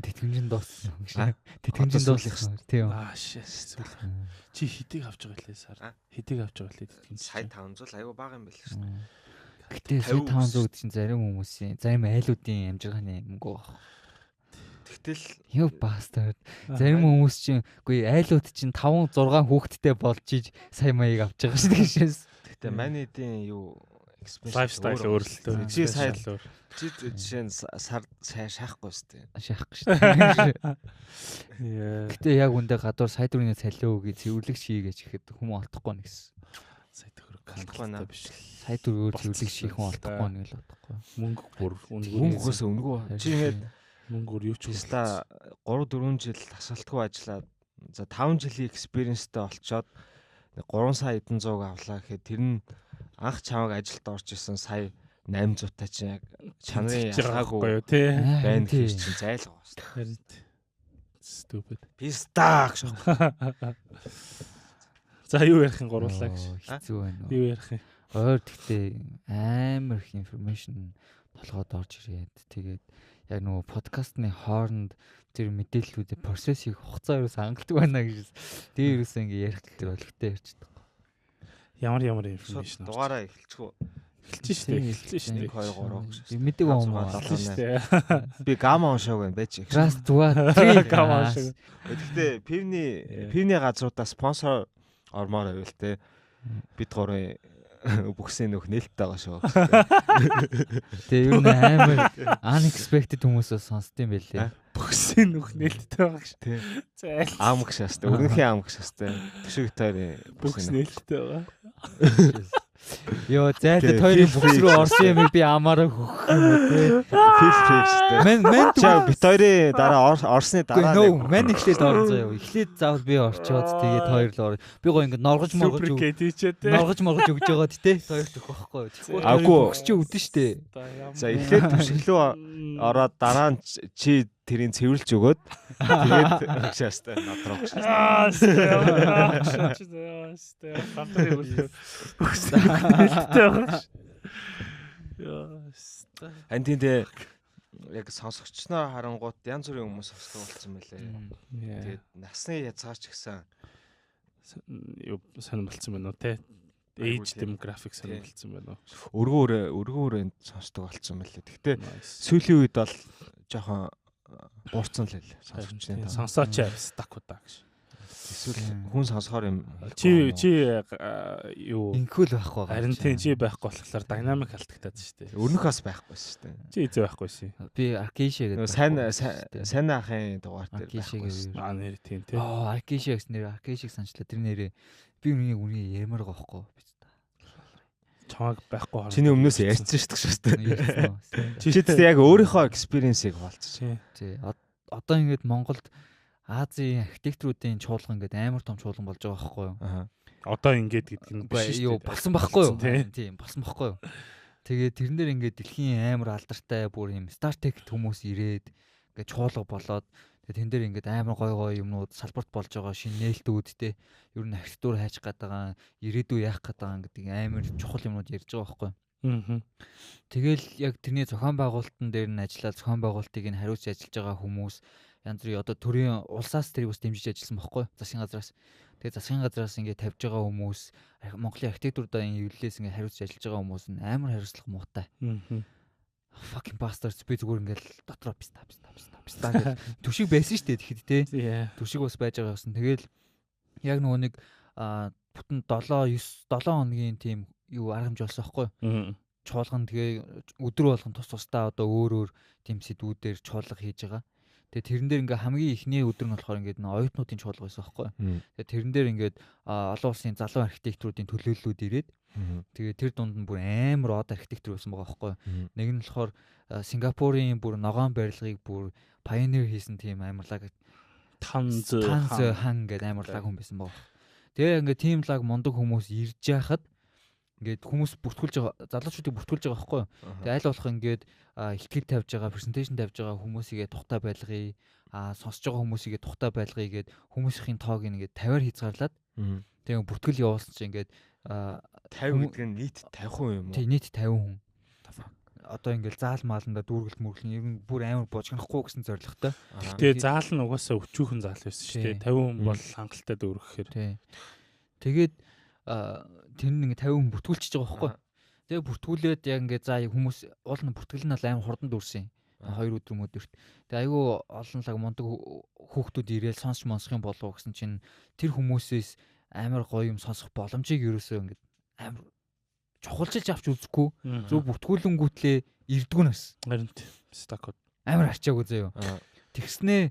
Тэтгэмжин дууссан. Тэтгэмжин дууссан. Тийм. Shit. Чи хэдийг авч байгаа лээ сар? Хэдийг авч байгаа лээ тэтгэмж? Сая 500 аюу бага юм байл шүү дээ. Гэтэ сая 500 гэдэг чинь зарим хүмүүсийн зарим айлуудын амжиргааны мөнгө баг. Тэгтэл Юу bastard. Зарим хүмүүс чинь үгүй айлууд чинь 5 6 хүүхэдтэй болж иж сая маяг авч байгаа шүү дээ. Тэгтээ манийдын юу лайфстайл өөрлөлтөө. Чи сая жишээ нь сар сайн шахахгүй шүү дээ. Шахах шүү дээ. Гэтэ яг үндэ гадуур сая дөрвийн цалиу үгүй цэвэрлэг ший гэж ихэд хүмүүс олдохгүй нэгсэн. Сая төгрөг калтахгүй биш. Сая дөрвөөр цэвэрлэг шийх хүн олдохгүй нэг л бодохгүй. Мөнгө бүр Мөнгөөс өнгөө. Чи ингээд мөнгөөр юу ч хэвста 3 4 жил тасалтгүй ажиллаад за 5 жилийн экспириенстэй олцоод 3 сая эдэн зууг авлаа гэхэд тэр нь анх чамайг ажилд орж исэн сая 800 та чинь яг чанарын ялгаагүй тий байна гэж чинь зайлгаа байна. Stupid. Писта гэж. За юу ярих юм гурлаа гэж. Хэцүү байна. Юу ярих юм? Өөр гэхдээ амар их информашн толгойд орж ирээд тэгээд яг нөгөө подкастны хооронд тэр мэдээллүүдээ процесс хийх хугацаа ерөөс хангалттай байна гэж. Тэгээ ерөөсөө ингэ ярих гэдэг болготой ярьчихдаг. Ямар информашн дугаараа эхэлчихв. Эхэлсэн шүү дээ. 2 3 гэж. Мэддэг юм уу? Шүү дээ. Би гама уншааг байна байж. Trust what 3 гама уншааг. Гэхдээ пивний газруудаа спонсор ормоор байвал те бид гурван бүксийн нөх нээлттэй байгаа шүү. Тэгээ юу нэ амар unexpected хүмүүсээс сонсдсон байлээ. Бүксийн нөх нээлттэй байгаа гэж. Тий. Зайл. Амг шаастай. Өргөнхийн амг шаастай. Төшөг тойрын бүкс нээлттэй байгаа. Йоо зайлд хоёрын бүкс рүү орсон юм би амаараа хөх юм уу те. Фиштэй. Мен чаа бит хоёрын дараа орсны дараа мен эхлээд орсон заяа. Эхлээд заавал би орчоод тэгээд хоёр л ор. Би гоо ингэ норгож өгж өгж байгаад те. Хоёр төх байхгүй. Аггүй бүкс чи өвдөн штэ. За эхлээд төшөглөө ороод дараа нь чи тэрийг цэвэрлж өгөөд тэгээд шаастай надрах шаастай. Антин데 яг сонсогчноо харангуут янз бүрийн хүмүүс сонсдог болсон байлээ. Тэгээд насны язгаарч гисэн юу сонирхолцсон байна уу те? Age demographic сонирхолцсон байна уу? Өргөөрөө сонсдог болсон байлээ. Гэхдээ сүүлийн үед бол жоохон буурсан л байлээ сонсогчны. Сонсооч стакуда гэж. Эсвэл хүн сонсохоор юм. Чи юу инкүүл байхгүй байгаа. Харин тийм чи байхгүй болохоор динамик алдагтаад шүү дээ. Өрнөхөөс байхгүй шүү дээ. Чи эзээ байхгүй шээ. Би Аркишэ гэдэг. Сайн ахын дугаар дээр байхгүй. Нэр тийм тий. Аркишэ гэсэн нэр Аркишэг санчлаа тэр нэрээ би үнийг ярмаар байгаа байхгүй. Чамаг байхгүй хараа. Чиний өмнөөс ярьсан шүү дээ. Чи яг өөрийнхөө экспириенсийг хаалцчих. Тий. Одоо ингээд Монголд Азийн архитектуруудын чуулган ингээд амар том чуулган болж байгаа байхгүй юу? Одоо ингээд гэдэг нь биш юу шүү дээ. болсон байхгүй юу? Тийм, болсон байхгүй юу? Тэгээд тэрэн дээр ингээд дэлхийн амар алдартай бүр юм стартек хүмүүс ирээд ингээд чуулга болоод тэгээд тэн дээр ингээд амар гой юмнууд салбарт болж байгаа шинэ нээлтүүдтэй ер нь архитектур хайж байгаа, ирээдүй яах гэдэг ингээд амар чухал юмнууд ярьж байгаа байхгүй юу? Тэгэл яг тэрний зохион байгуулалтын дээр нь ажиллаад зохион байгуулалтыг нь хариуцж ажиллаж байгаа хүмүүс янз бүрийн одоо төрийн улсаас тэрийг бас дэмжиж ажилласан байхгүй засгийн газраас. Тэгээ засгийн газраас ингээд тавьж байгаа хүмүүс Монголын архитектурдаа эвлэлээс ингээд хариуцж ажиллаж байгаа хүмүүс нь амар хариуцлага муутай. Fucking bastards би зүгээр ингээд дотроо писта гэх төшиг байсан шүү дээ тэгэхэд тий. Төшиг бас байж байгаа гэсэн. Тэгэл яг нөгөө нэг бүтэн 7 хоногийн тийм юу арга хэмжээ болсон байхгүй юу? Чуулган тэгээ өдөр болгон тусдаа одоо өөр тийм сэдвүүдээр чуулга хийж байгаа. Тэгээ тэрэн дээр ингээ хамгийн ихний өдөр нь болохоор ингээд оюутнуудын чуулга байсан байхгүй юу? Тэгээ тэрэн дээр ингээд олон улсын залуу архитектуруудын төлөөллүүд ирээд тэгээ тэр дунд нь бүр амар од архитектур байсан байгаа байхгүй юу? Нэг нь болохоор Сингапурын бүр ногоон барилгыг бүр pioneer хийсэн тийм амарлаг Танз хан гэдэг амарлаг хүн байсан байгаа. Тэгээ ингээ тийм лаг мундаг хүмүүс ирж яхад ингээд хүмүүс бүртгүүлж байгаа залуучуудыг бүртгүүлж байгаа байхгүй юу? Тэгээ аль болох ингээд ихтгэл тавьж байгаа, презентацийн тавьж байгаа хүмүүсийгээ тухтай байлгая, сонсож байгаа хүмүүсийгээ тухтай байлгая гээд хүмүүсийн тоог ингээд 50-аар хязгаарлаад тэгээ бүртгэл явуулсан чинь ингээд 50 гэдэг нь нийт 50 хүн юм уу? Тий, нийт 50 хүн. одоо ингээл заал мааланда дүүргэлт мөргөл ер нь бүр амар бужигнахгүй гэсэн зорилготой. Гэтэ заал нь угаасаа өчүүхэн заал байсан шүү дээ. 50 хүн бол хангалттай дүүргэхээр. Тэгээд тэр нь ингээ 50 хүн бүртгүүлчихэж байгаа байхгүй. Тэгээ бүртгүүлээд яг ингээ за хүмүүс уул нь бүртгэл нь амар хурдан дүүрсэн. 2 өдөр мөдөрт. Тэгээ айгүй олон лаг мундаг хүүхдүүд ирээл сонсч сонсох юм болов гэсэн чинь тэр хүмүүсээс амар гоё юм сонсох боломжийг ерөөсөө ингээ амар чухалчилж авч үзэхгүй. Зөв бүртгүүлэнгүүтлээ ирдгүнээс. Харин стакод амар арчаагүй заяа. Тэгснээ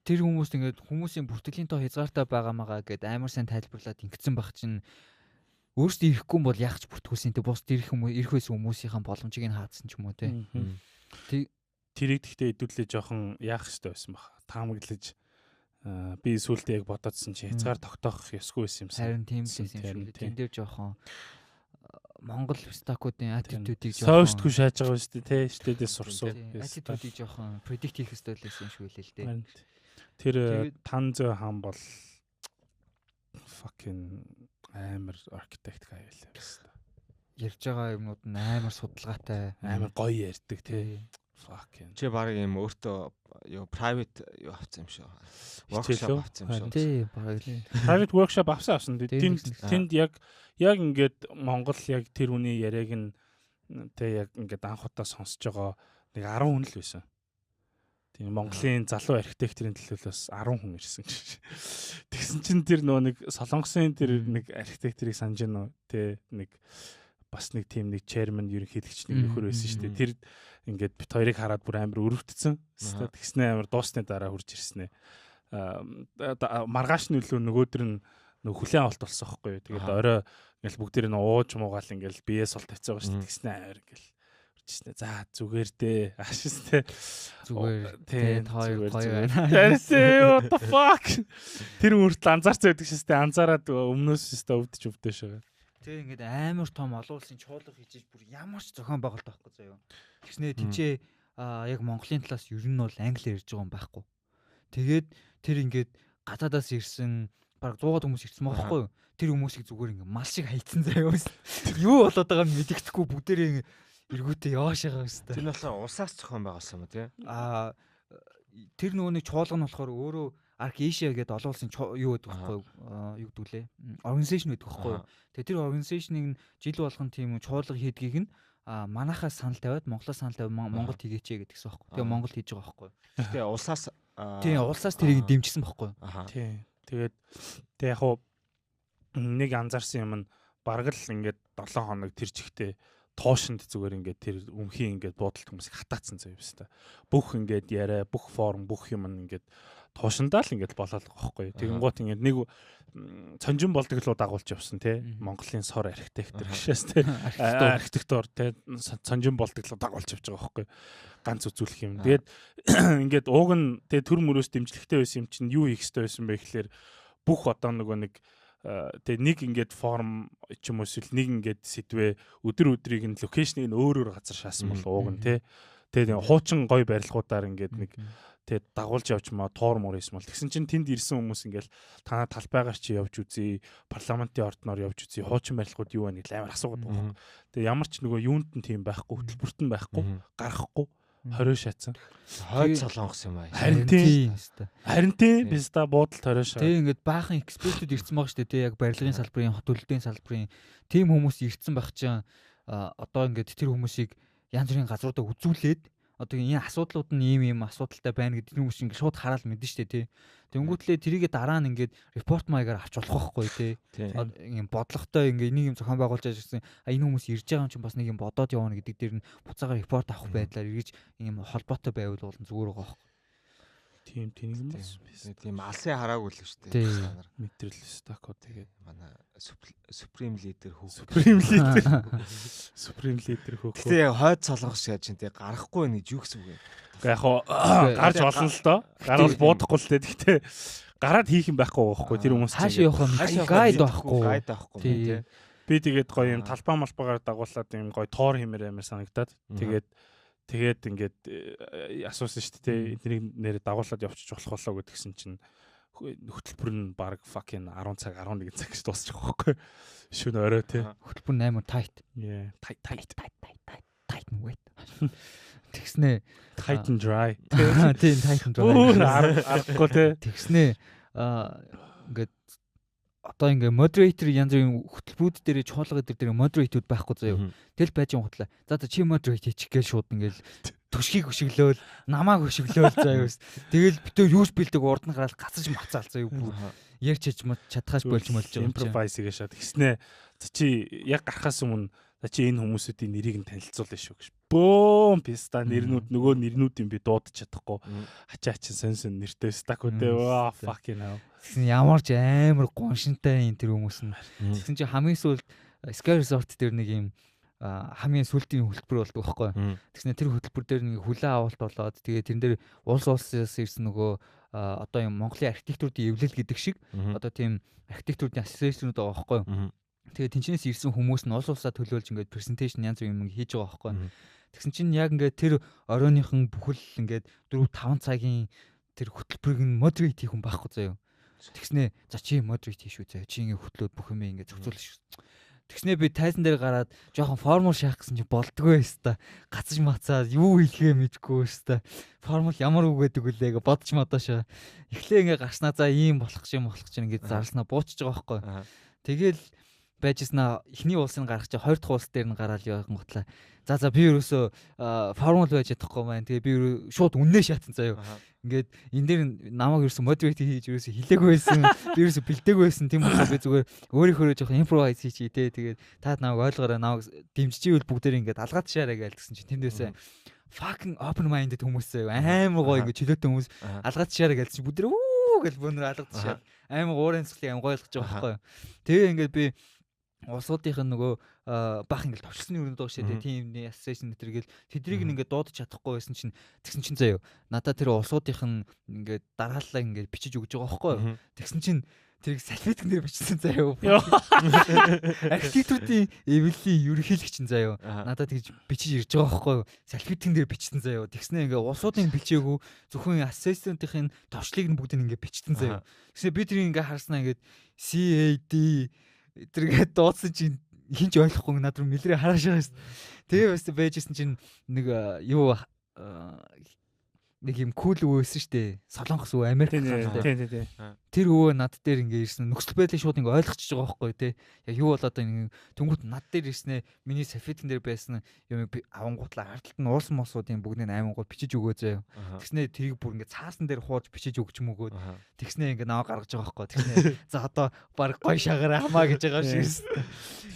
тэр хүмүүст ингээд хүмүүсийн бүртгэлийн тоо хязгаартай байгаамаа гэд амар сайн тайлбарлаад ингэсэн баг чинь өөрсдөө ирэхгүй бол яах ч бүртгүүлсэн. Тэг бус ирэх байсан хүмүүсийн боломжийг нь хаадсан ч юм уу те. Тэрийг тэгтээ хэдүүлээ жоохон яах хэрэгтэй байсан баг. Таамаглаж би сүултээ яг бодоодсэн чи хязгаар тогтоох ёсгүй байсан юмсан. Харин тийм л юм шиг. Тэн дээр жоохон Монгол стакуудын attitude-ийг жоохон совстгүй шааж байгаа шүү дээ, тэ штедээ сурсан. Attitude-ийг жоохон predict хийх хэрэгтэй байсан юм шиг үлээ л дээ. Тэр Танзо хаан бол fucking амар архитект гай байлаа гэсэн. Ярьж байгаа юмнууд нь амар судалгаатай, амар гоё ярьдаг тий. Fucking. Чи баг юм өөртөө юу private юу авсан юм шиг. Workshop авсан юм шиг. Тий, баг л. Private workshop авсан. Тэнд яг ингээд Монгол яг тэр хүний яриаг нь тэг яг ингээд анх удаа сонсож байгаа нэг 10 хүн л байсан. Тийм Монголын залуу архитекторын төлөөлөөс 10 хүн ирсэн. Тэгсэн чинь тэр нөө нэг Солонгосын тэр нэг архитекторыг санаж байна уу? Тэ нэг бас нэг тийм нэг chairman ерөнхийлөгч нэг нөхөр байсан шүү дээ. Тэр ингээд бит хоёрыг хараад бүр амар өрөвдсөн. Тэгснэ амар дуусны дараа хурж ирсэн ээ. Маргааш нь үлээ нөгөөдөр нь нэг хүлэн авалт болсон байхгүй юу. Тэгээд орой ингээл бүгдээр нь ууж муугаал ингээл биеэс бол тавьцаа байгаа шүү дээ. Тэгснэ амар ингээл үржснэ. За зүгээр дээ. Аашистэй. Зүгээр. Тэгээд хоёр байна. What the fuck? Тэр үртэл анзаарч байдаг шээ. Анзаараад өмнөөс шээ өвдөж өвдөж байгаа. Тэгээ ингээд амар том олон улсын чуулга хийж бүр ямар ч зохион байгуулалт байхгүй заяа. Тэгснээ тэнцээ яг Монголын талаас ер нь бол англиар ярьж байгаа юм байхгүй. Тэгээд тэр ингээд гадаадаас ирсэн баг 100 хүмүүс ирсэн байгаа байхгүй юу? Тэр хүмүүсийг зүгээр ингээд мал шиг хайцсан заяа. Юу болоод байгааг нь мэддэхгүй бүгдээрээ эргүүтээ явааш байгаа юм байна. Тэр нь болохоор улсаас зохион байгуулсан юм тий. Тэр нөгөө нэг чуулга нь болохоор өөрөө Arc-Asia гэдэг олон улсын юу гэдэг байхгүй юу гэдгүүлээ. Organization гэдэг байхгүй юу. Тэгээ тэр organization-ыг жил болгон тийм чуулга хийдгийг нь манайхаас санал тавиад Монголоос санал тавиад Монголд хийгээч гэдгийгсэн байхгүй юу. Тэгээ Монголд хийж байгаа байхгүй юу. Тэгээ улсаас тэрийг дэмжсэн байхгүй юу. Тий. Тэгээд яг хуу нэг анзаарсан юм нь бараг л ингээд 7 хоног тэр чигтээ тоошинд зүгээр ингээд тэр өмхийн ингээд буудалт хүмүүсийг хатаацсан зав юм байна та. Бүх ингээд яриа, бүх форм, бүх юм ингээд тоошиндаа л ингээд болоод байгаа байхгүй. Тэгэнгუთ ингээд нэг цонжин болдог луу дагуулж явсан тий. Монголын сор архитектор гişээс тий. Архитектор тий цонжин болдог луу дагуулж явж байгаа байхгүй. Ганц үзүүлэх юм. Тэгээд ингээд ууг нь тий төр мөрөөс дэмжлэгтэй байсан юм чинь юу хийх ёстой байсан бэ гэхэлэр бүх одоо нөгөө нэг тэгээ нэг ингээд форм ч юм уу эсвэл нэг ингээд сэдвээ өдрийг нь локейшнийг нь өөр газар шаасан бол ууг нь тий. Тэгээ хуучин гой барилгуудаар ингээд нэг тэгээ дагуулж явж маа тоор мөр хийсэн бол тэгсэн чинь тэнд ирсэн хүмүүс ингээд танаа талбайгаар чи явж үзье, парламентын ордноор явж үзье, хуучин барилгууд юу вэ гэж амар асуугаад байгаа. Тэгээ ямар ч нөгөө юунд нь тийм байхгүй, хөтөлбөрт нь байхгүй, гарахгүй 20 шатсан. Хойд солонгос юм аа. Харин тийм биз та буудалд 20 шат. Тэгээ ингээд баахан экспертүүд ирсэн байгаа шүү дээ. Тэг яг барилгын салбарын, хот төлөлтийн салбарын тийм хүмүүс ирсэн байх чинь одоо ингээд тэр хүмүүсийг янз бүрийн газруудаа үзүүлээд одоо энэ асуудлууд нь ийм асуудалтай байна гэдэг хүмүүс ингээд шууд хараад мэдэн штэ тий. Тэнгүүтлээ тэрийгэ дараа нь ингээд репорт маягаар авч болох байхгүй тий. Ийм бодлоготой ингээд нэг юм зохион байгуулж ажилласан энэ хүмүүс ирж байгаа юм чинь бас нэг юм бодоод явна гэдэг дээр нь буцаагаар репорт авах байдлаар эргэж ийм холбоотой байвал бол зүгээр байгаа байхгүй. Тийм тийм тийм алсын хараагүй л шүү дээ. Мэдрэл стакод тэгээд манай Supreme Leader хөөх. Supreme Leader хөөх. Тэгээ хойд солонгос яаж чинь тэгээ гарахгүй нэг юу гэсэн үг юм. Яг гарч болно л доо. Гарвал буудахгүй л дээ. Гэхдээ гараад хийх юм байхгүй байхгүй тэр хүмүүс хаашаа явах юм гайд байхгүй. Тийм. Би тэгээд гоё юм талбай малбагаар дагуулад юм гоё тоор хэмээр амар санагдаад тэгээд ингээд асуусан шүү дээ. Эднийг нэрээ дагуулад явчих болох болоо гэдгсэн чинь хөтөлбөр нь баг fucking 10 цаг 11 цаг гэж дуусчих واخхой. Шөнө орой тий. Хөтөлбөр 8 tight. Tight. Titan wet. Тэгснэ Titan dry. Тийм Titan Өөр dry. аргагүй те. Тэгснэ ингээд одоо ингээ moderator янз бүрийн хөтөлбөрүүд дээр чуулга дээр moderator байхгүй заяа. Тэгэл байж юм хутлаа. За чи moderate хийчих гээл шууд ингээл төшгийг хөшөглөөл, намааг хөшөглөөл заяа. Тэгэл битүү юус бэлдэг урд нь гараад гацаж мацаал заяа. Ярьж чадхаас болж байгаа юм. Improvise гэж шат. Гэснээ за чи яг гарахаас өмнө за чи энэ хүмүүсүүдийн нэрийг нь танилцуулна шүү гэж. Бөөм писта нэрнүүд нөгөө нэрнүүдийн би дуудаж чадахгүй. Ачаа чин сонсон нэртэй стак үдээ. Ваа fucking hell. Тэгсэн ямар ч амар гоншинтай энэ тэр хүмүүс нь. Тэгсэн чи хамгийн сүүлд Sky Resort дээр нэг юм хамгийн сүүлдийн хөтөлбөр болдог байхгүй. Тэгснэ тэр хөтөлбөр дээр нэг хүлэн авалт болоод тэгээ тэрэн дээр улс улсаас ирсэн нөгөө одоо юм Монголын архитектурын эвлэл гэдэг шиг одоо тийм архитектурын ассоциашнууд байгаа байхгүй. Тэгээ тэнчнээс ирсэн хүмүүс нь улс улсаа төлөөлж ингээд презентацийн янз бүрийн юм хийж байгаа байхгүй. Тэгсэн чинь яг ингээд тэр оройныхон бүхэл ингээд 4-5 цагийн тэр хөтөлбөрийг нь модерейт хийх хүн байхгүй заяа. Тэгснэ за чи модерейт хийш үү заяа. Чи ингээд хөтлөөд бүх юм ингээд зөвцөөлнө шүү. Тэгснэ би тайзан дээр гараад жоохон формул шаах гэсэн чи болдгоо ёста. Гацж мацаад юу хэлгээ мэдгүй ёста. Формул ямар үг гэдэг үлээ гэж бодож модоошоо. Эхлээ ингээд гарснаа за ийм болох чинь ингээд зарснаа буучж байгаа байхгүй. Тэгэл байжснаа эхний уулсыг гаргах чи хоёр дахь уулс дээр нь гараал явсан готлаа. За би ерөөсөө формул байж чадахгүй маань. Тэгээ би шууд үннээ шаатсан заяа. Ингээд энэ дээр намайг ерөөсөө модерейт хийж ерөөсөө хилээгүй байсан. Би ерөөсөө бэлдээгүй байсан. Тийм учраас би зүгээр өөрийнхөө жоохон импровайз хийчихье те. Тэгээд та намайг ойлгоорой. Намайг дэмжиживэл бүгдээр ингээд алгаад шаарэ гэж гэсэн чинь тэндээсээ fucking open minded хүмүүс амар гоё ингээд чөлөөтэй хүмүүс алгаад шаарэ гэж бүгдээр гэж бөөнөр алгад шаа. Амар уурын цэцлийг амар гоё ойлгож байгаа байхгүй. Тэгээ ингээд би улсуудынх нь нөгөө бах ингээл товчлсны өрөөнд байгаа шүү дээ. Тимний association тэргээл тэдрийг ингээд дуудаж чадахгүй байсан чинь тэгсэн чинь заяа. Надаа тэр улсуудынх нь ингээд дараалал ингээд бичиж өгж байгаа байхгүй. Тэгсэн чинь тэрийг салфетик нэр бичсэн заяа. Архитектурын эвлэлийн ерөнхийлөгч нь заяа. Надад тэгж бичиж ирж байгаа байхгүй. Салфетик нэр бичсэн заяа. Тэгснэ ингээд улсуудын бичээгүй зөвхөн association-ийн товчлыг нь бүгдийг ингээд бичсэн заяа. Тэгснэ би тэрийг ингээд харснаа ингээд CAD тэргээд дуудсан чинь хинч ойлгохгүй над руу мэлрээ харааш байгаа шүү. Тэгээ бас байжсэн чинь нэг юу нэг юм кул өвөөсөн шүү дээ. Солонгос өвөө Америк тий. Тэр өвөө над дээр ингээ ирсэн нөхцөл байдлыг шууд ингээ ойлгочихж байгаа байхгүй тий. Яг юу болоод ингээ тэнгуут над дээр ирснээ миний салфетикэн дээр байсан юм авангуутлаа харталт нь уулсан мосуудын бүгдийг аймангууд бичиж өгөө заяа. Тэгснээ тэрийг бүр ингээ цаасан дээр хууж бичиж өгч мөгөөд тэгснээ ингээ наваа гаргаж байгаа байхгүй. Тэгснээ за одоо баг гой шагараа хамаа гэж байгаа шүү.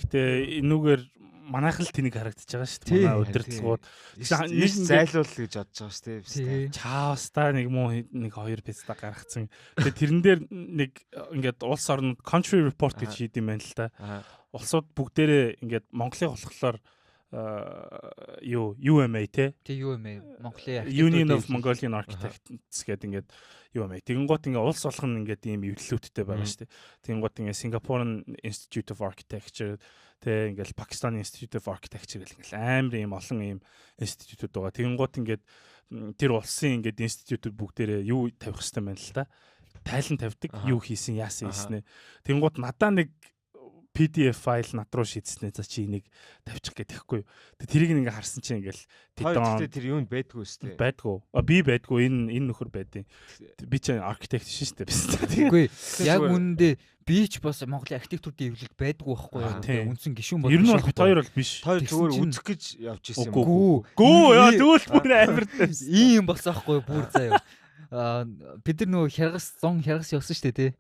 Гэтэ энүүгээр манайх л тэнийг харагдаж байгаа шүү дээ. Манай удирдлагууд нэг зайлуул гэж бодож байгаа шүү дээ. Чаавста нэг муу нэг хоёр писта гаргацсан. Тэгээ тэрэн дээр нэг ингээд улс орнууд country report гэж хийдэм байна л та. Улсууд бүгдээрээ ингээд Монголыг болохоор UMA те. UMA Mongolia Union of Mongolian Architects гэдэг ингээд UMA. Тэгэнгუთ ингээд улс болох нь ингээд ийм эвлэлүүдтэй байгаа шүү дээ. Тэгэнгуთ ингээд Singapore Institute of Architecture тэ ингээд Pakistan Institute of Architecture гэх ингээд амар ийм олон ийм институтууд байгаа. Тэгэнгуთ ингээд тэр улсын ингээд институтууд бүгдээрээ юу тавих хэрэгтэй байна л та. Тайлан тавьдаг, юу хийсэн, яасан хийснэ. Тэгэнгуთ надаа нэг PDF файл над руу шийдснэ за чи энийг тавьчих гэдэхгүй. Тэрийг ингээ харсан чинь ингээл тэр юунд байдгүй өстэй. Байдгүй. Би байдгүй. Энэ нөхөр байдیں۔ Би ч архитект шин штэ биш. Тэгэхгүй. Яг үнэндээ би ч бас Монголын архитектурын эвлэлд байдгүй байхгүй юу. Үндсэн гишүүн бол. Ер нь бол хоёр бол биш. Тэр зүгээр үзэх гэж явж исэн юм. Гүү яа тэгвэл бүр амар ийм болсон байхгүй бүр заяа. Бид нар нөгөө хяргас 100 хяргас явсан шүү дээ тий.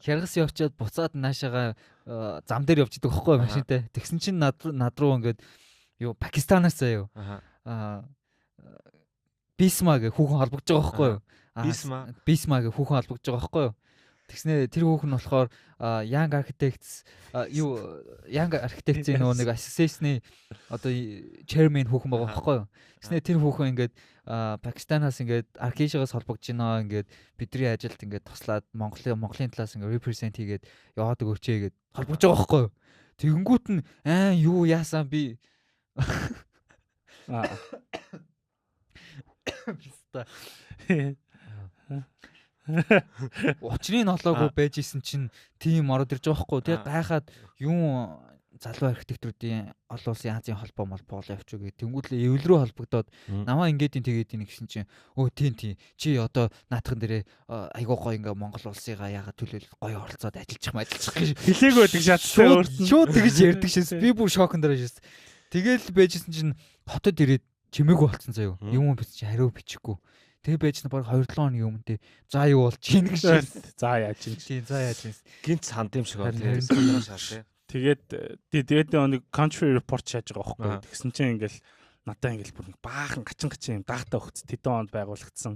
Хяргас явчаад буцаад наашаага зам дээр явж идэг байхгүй машинтай. Тэгсэн чинь над руу ингээд юу Пакистанаас заяа. Бисма гэх хүүхэн холбогдож байгаа байхгүй юу. Бисма гэх хүүхэн холбогдож байгаа байхгүй юу. Тэгснэ тэр хүүхэн нь болохоор Young Architects Young Architects-ийн нөгөө нэг association-ы одоо chairman хүүхэн байгаа байхгүй юу. Тэгснэ тэр хүүхэн ингээд Пакистанаас ингээд архишгаас холбогдож байна ингээд бидний ажилд ингээд туслаад Монголын талаас ингээд represent хийгээд яваад өгөөчэй гэд холбогдож байгаа байхгүй юу. Тэгэнгүүт нь юу яасан би Учрыг нь олоогүй байж исэн чинь тийм ороод ирж байгаа байхгүй. Тэгээ гайхаад юм залуу архитектуруудын олон улсын Азийн холбоо молбоол явчих гэх. Тэнгүүдлээ эвл рүү холбогдоод намаа ингээд тэгээд ийн гэсэн чинь тийм чи одоо наадхан дээрээ айгуу гоё ингээ Монгол улсыгаа яагаад төлөөл гоё оролцоод ажиллах гэж хэлээг байдаг шаттай өөрт нь шууд тэгж ярьдаг шээс би бүр шокн дараа шээс. Тэгэл байжсэн чинь хотод ирээд чимээгүй болцсон заяа. Юм бич хариу бичихгүй. Тэгээ байж баг 2-7 хоногийн өмнө за юу болж ийн гэж. За яаж юм. Тийм за яаж юм. Гинт санд юм шиг байна. Тэгээд нэг country report шааж байгаа байхгүй. Тэгсэн чинь ингээл надаа ингээл бүр баахан гачин юм дата өгц тэдэн онд байгуулагдсан.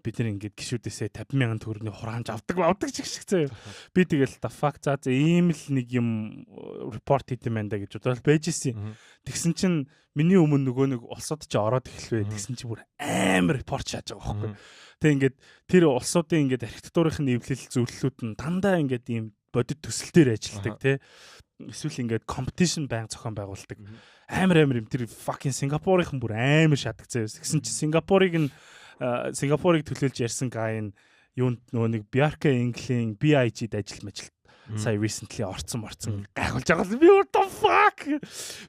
Бид нар ингээд гişүүдээсээ 50,000 төгрөгийн хураамж авдаг шиг заяа. Би тэгэл та факт за ийм л нэг юм report хийдэм байна да гэж бодвол байж ирсэн. Тэгсэн чинь миний өмнө нөгөө нэг улсууд ч ороод эхэлвэ. Тэгсэн чинь бүр амар report шааж байгаа байхгүй. Тэг ингээд тэр улсуудын ингээд архитектурын нэвлэл зөвлөлүүд нь дандаа ингээд ийм бодит төсөл дээр ажилладаг тий. Эсвэл ингээд competition байнг зохион байгуулдаг. Амар юм тэр fucking Сингапурын бүр амар шатдаг заяа. Тэгсэн чинь Сингапурыг төлөөлж ярьсан гай юунд нөгөө нэг Bjarke Ingelen BIG-д ажил сая recently орцсон гайхуулж байгаа л би what the fuck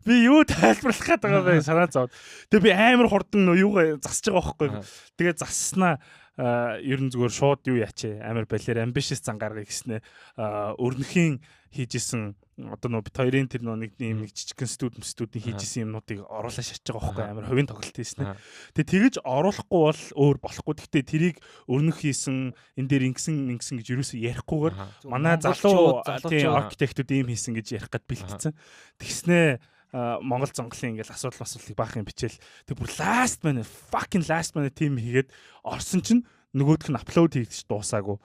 би юу тайлбарлах гээд байгаа бай санаа зовд. Тэгээ би амар хурдан юугаа засаж байгаа байхгүй. Тэгээ засснаа ер нь зүгээр шууд юу яачээ амар балер ambitious зан гаргая гэснээр өрнөхийн хийжсэн одоо нөө бит хоёрын тэр нэг жижигхэн студийн хийжсэн юмнуудыг оруулаад шатж байгаа байхгүй амар хувийн тоглолт хийсэн. Тэгээ тэгэж оруулахгүй бол өөр болохгүй. Гэхдээ тэрийг өрнөх хийсэн энэ дээр ингэсэн гэж юусоо ярихгүйгээр манай залуу тийм архитектууд ийм хийсэн гэж ярих гээд бэлтцсэн. Тэгснээ Монгол зонголын ингээл асуудлыг баахан бичээл тэг бүр last minute team хийгээд орсон чинь нөгөөх нь апплод хийгдэж дуусаагүй.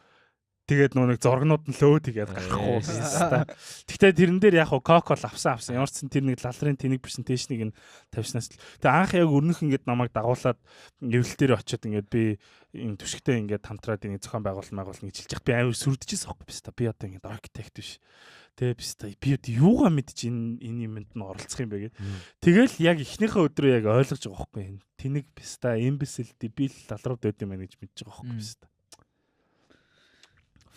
Тэгээд нэг зургнууд нь лөөд хийгээд гарахгүй байна. Тэгтээ тэрэн дээр яг Coco авсан. Ямар ч тэр нэг лалрын тэнэг презентацийг нь тавьснаас. Тэгээ анх яг өрнөх ингээд намайг дагуулад эвлэл дээр очиод ингээд би энэ түшигтэй ингээд хамтраад нэг зохион байгуулалт гэж хэлж яах. Би амар сүрдэжсэн байхгүй биз та. Би одоо ингээд архитект биш. Тэгээ биз та. Би юугаа мэдэж энэ юмд нь оролцох юм бэ гэдэг. Тэгэл яг эхнийхээ өдрөө яг ойлгож байгаа байхгүй. Тэнэг биз та. Imbecile debil лалрууд байд юм байна гэж мэдэж байгаа байхгүй биз та.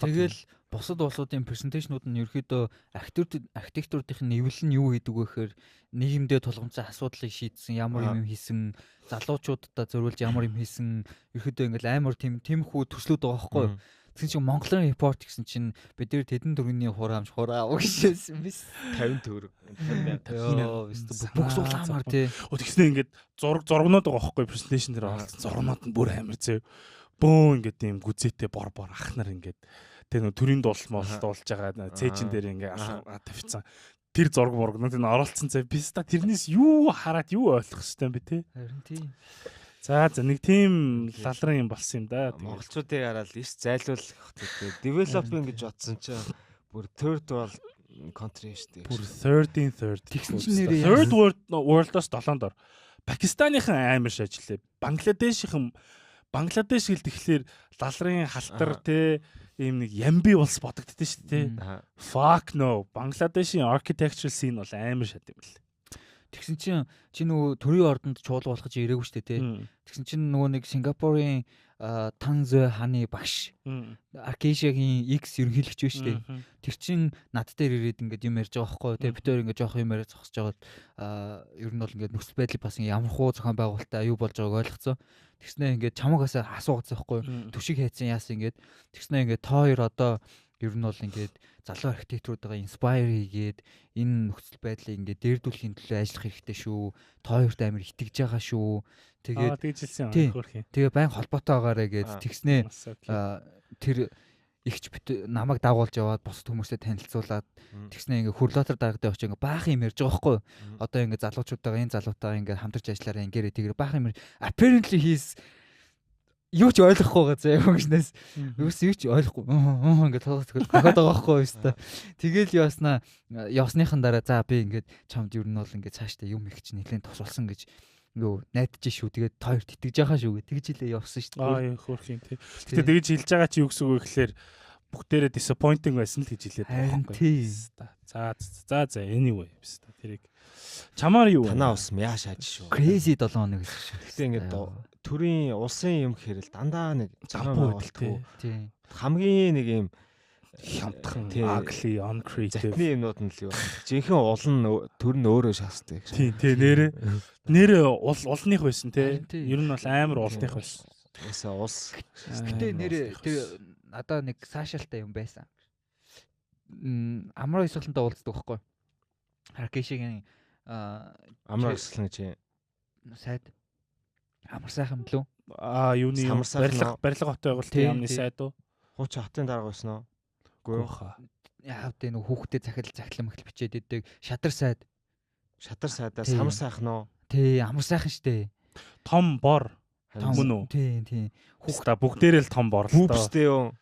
Тэгэл бусад улсуудын презентацнууд нь ерөөдөө архитектурын нэвлэл нь юу хийдэг вэ гэхээр нийгэмдээ тулгамдсан асуудлыг шийдсэн, ямар юм хийсэн, залуучуудаа зориулж ямар юм хийсэн, ерөөдөө ингээл амар тиймхүү төслүүд байгаа байхгүй юу. Тэгсэн чинь Монголын репорт гэсэн чинь бид нэр тэдэн төгрөгийн хураамж гэжсэн биз 50 төгрөг. Бүх суулаамаар тий. Тэгснэ ингээд зургнууд байгаа байхгүй презентацн дээр оролцсон зургнууд нь бүр амар зөө. Бөө ингээд тийм гүзээтэй бор ах нар ингээд тэр нөө төрийн дуулж байгаа цээжин дээр ингээд тавьчихсан. Тэр зураг мургнууд энэ оролцсон цай биз та тэрнээс юу хараад юу ойлгох хэвтэй юм бэ те. Харин тийм. За нэг тийм лалрын юм болсон юм да. Монголчуудыг хараад иш зайлуулах гэдэг. Developing гэж бодсон чинь бүр third world country шүү дээ. Бүр 13rd. Тэгсэн чинь нэрээ third world-оос 7-д ор. Пакистанийхан амар шаажлаа. Бангладеш хэл тэгэхээр лалрын халтар те ийм нэг ямби улс бодогддөө шүү дээ. Fuck no. Бангладешийн architectural scene бол амар шат юм л. Тэгсэн чинь чи нөгөө төрийн ордонд чуулга болгож ирээгүй шүү дээ те. Тэгсэн чинь нөгөө нэг Сингапурын Танзэ хааны багш Аркейшагийн X ерөнхийлөгч биш шүү дээ. Тэр чин над дээр ирээд ингээд юм ярьж байгаа байхгүй те. Бид өөр ингээд жоох юм яриад зогсож байгаад ер нь бол ингээд нөхцөл байдлыг бас ямар хуу зохион байгуулалтаа аюу болж байгааг ойлгоцсон. Тэгснэ ингээд чамаагаас асуугацсан байхгүй төшиг хайцсан яасан ингээд тэгснэ ингээд та хоёр одоо ер нь бол ингээд залуу архитектуруудаа инспайр хийгээд энэ нөхцөл байдлыг ингээд дээрдүүлэхийн төлөө ажиллах хэрэгтэй шүү. Та хоёрт амар итгэж байгаа шүү. Тэгээд тэгжилсэн хөрх юм. Тэгээ байн холбоотой байгаарэ гэж тэгснэ тэр ихч намайг дагуулж яваад бусад хүмүүстэй танилцуулаад тэгснэ ингээ хүрлотор даргатай очиж ингээ баахан юм ярьж байгаа байхгүй. Одоо ингээ залуучуудаа энэ залуутаа ингээ хамтарч ажиллаараа ингээ тэгэр баахан юм apparently he's юу ч ойлгохгүй байгаа заа юмгнээс юу ч ойлгохгүй ингээ тохиод байгаа байхгүй юу. Тэгэл явсныхан дараа за би ингээ чамд юу нь бол ингээ цаашдаа юм их ч нэлээд тосолсон гэж юу найдаж шүү. Тэгээд тойр тэтгэж байгаа шүү гэж тэгж хэлээ явсан шүү дээ. Хөөх юм тий. Гэтэ тэгж хэлж байгаа чи юу гэсэн үг вэ гэхээр бүгдээрээ disappointing байсан л гэж хэлээд байгаа юм байна. За anyway биш та тэрийг чамаар юу танаа ус мяаш хааж шүү. Crazy 7 хоног гэсэн шүү. Гэтэ ингээд төрийн улсын юм хэрэл дандаа нэг зам байгуулдаг. Тийм. Хамгийн нэг юм хямдхан, тий. ugly, uncreative. Затны юмнууд нь л юу. Жинхэнэ уул нь төр нь өөрөө шаасдаг. Тий, нэрээ улных байсан те. Харин тий. Ер нь бол амар улных байсан. Ясаа улс. Гэтэ нэр тэр надаа нэг саашаалтай юм байсан. Амраа исгэлэнтэй уулздаг байхгүй. Аркешигийн Амар өсөлн гэж сайд амар сайхан мөлөө. Юуны барилга хот байгуулалтын яамны сайд уу? Хууч хотын дарга байсан уу? Үгүй Гооха. Яав тэ нэг хүүхдэд захиалм ихл бичээд идэг шадар сайд. Шадар сайдаа Тий. самар сайхан уу? Тий, амар сайхан штэ. Том бор. Харин Мөн үү? Тий. Хүүхда бүгдээрээ л том бор л доо. Бүүпстэй юу?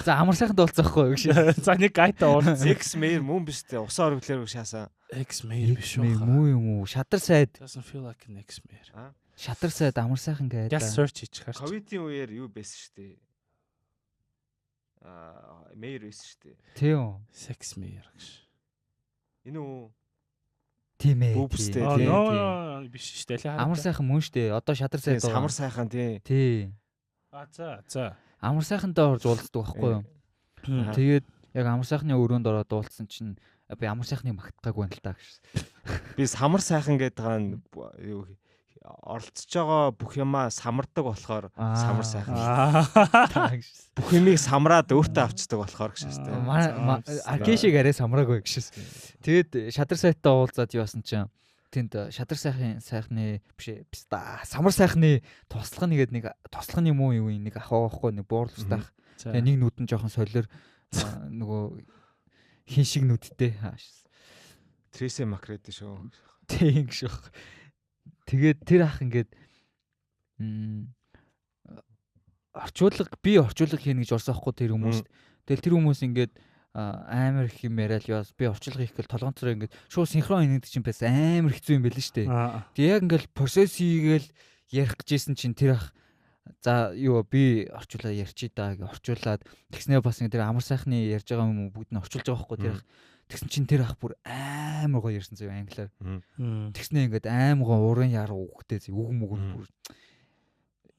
За амар сайхан дуулцахгүй гэж. За нэг гайта уурц. X Mayer мөн биш үү? Усаар өглөөр шаасаа. X-Mayer биш үү? Муу юм уу? Шадар сайд. Doesn't feel like an X-Mayer. Шадар сайд амар сайхан гэдэг. Just search хийчих харч. Ковидын үеэр юу байсан шүү дээ. Mayer байсан шүү дээ. Тийм. Sex-Mayer гэж. Энэ үү? Тийм ээ. Бүүпстэй тий. Ноо биш шүү дээ. Амар сайхан мөн штэ. Одоо шадар сайд. Самар сайхан тий. Тий. За. Амар сайхантай орж уулздаг байхгүй юу? Тэгээд яг амар сайхны өрөөнд ороод уулзсан чинь би амар сайхныг магтахгүйг байна л та гэж. Би самар сайхан гэдэг байгаа юу оролцож байгаа бүх юмаа самардаг болохоор самар сайхан. Бүх юмыг самраад өөртөө авчдаг болохоор гэж байна. Аркешиг арай самраагүй гэж. Тэгээд шадар сайтай уулзаад явсан чинь тэнд шадар сайхны биш самар сайхны туслах нэгэд нэг туслахны муу юу нэг ахаа байхгүй нэг буурлах. Тэгээ нэг нүд нь жоохон солиор нөгөө хин шиг нүдтэй. Тресэ макред шүү. Тийм гэж баг. Тэгээд тэр ах ингээд би орчуулга хийнэ гэж орсон байхгүй тэр хүмүүс. Тэгэл тэр хүмүүс ингээд амар их юм яриад яас би орчуулга хийх гэл толгонцороо ингээд шууд синхрон хийдэг чинь бас амар хэцүү юм байл нь штэ. Тэг яг ингээд процесс хийгээл ярих гэжсэн чинь тэр ах за юу би орчуулаа ярьчий даа гэж орчуулад тэгснээ бас ингээд тэр амар сайхны ярьж байгаа юм бүгд нь орчуулж байгаа байхгүй тэр ах. Тэгсэн чинь тэр ах бүр амар гоё ярьсан зөө англиар. Тэгснээ ингээд амар гоё уран яар үгтэй зөө үг мөг бүр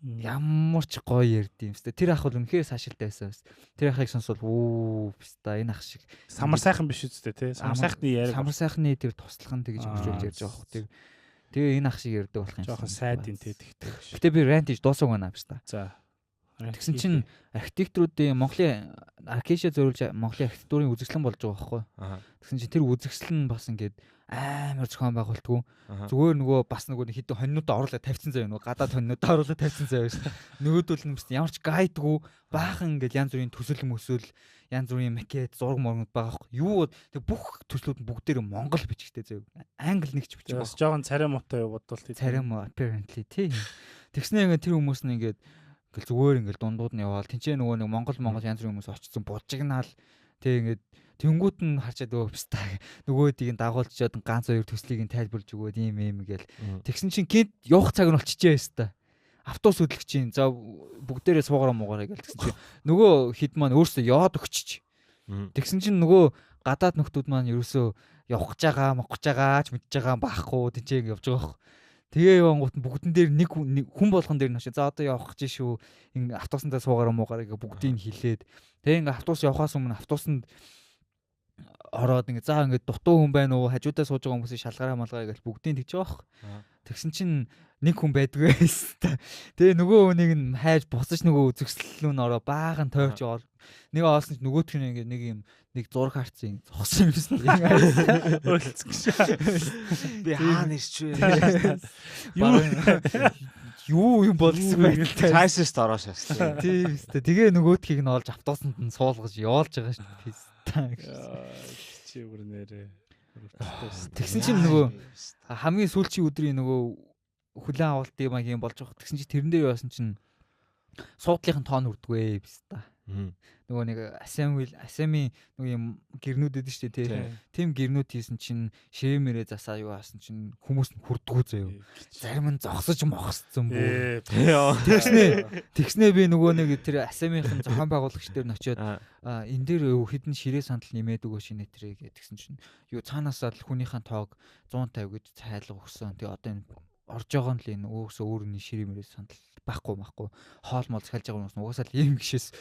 ямар ч гоё ярьд юм сте. Тэр ах бол үнэхээр саашилтай байсан бас. Тэр ахыг сонсвол пста энэ ах шиг самар сайхан биш үстэй тий. Самар сайхны тэр туслах нь тэгж хуржуулж ярьж байгаа хөх. Тэгээ энэ ах шиг ярьдаг болох юм. Жохон сайд юм тий тэгтэй. Гэтэ би рантиж дуусах байна пста. За. Тэгсэн чинь архитектуруудын Монголын Аркешиа зориулж Монголын архитектурын үзэсгэлэн болж байгаа байхгүй. Тэгсэн чинь тэр үзэсгэлэн бас ингээд амар зохион байгуултгүй. Зүгээр нөгөө бас нөгөө хэдэн хоньнуудаа оруулаад тавьсан заяа нөгөө гадаад хоньнуудаа оруулаад тавьсан заяа шүү. Нөгөөдөл нь ямар ч гайдгүй баахан ингээд янз бүрийн төсөл мөсөл янз бүрийн макет зураг мөрөнд байгаа байхгүй. Юу тэг бүх төслүүд нь бүгдээр Монгол бичгтэй заяа. Англи нэг ч бичих байхгүй. Жохон царай муутай бодвол царай муу apparently тий. Тэгснээ ингээд тэр хүмүүс нь ингээд зүгээр ингээд дундууд нь яваал тэнцээ нөгөө нэг Монгол янз бүрийн хүмүүс очсон бужигнаал тэг ингээд тэнгуут нь харчаад өвста нөгөөдийг нь дагуулчаад ганц хоёр төслийг нь тайлбарлаж өгөөд ийм гээл тэгсэн чинь гинт явах цаг нь болчихжээ хэвээр автобус хөдөлгөч чинь за бүгдээрээ суугараа муугараа гээл тэгсэн чинь нөгөө хид маань өөрсдөө яваад өгчиж тэгсэн чинь нөгөө гадаад нөхдүүд маань ерөөсөө явах гэж байгаа ч мэдж байгаа байхгүй тэнцээ явж байгаа. Тэгээ явангууд бүгдэн дээр нэг хүн болгон дээр нэш. За одоо явах гэж шүү. Ингээ автобусандаа суугараа муугараа гэ бүгдийг хэлээд. Тэгээ ингээ автобус явахаас өмнө автобусанд ороод ингээ за ингээ дутуу хүн байна уу? Хажуудаа сууж байгаа хүмүүсийн шалгараа малгай гэж бүгдийг тэгж байгаа. Тэгсэн чинь нэг хүн байдгүй байсан. Тэгээ нөгөө хүнийг нь хайж буцаж нөгөө үзэгсэл рүү ороо баахан тойрч явал. Нэг олсон ч нөгөөтх нь ингээ нэг зураг харцсан зогсон юмсэн. Би хаана ирч вэ? Юу юм болсон бэ? Крайсист ороош шээ. Тийм үстэй. Тэгээ нөгөөтхийг нь олж автобусанд нь суулгаж явуулж байгаа шүү. Чи бүрнээрээ. Тэгсэн чинь нөгөө хамгийн сүүлчийн өдрийн нөгөө хүлэн авалтын юм болж байгаа. Тэгсэн чинь тэрэн дээр явсан чинь суудлынхын тоон үрдгвэ биста. Нөгөө нэг асами нөгөө юм гэрнүүд эдэн штэ тий. Тим гэрнүүд хийсэн чинь шээмэрээ засаа юу хаасан чинь хүмүүс нь хүрдгүү заяа. Зарим нь зогсож мохсцсон бүр. Тэгснээ би нөгөө нэг тэр асамийн зохион байгуулагч дээр нь очиод энэ дээр хідэн ширээ сандал нэмээд өгөө шинэ тэрэ гэдгсэн чинь юу цаанаасаа л хүнийхэн тоог 150 гэж цайлга өгсөн. Тэгээ одоо энэ орж байгаа нь л энэ өөрийн ширэмэрээ сандал байхгүй хоол мол захалж байгаа юм угаасаа л ийм гişээс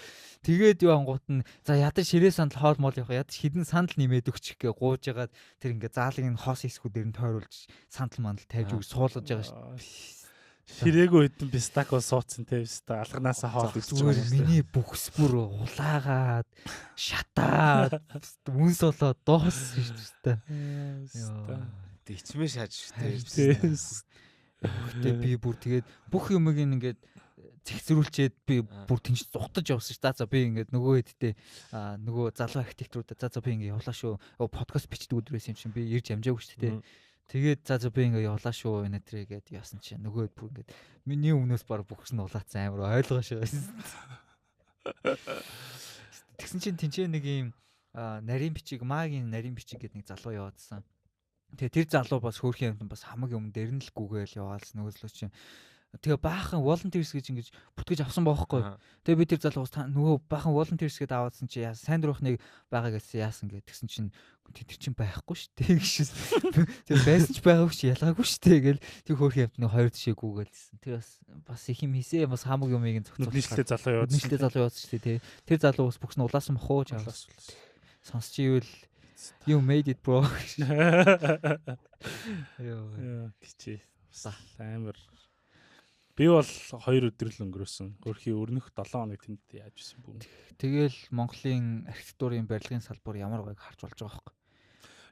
тэгээд юу ангууд нь за ядаж ширээ сандал хоол мол явах ядаж хідэн сандал нэмээд өгчих гээ гууж ягаад тэр ингээ заалыг нь хоос хэсгүүдээр нь тойруулж сандал мандал тавьж үг суулгаж байгаа шүү. Ширээгүй хэдэн пистако суудсан те писта алганаасаа хоол гэж зүгээр миний бүхс бүр улаагаад шатаад үнс болоод дооссон шүү дээ. Ичмээ шааж шүү дээ. Гэхдээ би бүр тэгээд бүх юмыг ингээд зэгцрүүлчээд би бүр тэнч зугтаж явсан шүү. За би ингээд нөгөө хэдтэй нөгөө залуу архитекторуудаа за би ингээд явлаа шүү. Подкаст бичдэг өдөр байсан юм чинь би ирж амжаагүй шүү дээ. Тэгээд за би ингээд явлаа шүү энэ тэргээд яасан чинь нөгөө бүр ингээд миний өмнөөс баг бүхс нь улаацсан амар ойлгоош байсан. Тэгсэн чинь тэнцээ нэг юм нарийн бичиг магийн нарийн бичиг гэдэг нэг залуу яваадсан. Тэгээ тэр залуу бас хөөрхийн юмд бас хамаг юм дээр нь л гүгээл яваалс нөгөөслөө чинь тэгээ баахан volunteers гэж ингэж бүтгэж авсан баахгүй. Тэгээ би тэр залуугаас нөгөө баахан volunteers гэдээ аваадсан чи яасан сайн дурахныг байгаа гэсэн яасан гэдгсэн чинь тэр чинь байхгүй шүү дээ гэж. Тэр байсан ч байгаагүй чи ялгаагүй шүү дээ гэл тэр хөөрхийн юмд нэг хоёр тишээ гүгээлсэн. Тэр бас их юм хийсээ бас хамаг юмыг зохицуулсан. Нийслэлтэй залуу яваад. Нийслэлтэй залуу яваад шүү дээ. Тэр залуу бас бүхс нь улаасан бахуу ч сонсч ивэл you made it bro. Яа кичи. Амар. Би бол 2 өдөр л өнгөрөөсөн. Хөрхийн өрнөх 7 хоног тэнд яаж исэн бүү. Тэгэл Монголын архитектурын барилгын салбар ямар байгааг харж болж байгаа байхгүй.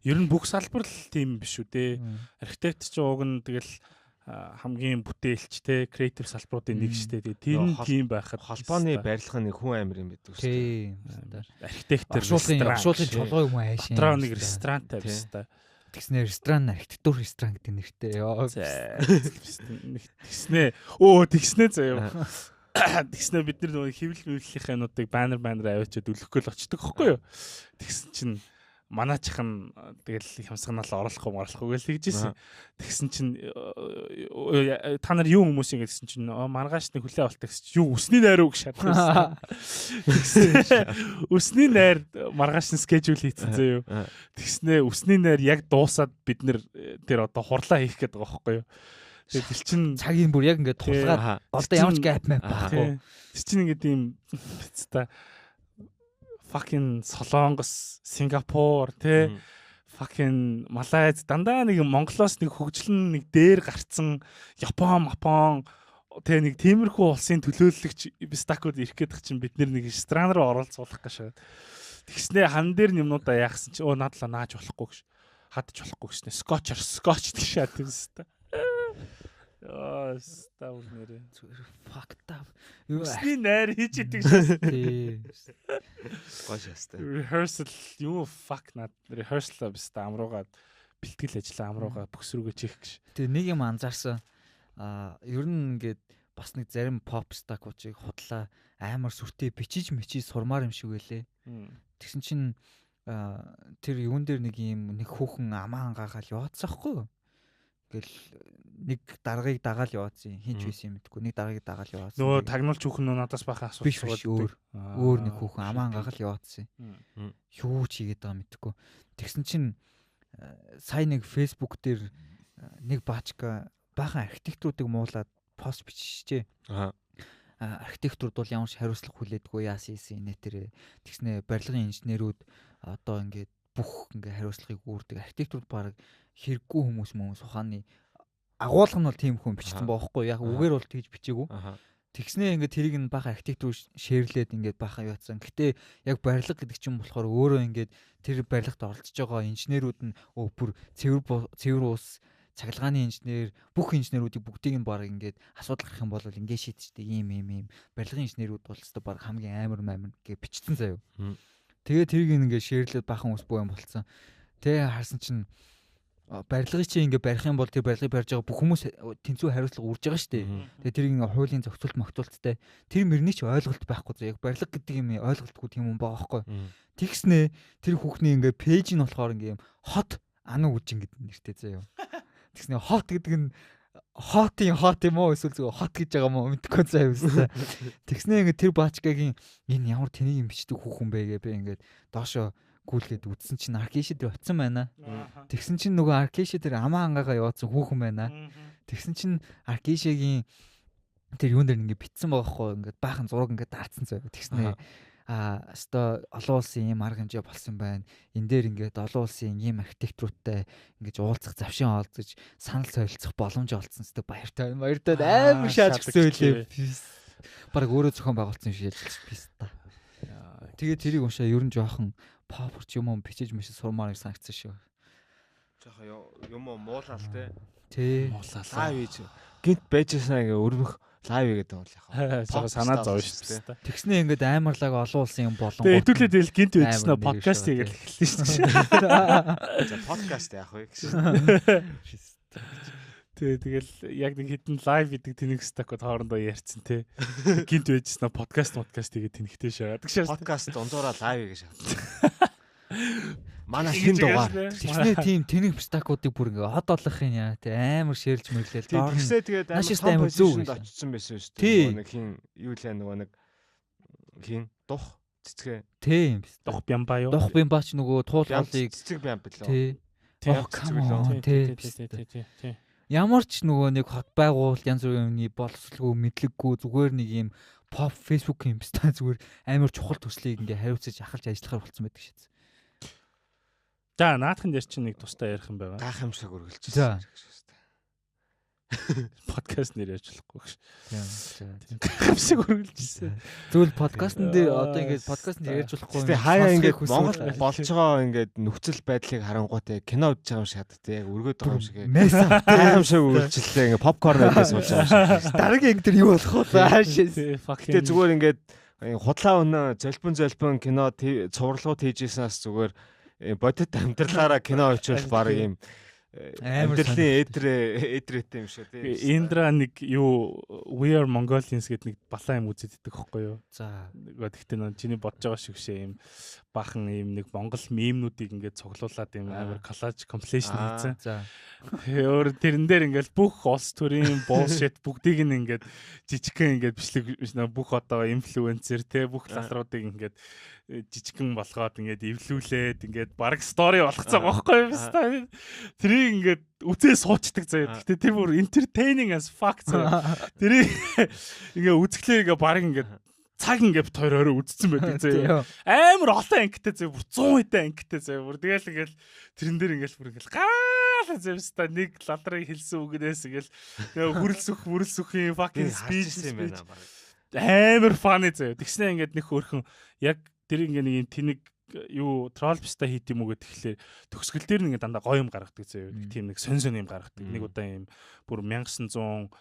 Ер нь бүх салбар л тийм биш үү те. Архитект ч уг нь тэгэл хамгийн бүтээлч те креатив салбаруудын нэг шүү дээ. Тэр нь тийм байхад холбооны барилга нэг хүн амир юм байдаг шүү дээ. Архитектор шуулын чулуу юм аашин. Дотроо нэг ресторан тавьсан. Тэгснэ ресторан архитектур ресторан гэдэг нэртэй ёо. Тэгснэ. Тэгснэ заяа. Тэгснэ бид нар нөгөө хэвлэл мөвлөлийн хануудыг банер аваачаад үлэхгүй л очдөг хөхгүй юу. Тэгсэн чинь манаачих нь тэгэл хямсганаал оруулахгүй гэж хэлжсэн. Тэгсэн чинь та нар юу хүмүүс ингэ гэсэн чинь маргааш нэг хүлээ авалт гэсэн чинь юу өсний найр үг шатсан. Өсний найр маргааш нь скежюл хийцэн зөө юу. Тэгснэ өсний найр яг дуусаад бид нэр тэр одоо хурлаа хийх гээд байгаа байхгүй юу. Тэгэхээр чинь цагийн бүр яг ингээд тулгаад голдоо ямар ч гэп мэп байхгүй. Тэр чинь ингээд ийм та fucking Солонгос, Сингапур те fucking Малайз дандаа нэг Монголоос нэг хөгжлөн нэг дээр гарцсан Япон те нэг тиймэрхүү улсын төлөөлөгч бистакууд ирэх гээд чинь бид нэг ресторан руу оролцуулах гэж. Тэгснэ хан дээр юмнуудаа яахсан чи надлаа нааж болохгүй гэж. Хадж болохгүй гэснэ. Скотч тийшээ тиймстэй. Став нэрээ. Fucked up. Өсний найр хийж идэг шээ. Гош ястай. Rehearsal rehearsal бистэ амруугаад бэлтгэл ажиллаа амруугаа бөксрүүгээ чих гэж. Тэгээ нэг юм анзаарсан. Ер нь ингээд бас нэг зарим pop stack-уудыг худлаа амар сүртэй бичиж сурмаар юм шиг байлээ. Тэгсэн чинь тэр юун дээр нэг хүүхэн амаа хангаагаал яваадсан хгүй юу? Гэл нэг даргаыг дагаал яваадсан. Хинч байсан юм гэдэггүй. Нэг даргаыг дагаал яваадсан. Нөгөө тагнуулч хүүхэн надаас бахан асууж өөр нэг хүүхэн амаа хангаагаал яваадсан. Юу ч хийгээд байгаа мэдэггүй. Тэгсэн чинь сая нэг Facebook дээр нэг баачка бахан архитектуруудыг муулаад пост биччихжээ. Архитектурд бол ямар ч хариуцлага хүлээдгүй яасан инэ тэрэ. Тэгснэ барилгын инженерүүд одоо ингээд бүх ингээ хариуцлагыг үүрдэг. Архитектурд баг хэрэггүй хүмүүс ухааны агуулга нь бол тийм хүн бичсэн баахгүй. Яг үгээр бол тэгж бичээгүй. Тэгснээ ингээ тэрийг нь бахан архитектур шеэрлээд ингээ бахан яваадсан. Гэтэ яг барилга гэдэг чинь болохоор өөрөө ингээ тэр барилгад оролцож байгаа инженерүүд нь бүр цэвэр уус цахилгааны инженер бүх инженерүүдийг бүгдийг нь баг ингээд асуудал гарах юм бол ингээ шийдчихдэг ийм барилгын инженерүүд бол өстой баг хамгийн амар гэж бичсэн заяа. Тэгээ тэрийг ингээ шеэрлээд бахан ус буу юм болцсон. Тэгээ харсан чинь барилгыг чи ингээ барих юм бол тэр барилгыг барьж байгаа бүх хүмүүс тэнцүү хариуцлага үрж байгаа шүү дээ. Тэгээ тэрийг ингээ хуулийн зохицуулт магтуулттай тэр мөрний ч ойлголт байхгүй заа. Яг барилга гэдэг юм ойлголтгүй тийм юм байгаа байхгүй. Тэгснэ тэр хүүхний ингээ пэйж нь болохоор ингээ юм хот ану үжин гэдэг нэртэй заа юу. Тэгснэ хот гэдэг нь хот юм уу эсвэл зөв хот гэж байгаа юм уу мэдгүй заа юу. Тэгснэ ингээ тэр баачгагийн энэ ямар тэнийг юм бичдэг хүүхэн бэ гэ би ингээ доошо гүйлгээд үдсэн чинь аркеши дээр очсон байна. Тэгсэн чинь нөгөө аркеши дээр амаа ангаагаа яваадсан хүүхэн байна. Тэгсэн чинь Аркишагийн тэр юун дээр ингээд битсэн байгаа хгүй ингээд баахан зураг ингээд даарцсан заяа. Тэгснэ өстой олон улсын ийм арга хэмжээ болсон байна. Энэ дээр ингээд олон улсын ийм архитектуртай ингээд уулзах завшин олзож санал солилцох боломж олцсон гэдэг баяртай амар шаардсан үлээ. Бараг өөрөө зохион байгуулсан шиг ялж пис та. Тэгээ тэрийг уншаа ер нь жоохон попорч юм бичиж мэж сурмаар санагдсан шүү. Жоохон юм муулаа л те. Тий. Муулаа. Лайв хийж гинт байжсаа ингээ өргөх лайв гэдэг бол яг. Жоо санаа зовж шүү дээ. Тэгснээ ингээд амарлаг олон улсын юм болон. Тэгээ хэдүүлээд ил гинт байжснаа подкаст хийгээл эхэлсэн шүү дээ. За подкаст яах вэ гэсэн. Тэгэл яг нэг хитэн лайв гэдэг тэнэг стакод хоорондоо ярьцсан те. Гинт байжснаа подкаст хийгээд тэнэгтэй шаадаг шээ. Подкаст дундуураа лайв гэж шаадаг. Манай хин дугаар. Тэгснээ тийм тэнэг стакуудыг бүр ингээ хот олохын яа те амар ширж мэглээл. Тэгсээ тэгээд амар зөв очсон байсан шүү дээ. Нэг хин юу лээ нөгөө нэг хин дух цэцгээ. Тийм. Дух бямба юу? Дух бямбач нөгөө туул хоолыг цэцэг бямб билээ. Тий. Тий. Ямар ч нөгөө нэг хот байгуул янз бүрийн юмны боловсролгүй мэдлэггүй зүгээр нэг юм pop Facebook юм бистаа зүгээр амар чухал төслийг ингээ хариуцаж ахалж ажиллахаар болцсон байдаг шээ. За наадхан дээр чинь нэг тустай ярих юм байгаа. Гайхамшиг үргэлжлэжсэн. Подкаст нэр яаж болохгүй гэж. Тийм. Гайхамшиг үргэлжлэжсэн. Зөвл подкастн дээр одоо ингээд подкастн ярьж болохгүй. Тэгээ хаяа ингээд Монгол болж байгаа ингээд нөхцөл байдлыг харангуйтай кино үзэж байгаа юм шиг хаддаг. Яг өргөд байгаа юм шиг. Гайхамшиг үргэлжлэлээ ингээд попкорн идэж сууж байгаа юм шиг. Дараагийн анги тэр юу болох вэ? Тэгээ зүгээр ингээд худлаа өнө золбон кино цувралгууд хийжсэнээс зүгээр бодит амьдралаараа кино очивол баг юм амьдралын эдрэтэй юм шүү тийм. Индра нэг юу We Are Mongolians гэдэг нэг балан юм үзээд идэх байхгүй юу? За гэхдээ нөө чиний бодож байгаа шиг шээ юм бахан юм нэг монгол мемнүүдийг ингээд цуглуулад юм амар collage compilation хийсэн. За өөр тэрэн дээр ингээд бүх улс төрийн bullshit бүгдийг нь ингээд жижигхэн ингээд бичлэг бүх одоо инфлюенсер те бүх лалруудыг ингээд жижигхэн болгоод ингээд эвлүүлээд ингээд баг стори болгоцсон байхгүй юм байна. Тэрийг ингээд үзээ суучдаг заяа. Гэхдээ тэр бүр entertaining as fuck заяа. Тэрийг ингээд үзэхлээр ингээд баг ингээд цаг ингээд тойроо үзсэн байдаг заяа. Амар олон ангитай заяа. Бүр 100 хэдэн ангитай заяа. Бүр тэгэл ингээд тэрэн дээр ингээд бүр ингээд гаалаа заяа. Нэг лалрыг хэлсэн үгнээс ингээд хүрэлсөхийн fucking speech юм байна. Амар funny заяа. Тэгснэ ингээд нэг хөөрхөн яг тэр ингээд нэг тэнэг юу троллпста хийт юм уу гэхэлээ төгсгөл дээр нэг дандаа гоё юм гаргадаг заяа. Тийм нэг сонь юм гаргадаг. Нэг удаа юм бүр 1991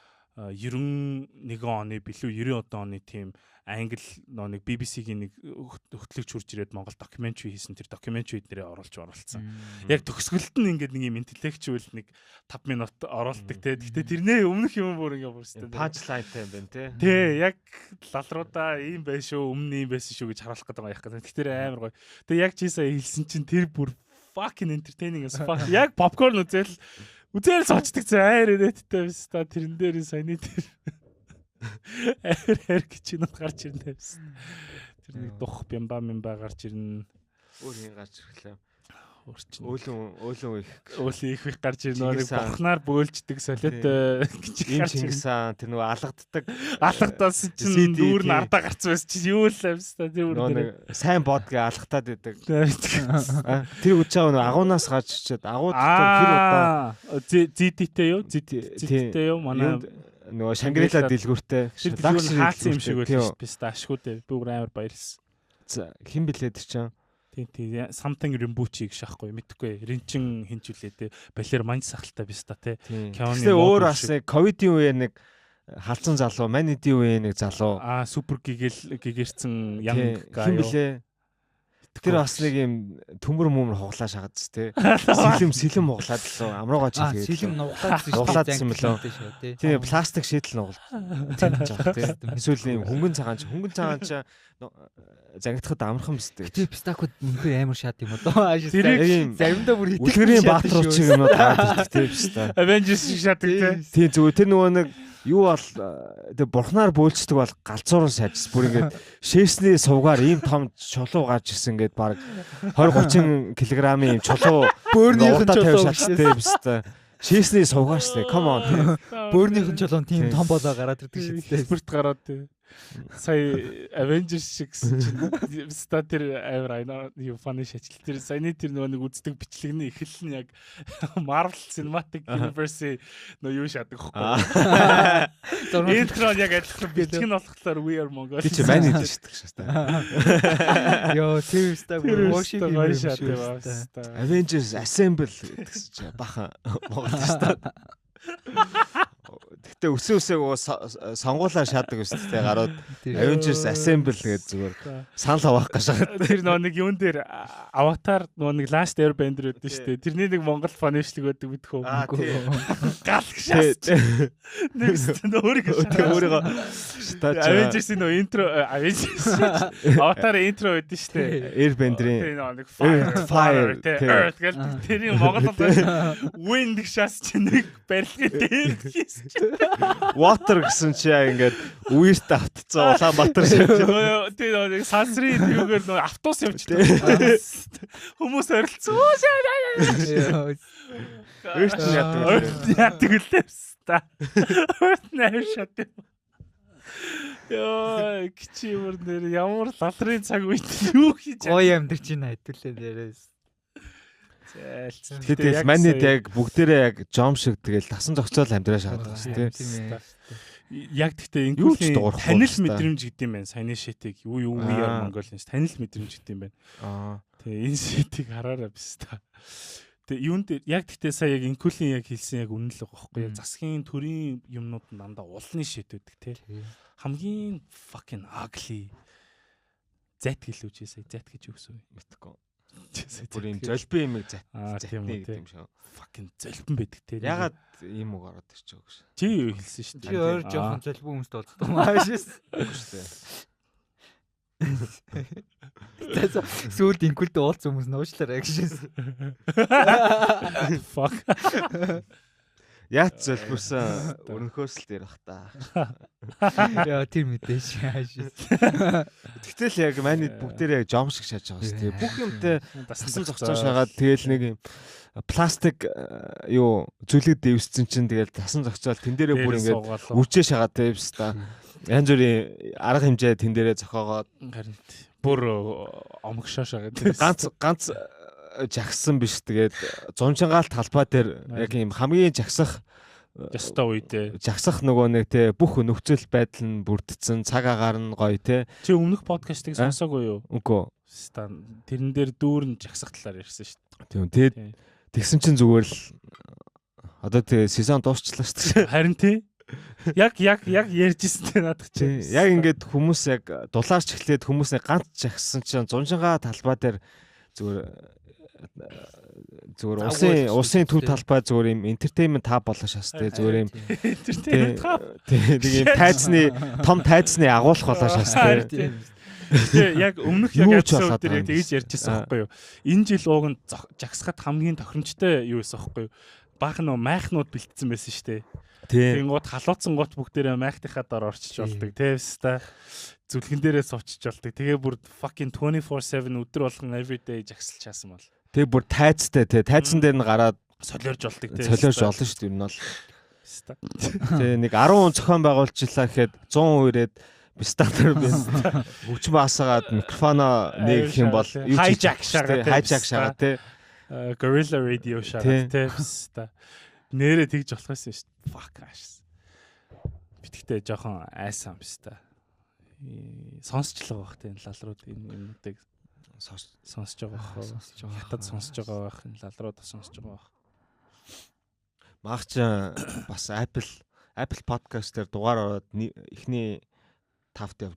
оны билүү 90 оны тийм англи нэг BBC-гийн нэг хөтлөгч хурж ирээд Монгол докюментари хийсэн. Тэр докюментари эднэрээ оруулсан. Яг төгсгөлд нь ингээд нэг юм интеллектуал нэг 5 минут оруулдаг те. Гэхдээ тэрнээ өмнөх юм бүр ингээд бүрстэй. Панчлайнтай юм байна те. Тий, яг лалруудаа ийм байх шүү, өмнө ийм байсан шүү гэж харуулах гэдэг юм яах гэдэг. Тэгэхээр амар гоё. Тэгээ яг чийсаа хэлсэн чинь тэр бүр fucking entertaining as fuck. Яг попкорн үзэл суучдаг заяа ирээдтэй биш та тэрэн дээр саяны тэр эр гэж нэг гарч ирнэ байсан. Тэр нэг дух бямба гарч ирнэ. Өөр хин гарч ирлээ. Өөлөн их гарч ирнэ. Нэг бохнаар бөөлждөг солиот гэж гарч ирсэн. Тэр нөгөө алгадаас чинь дүүр нь ардаа гарцсан байсан чи юу л амстай тэр нэг сайн бодгээ алгатаад байдаг. Тэр үуч чаа нөгөө агуунаас гарч ирчээд агууд тэр удаа зидтэй юу манай нөгөө Шангрила дэлгүүртэй хаалцсан юм шиг байлаа биш та ашгүйтэй би бүр амар баярлсан. За хэн блээд чинь тий something рембучиг шахахгүй мэдхгүй ренчин хинжүүлээ те балер манч сахалтай биш та те Кёны өөр бас ковидын үеэр нэг халдсан залуу манидийн үеэр нэг залуу супер гигэрсэн янг хэн блээ тэр бас нэг юм төмөр хуглаа шахадс те сэлэм хуглаад лөө амруугаа чигээд сэлэм нуглаадсэн мөлөө тий пластик шийдэл нуглаад те эсвэл юм хөнгөн цагаан ч зангидахад амархан бистэй. Тэр пистакууд үнэхээр амар шат юм одоо. Тэр заримдаа бүр үлгэрийн бааtruуч шиг юмнууд гараад ирдэг те писта. Avengers шиг шатдаг те. Тий зүгээр тэр нөгөө нэг юу бол тэг бурхнаар бөөлцдөг бол галзуурын сажис бүр ингээд шээсний сувгаар ийм том чулуу гарч ирсэн ингээд баг 20-30 кг-ийн ийм чулуу бөөрнийхэн чулуу шаттай бистай. Чесний суугаач те. Come on. Бөөрнийхэн чулуун тийм том болоо гараад ирдэг шигтэй. Спорт гараад тий. Сая Avengers шиг ста тэр амар юу фаны шачлал тэр саяны тэр нөгөө нэг үздэг бичлэгний эхлэл нь яг Marvel Cinematic Universe нөгөө юу шатдаг хөхгүй. Интро яг адилхан бичлэг нь болохоор We Are Mongols. Би чи мань хийж шатдаг шээ та. Йоо тэр ста worship юм шатдаг. Avengers Assemble гэсэн чи бахан Монгол ста. Гэтэ өсөө сонгуулаа шаадаг өстэй гарууд Avengers Assemble гэдэг зүгээр санал авах гэж байгаа. Тэр нэг юун дээр Avatar нэг Last Airbender үүдэн шүү дээ. Тэрний нэг Монгол фанишлэг байдаг мэдхүү. Гал гшаас. Нэгс өөрийгөө Avengers-ийн интро Avengers Avatar интро үүдэн шүү дээ. Airbender-ийн Fire Earth гэдэг тэрний Монгол Wind гшаас чинь нэг барилгын дээр хийсэн. Water гэсэн чи ингээд үерт автцсан Улаанбаатар шиг. Тэр нэг сансрын юугаар нэг автобус явчихдаг. Хүмүүс орилцсон. Үерт нь яадаг үлээвста. Үерт нь шат. Яа, кичимэр нэр ямар лалрын цаг үед юу хийж гоё амьдэрч байна хэдүүлээ дээрээс. Тэгэл манайд яг бүгдээрээ яг жом шиг тэгэл тасан зохицол амьдраа шаадаг шүү дээ. Яг гэхдээ инкүүлийн танил мэдрэмж гэдэг юм байна. Саяны шитийг юу We Are Mongols танил мэдрэмж гэдэг юм байна. Тэгээ энэ шитийг хараарай биш та. Тэгээ юунд яг гэхдээ сая яг инкүүлийн яг хэлсэн яг үнэн л байгаа байхгүй яг засгийн төрийн юмнууд нь дандаа улны шит үүдэг те. Хамгийн fucking ugly зэт гэлүүч сая зэт гэж юусэн мэдхгүй. Бүрийн золбин юм зэт тийм юм шиг. Fucking золбин байдаг те. Ягаад ийм үг ороод ирчих вэ гэж. Чи юу хэлсэн шүү дээ. Чи өөр жоохон золбин хүмүүст болдог юм аашис. Тэсээ сүүлд инкүлд уулзсан хүмүүс нуушлаарай гэж. Fuck. Яац золбирсан өрнөхөөс л дээр бах та. Яа тийм мэдээж аашис. Тэгтэл яг манайд бүгдээрээ яг жом шиг шааж байгаа шүү дээ. Бүх юмтай тасан зохицоо шагаад тэгэл нэг юм пластик юу зүлэг дэвссэн чинь тэгэл тасан зохицоол тэн дээрээ бүр ингээд үчээ шагаад тавьс та. Янз бүрийн арга хэмжээ тэн дээрээ зохиогоод харин бүр омгшоо шагаад ганц жагсан биш тэгээд зунчингаалт талбай дээр яг юм хамгийн жагсах ястаа үедээ жагсах нөгөө нэг те бүх нөхцөл байдал нь бүрдсэн цаг агаар нь гоё те. Чи өмнөх подкастыг сонсоогүй юу? Үгүй. Тэрэн дээр дүүрэн жагсах талаар ярьсан шүү дээ. Тийм тэгээд тэгсэн чинь зүгээр л одоо тэгээ сезон дуусчлаа шүү дээ. Харин тий. Яг ярьжсэн те надад чи. Яг ингээд хүмүүс яг дулаарч эхлээд хүмүүсээ ганц жагсан чинь зунчингаа талбай дээр зүгээр улсын төв талбай зүгээр юм entertainment hub болох шаастай зүгээр юм entertainment hub тийм тайзны том тайзны агуулах болох шаастай. Тэгээ яг өмнөх яг эпизод дээр яг тэгж ярьжсэн байхгүй юу? Энэ жил ууг нь жагсахад хамгийн тохиромжтой юу байсан байхгүй юу? Баахан нөө майхнууд бэлдсэн байсан шүү дээ. Тэнгууд халууцсан гут бүгдээрээ майхтынхаа дор орчиж болдог тийм зүлгэн дээрээ суучих болдог. Тэгээ бүр fucking 24/7 өдөр болгон everyday жагсалж чаасан бол. Тэгээ бүр тайцтай тий тайцсан дээр нь гараад солиорж болдог тий. Солиорж олно шүү дээ энэ бол. Тэгээ нэг 10 зохион байгуулчлаа гэхэд 100 ирээд бистатер би хүч басаагаад микрофоно нээх юм бол хайжак шагаад тий. Gorilla Radio шагаад тий. Нэрээ тэгж болох байсан шүү дээ. Fuck ass. Битгэдээ жоохон айсан биз та. Сонсчлаа байх тийм лалрууд энэ юмнуудыг сонсож байгаа байх. Хятад сонсож байгаа байх. Энэ лалрууд сонсож байгаа байх. Маач бас Apple podcast дээр дугаар ороод эхний тавт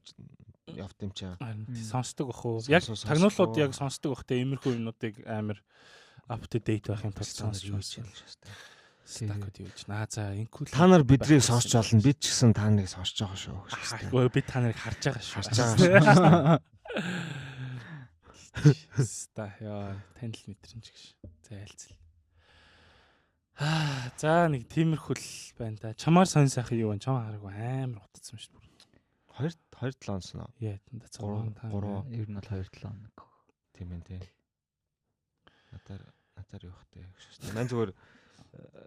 явт юм чаа. Сонсдог бах уу? Яг тагнуулууд яг сонсдог бах те иймэрхүү юмнуудыг амар up to date байх юм тул сонсож байна. Стакод юу ч наа за инкул та нар биднийг сонсч олно бид ч гэсэн та нарыг сонсож байгаа шүү. Аагүй би та нарыг харж байгаа шүү. Ста яа танил мэдрэмж гэж зайлцэл. За нэг тиймэрхүүл байна да. Чамаар сонь сайхан юу вэ? Чам хараагүй амар утцсан шүү дээ. 2-7 онс нөө. Яа тэнд 3 ер нь бол 2-7 хоног. Тийм ээ тий. Натар юу хтэй. Мань зүгээр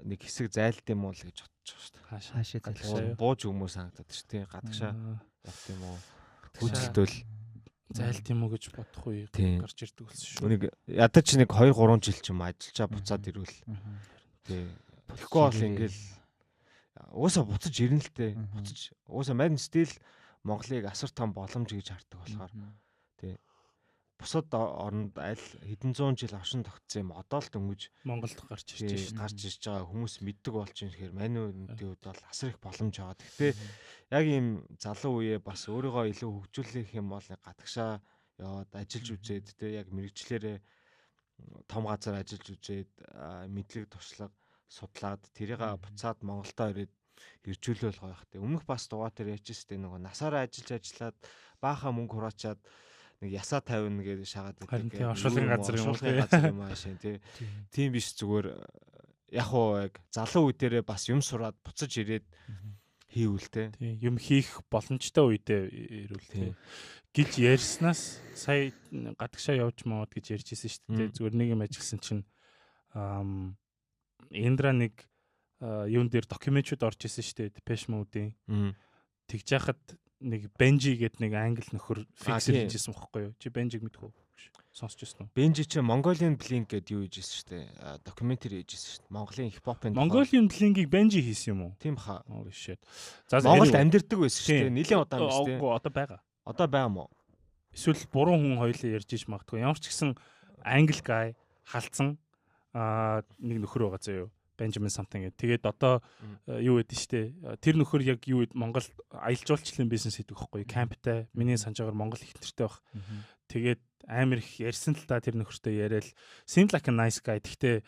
нэг хэсэг зайлт юм уу л гэж бодчих шүү дээ. Хаашаа Гадагшаа. Бууж хүмүүс санагдаад шүү дээ. Гадагшаа явт юм уу? Гадагшаа. Хүчтэл Зайлт юм уу гэж бодох үе Тийм. гарч ирдэг болсон шүү. Үнийг ядаж нэг 2-3 жил ч юм ажиллажаа буцаад ирвэл тий. Тэгэхгүй бол ингээл уусаа буцаж ирнэ л дээ. Буцаж уусаа Man Steel Монголыг асар том боломж гэж хардаг болохоор тий. Бусад оронд аль хэдэн зуун жил оршин тогтсон юм одоо л дөнгөж Монголд гарч ирж байна. гарч ирж байгаа хүмүүс мэддэг болж юм тэгэхээр манайны хувьд бол асар их боломж байгаа. Гэхдээ яг ийм залуу үеэ бас өөрийгөө илүү хөгжүүлэх юм бол гадагшаа яваад ажиллаж үзээд тий яг мэрэгчлэрээ том газар ажиллаж үзээд мэдлэг туршлага судлаад тэрийг буцаад Монголдо ирээд иржүүлэл гоё хэ. Өмнөх бас дугаар дээр ярьжсэн нөгөө насаараа ажиллаад баахан мөнгө хураачаад нэг ясаа тавина гэж шагаад Харин тийм оршуулгын газар юм аашин тий. Тийм биш зүгээр яг уу яг залуу үедээ бас юм сураад буцаж ирээд хийвэл те. Тийм юм хийх боломжтой үедээ ирүүл тий. Гэж ярьснаас сая гадагшаа явж мод гэж ярьжсэн шүү дээ. Зүгээр нэг юм ажилласан чинь Индра нэг юун дээр докюментарид орж исэн шүү дээ. Depeche Mode-ийн. Тэгж яхад нэг Benji гэдэг нэг англи нөхөр фиксер хийжсэн бохгүй юу? Чи Benji-г мэдгүй сонсч байсан уу? Benji чи Mongolian Blink гэдэг юу хийжсэн шүү дээ. Докюментари хийжсэн шүү дээ. Монголын хипхопын Mongolian Blink-ийг Benji хийсэн юм уу? Тийм хаа. Oh shit. За Монголд амьдэрдэг байсан шүү дээ. Нилийн удаан биш дээ. Одоо байгаа. Одоо байгаа мó? Эсвэл буруу хүн хоёлоо ярьж иж магадгүй. Ямар ч гэсэн англи guy халдсан нэг нөхөр байгаа заяа. Benjamin something гэдэг. Тэгээд одоо юу гэдэг штэ. Тэр нөхөр яг юу Монголд аялал жуулчлалын бизнес хийдэг байхгүй юу? Камптай. Миний санджаагаар Монгол их нэртэй баг. Тэгээд амар их ярьсан л та тэр нөхөртэй яриад seemed like a nice guy. Гэхдээ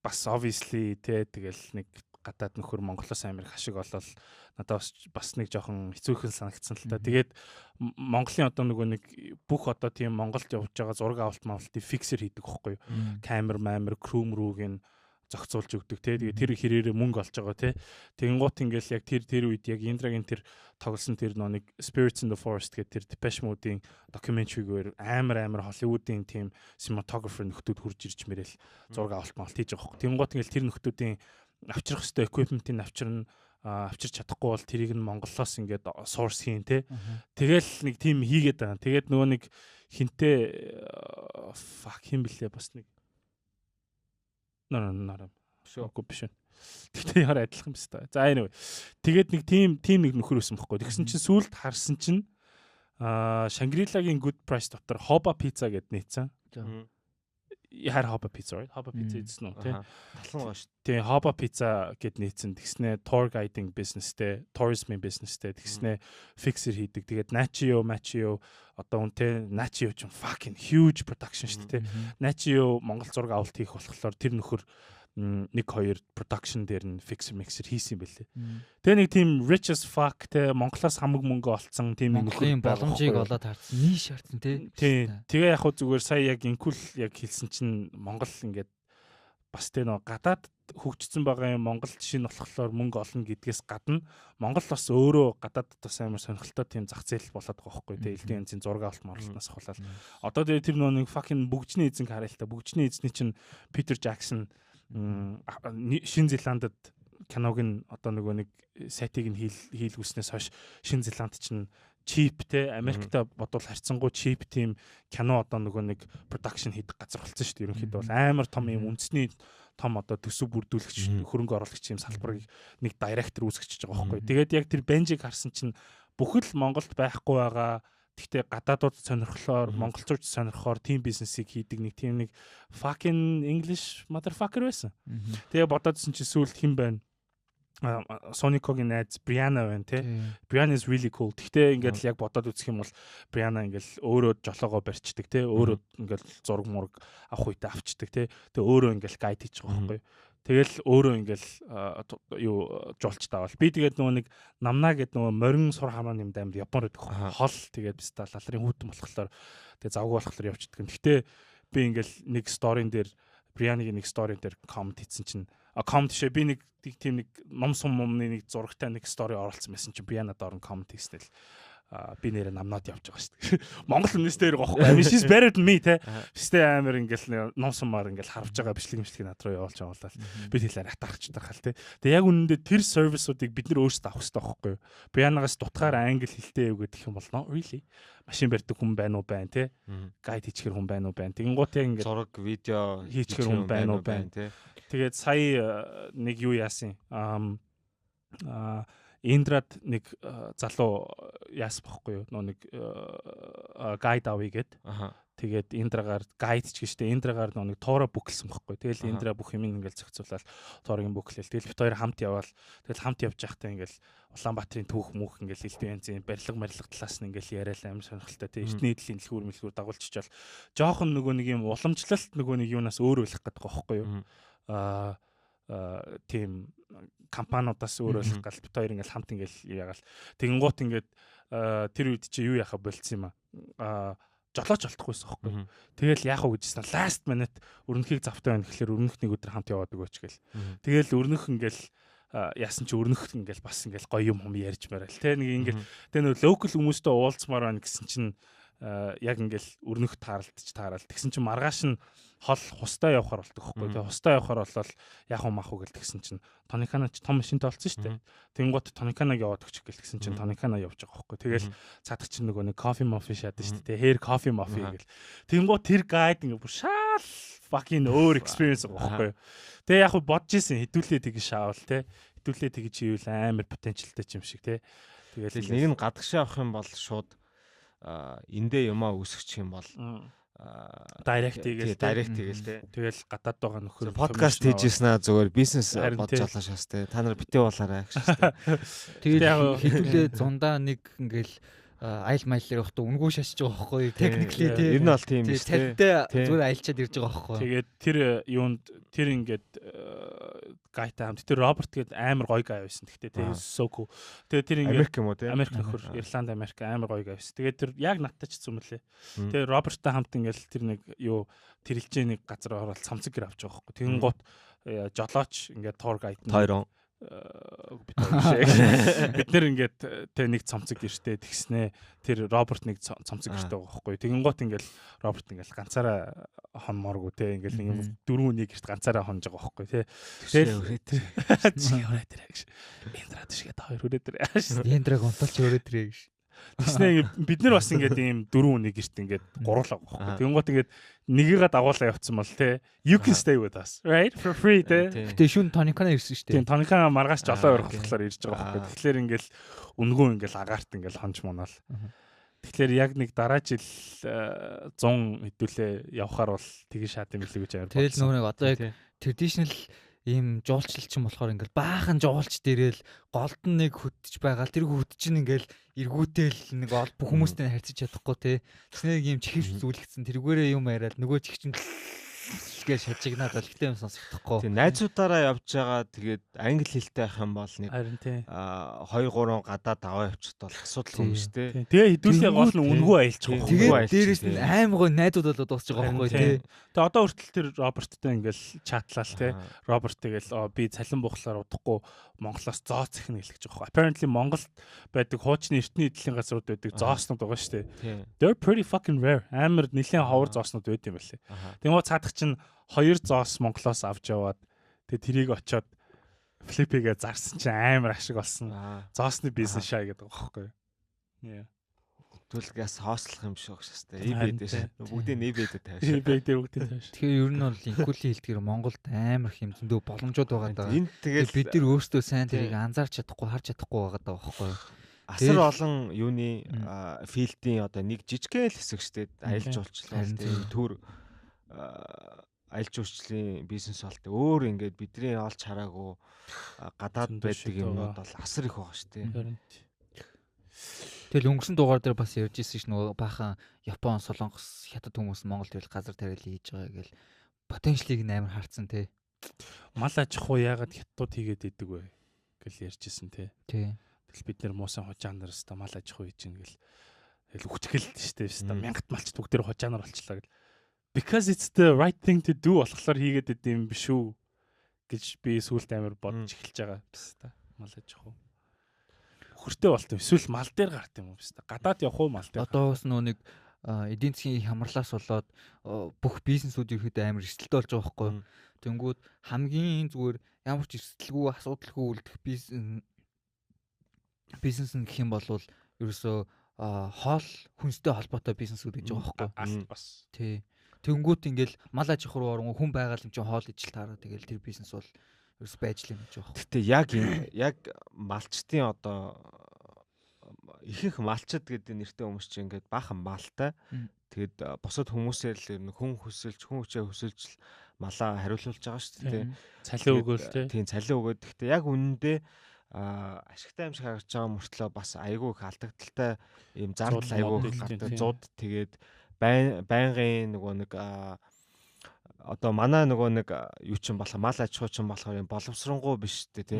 бас obviously тэгэл нэг гадаад нөхөр Монголоос амар их хашиг олол надад бас нэг жоохон хэцүүхэн санагдсан л та. Тэгээд Монголын одоо нөгөө нэг бүх одоо тийм Монголд явж байгаа зураг авалт фиксер хийдэг байхгүй юу? Камер, крум рууг зохицуулж өгдөг те. Тэгээ тэр хэрээрээ мөнгө олж байгаа те. Тэгэнгუთ ингээл яг тэр үед яг Индрагийн тэр тоглосон тэр нэг Spirits in the Forest гэдэг тэр Depeche Mode-ийн докюментаригээр амар Hollywood-ийн team cinematographer нөхдүүд хурж ирж мэрэл зураг авалт хийж байгаа хөөх. Тэгэнгуთ ингээл тэр нөхдүүдийн авчрах хэвээр equipment-ийг авчирч чадахгүй бол тэрийг нь Монголоос ингээд source хийн те. Тэгэл нэг team хийгээд байгаа. Тэгээд нөгөө нэг хинтээ хин блэ бас нэг нарам. Биш. Тэгтээ яар адилхан юм байна. За anyway. Тэгээд нэг team нэг нөхөр өсөн бохгүй. Тэгсэн чинь сүүлд харсан чинь Shangri-La-гийн Good Price дотор Hoba Pizza гэд нээсэн. Яар Hoba Pizza right? Hoba Pizza гэсэн үү тий? Талан гоо шүү. Тий Hoba Pizza гэд нээсэн. Тэгснэ tour guiding businessтэй, tourism businessтэй тэгснэ fixer хийдэг. Тэгээд Nachio одоо үнтэй Nachio ч fucking huge production шүү дээ. Nachio Монгол зураг авалт хийх болохоор тэр нөхөр 1-2 production дээр нь fixer хийсэн юм бэлээ. Тэгээ нэг тийм rich as fuck те Монголоос хамаг мөнгө олцсон тийм нөхөр боломжийг олоод харсан. Нийш харсан те. Тэгээ яг хөө зүгээр сая яг инкул яг хэлсэн чинь Монгол ингээд бас тэ нөө гадаад хөгжсөн байгаа юм Монголд шинэ болохоор мөнгө олно гэдгээс гадна Монгол бас өөрөө гадаад бас амар сонирхолтой тийм зах зээл болоод байгаа байхгүй тэ элдэн янзын зураг авалт марлтнаас хавлал. Одоо тэр нөө нэг fucking бүгжний эзэн харалтаа бүгжний эзний чинь Peter Jackson Шинэ Зеландд киног нь одоо нөгөө нэг сайтыг нь хийлгүүснээс хойш Шинэ Зеланд чинь cheap те Америкта бодвол харьцангуй cheap тийм кино одоо нөгөө нэг production хийдэг газар болсон шүү дээ. Ерөнхийдөө бол амар том юм үндэсний том одоо төсөв бүрдүүлэгч хөрөнгө оруулагч юм салбарыг нэг директор үүсгэж байгаа байхгүй. Тэгээд яг тэр Benji-г харсан чинь бүхэл Монголд байхгүй байгаа. Гэхдээ гадаадууд сонирхлоор монголчууд сонирхоор team бизнесийг хийдэг нэг тийм нэг fucking English motherfucker байсан. Тэгээ бодоодсэн чинь сүүлд хэн байна? Sonic-ийн найз Brianna байна те. Brianna is really cool. Гэхдээ ингээд яг бодоод үзэх юм бол Brianna ингээд өөрөө жолоогоо барьцдаг те. Өөрөө ингээд зураг мураг авах үедээ авчдаг те. Тэгээ өөрөө ингээд гайд хийж байгаа байхгүй. Тэгэл өөрөө ингээл юу жуулч таавал би тэгээд нөгөө нэг намнаа гэд нөгөө морин сур хамаа юмд амар Японд байдаг хол тэгээд би лалрын хүүтэн болохоор тэгээд завгүй болохоор явчихдаг юм. Гэтэ би ингээл нэг сторийн дээр Brianna-гийн нэг сторийн дээр коммент хийсэн чинь коммент шээ би нэг тийм нэг ном сум момны нэг зурагтай нэг стори оруулсан байсан чинь Brianna доор коммент хийснээр би нэрээ намнаад явж байгаа шүү дээ. Монгол хүнээс дээр гохгүй. I mean she's better than me те. Бистэ амар ингээл номсомар ингээл харж байгаа бичлэг над руу явуулж явуулаад би хэлээр хатаарч тахал те. Тэгээ яг үнэндээ тэр сервисуудыг бид нар өөрсдөө авах хэрэгтэй байхгүй юу? Пианогоос дутгаар англи хэлтэй юу гэдэг юм бол no really. Машин барьдаг хүн байна уу байна те. Гайд хийчихэр хүн байна уу байна. Тэгэнгუут яг ингээд зураг видео хийчихэр хүн байна уу байна те. Тэгээд сая нэг юу яасан Индрад нэг залуу яас бохгүй юу нэг гайд авъя гэд. Тэгээд Индрагаар гайд ч гэжтэй Индрагаар нэг туура бүклсэн бохгүй. Тэгэл Индра бүх юм ингээл зохицуулаад туурын бүклэл. Тэгэл бит хоёр хамт яваал. Тэгэл хамт явж байхдаа ингээл Улаанбаатарын түүх мөнх ингээл элбэнцийн барилга талаас нь ингээл яриалаа амар сонирхолтой. Тэг эртний эдлийн дэлгүүр дагуулчихвал жоохон нөгөө нэг юм уламжлалт нөгөө нэг юунаас өөр болох гэдэг байхгүй юу. Тийм компаниудаас өөрөөлөх гал бит хоёр ингээл хамт ингээл ягаал тэгэнгუут ингээд тэр үед чи юу яхаа болцсон юм жолооч болтохгүйсэн байхгүй. Тэгэл яах вэ гэжсэн last minute өрнөхийг завтай байна гэхэлэр өрнөх нэг өдөр хамт яваад өгөөч гэл. Тэгэл өрнөх ингээл яасан чи өрнөх ингээл бас ингээл гоё юм ярьж марал те нэг ингээл тэ нөө локал хүмүүстэй уулзмаар байна гэсэн чинь яг ингээл өрнөх тааралдаж тэгсэн чинь маргааш нь хол хустай явахаар болдог хөхгүй. Тэгээ хустай явахаар болол яг мах уу гэл тэгсэн чинь тоникана ч том машинтай болсон шүү дээ. Тэнгуут тониканаг яваад өгч гэл тэгсэн чинь тоникана явж байгаа хөхгүй. Тэгэл цаадах чинь нөгөө нэг кофе мофи шаадаг шүү дээ. Hair coffee mofi гэл. Тэнгуут тэр гайд ингээ бүр шаал fucking өөр experience байгаа хөхгүй. Тэгээ яг бодож исэн хэдүүлээ тэгж шаавал те. Хэдүүлээ тэгж хийвэл амар потенциалтай юм шиг те. Тэгэл нэг нь гадагшаа авах юм бол шууд эндээ юмаа үсгэх юм бол директ хийгээл те. Тэгэл гадаад байгаа нөхөр подкаст хийжсэн зүгээр бизнес бодож олоо шээс те. Та нар битээ болоорой гэж шээс те. Тэгэл хэдүүлээ зундаа нэг ингээл айл маялаар явахдаа үнгүү шашиж байгаа байхгүй техникли те. Ер нь бол тийм биш те. Зүгээр аялчаад ирж байгаа байхгүй. Тэгээд тэр юунд тэр ингээд гайтай хамт тэр Роберт гээд амар гоё гай байсан. Гэхдээ те so cool. Тэгээд тэр ингээд Америк юм уу те. Америк нөхөр Ирланд Америк амар гоё гай байсан. Тэгээд тэр яг надтай ч юм лээ. Тэгээд Роберттай хамт ингээд тэр нэг юу тэрэлжээ нэг газар ороод цамцэг гэр авч байгаа байхгүй. Тэгэн гут жолооч ингээд тур гайд хоёрон бид нэр ингээд тэ нэг цомцог гэртээ тэгснэ тэр Роберт нэг цомцог гэртээ байгаа байхгүй. Тэгэнгუут ингээд Роберт ингээд ганцаараа хонмооргүй те ингээд нэг юм дөрвөн нэг гэрт ганцаараа хонж байгаа байхгүй те. Тэгээд өрөөд гэж. Эндрад шигээ та хоёр өрөөд ирээ. Эндраг унталч өрөөд ирээ гэж. Тэснэ бид нар бас ингээд ийм дөрвөн нэг гэрт ингээд гурлаа байхгүй. Тэгэнгუут ингээд нэгийгээ дагуулаа явцсан бол те you can stay with us right for free те. Гэтэ шүн тоникана ирсэн шүү дээ. Тийм тоникана маргааш жолоо өрөх болохоор ирж байгаа байхгүй. Тэгэхээр ингээд үнгөө ингээд агаарт ингээд хонж мунаал. Тэгэхээр яг нэг дараа жил 100 хэдүүлээ явахаар бол тгий шат юм билүү гэж амар бодсон. Тэгэл нөгөө одоо яг traditional ийм жуулчлал ч юм болохоор ингээл баахан жуулч дээрэл голд нь нэг хөтж байгаа. Тэр хөт чинь ингээл эргүүтэл нэг бүх хүмүүстэй харьцаж чадахгүй те. Тэснэ ийм чихэрч зүлгцэн тэргээрээ юм яриад нөгөө чих чинь гэж шажигнаад алхтай юм сонсохдохгүй. Тийм найзуудаараа явж байгаа тэгээд англи хэлтэй байх юм бол нэг 2 3 гадаад аваа явчихд бол асуудал юм шүү дээ. Тэгээ хэдүүлээ гол нь үнгүү аялж байгаа. Тэгээд дээрээс нь аймаг гоо найзууд болоод дуусч байгаа байхгүй тий. Тэгээ одоо хүртэл тэр Роберттай ингээл чатлал тий. Роберт тэгэл би цалин буухлаар удахгүй Монголоос зооц ихнэ гэлж байгаа. Apparently Монголд байдаг хуучны эртний эдлийн газрууд байдаг зооснууд байгаа шүү дээ. They're pretty fucking rare. Амар нэлээд ховор зооснууд байд юм байлээ. Тэгмээ цаадах чинь 2 зоос Монголоос авч яваад тэгээ тэрийг очиод флипигээ зарсан чинь амар ашиг болсон. Зоосны бизнес шаа гэдэг байгаа байхгүй. Түлгээс хоослох юм шиг шээс тэ. eBay дээр бүгдийг eBay дээр тавьж. eBay дээр бүгдийг тавьж. Тэгэхээр ер нь бол инкули хэлдгээр Монголд амар их юм зөндөө боломжууд байгаа даа. Энд тэгэл бид нар өөрсдөө сайн тэрийг анзаарч чадахгүй харж чадахгүй байгаа даа байхгүй. Асар олон юуны филдийн одоо нэг жижигхэн л хэсэг штэ аялал жуулчлал тийм төр аялал жуулчлалын бизнес болтой өөр ингээд бидний олж хараагүй гадаад байдаг юмнууд бол асар их байгаа штэ. Тэгэл өнгөрсөн дугаар дээр бас ярьж ирсэн ш нөгөө баахан Япон, Солонгос, Хятад хүмүүс Монголд ирэл газар тариал хийж байгаа гэл потенциалыг амар харцсан те. Мал аж ахуй яагаад хятадууд хийгээд идэг вэ гэл ярьж ирсэн те. Тий. Тэгэл бид нэр муусан хожаанаар өста мал аж ахуй хийж ин гэл үхчихэл штэ өста мянгат малчд бүгд тэр хожаанаар болчлаа гэл. Because it's the right thing to do болохоор хийгээд идэм биш үү гэж би сүүлд амар бодож эхэлж байгаа өста мал аж ахуй. өхөртэй болт юм. Эсвэл мал дээр гарт юм уу биш та. Гадаад явах уу мал дээр. Одоо бас нэг эдийн засгийн хямралаас болоод бүх бизнесүүд ирэхэд амар эрсдэлтэй болж байгаа байхгүй юу. Тэнгүүд хамгийн зүгээр ямар ч эрсдэлгүй асуудалгүй үлдэх бизнес нь гэх юм бол ерөөсөө хоол хүнстэй холбоотой бизнесүүд гэж байгаа байхгүй юу. Бас. Тий. Тэнгүүд ингээл мал аж ахуй руу орон хүн байгаа юм чинь хоол ижил таараа тэгэл тэр бизнес бол ерөөс байж л юм гэж байгаа. Гэтэ яг малчтын одоо ихэнх малчд гэдэг нэртэй хүмүүс чинь ингээд баахан малтай. Тэгээд босод хүмүүсээр л ер нь хүн хүчээ хөсөлж малаа хариулуулж байгаа шүү дээ. Цалин өгөөл тий. Тийм цалин өгөөд. Гэтэ яг үнэндээ ашигтай юм шиг харагдаж байгаа мөртлөө бас айгүй их алдагдaltaй ийм зардал айгүй гардаг. Зуд тэгээд байнгын нөгөө нэг одоо манай нөгөө нэг юу ч юм болох мал аж ахуй ч юм болохоор юм боловсронгуй биш үү те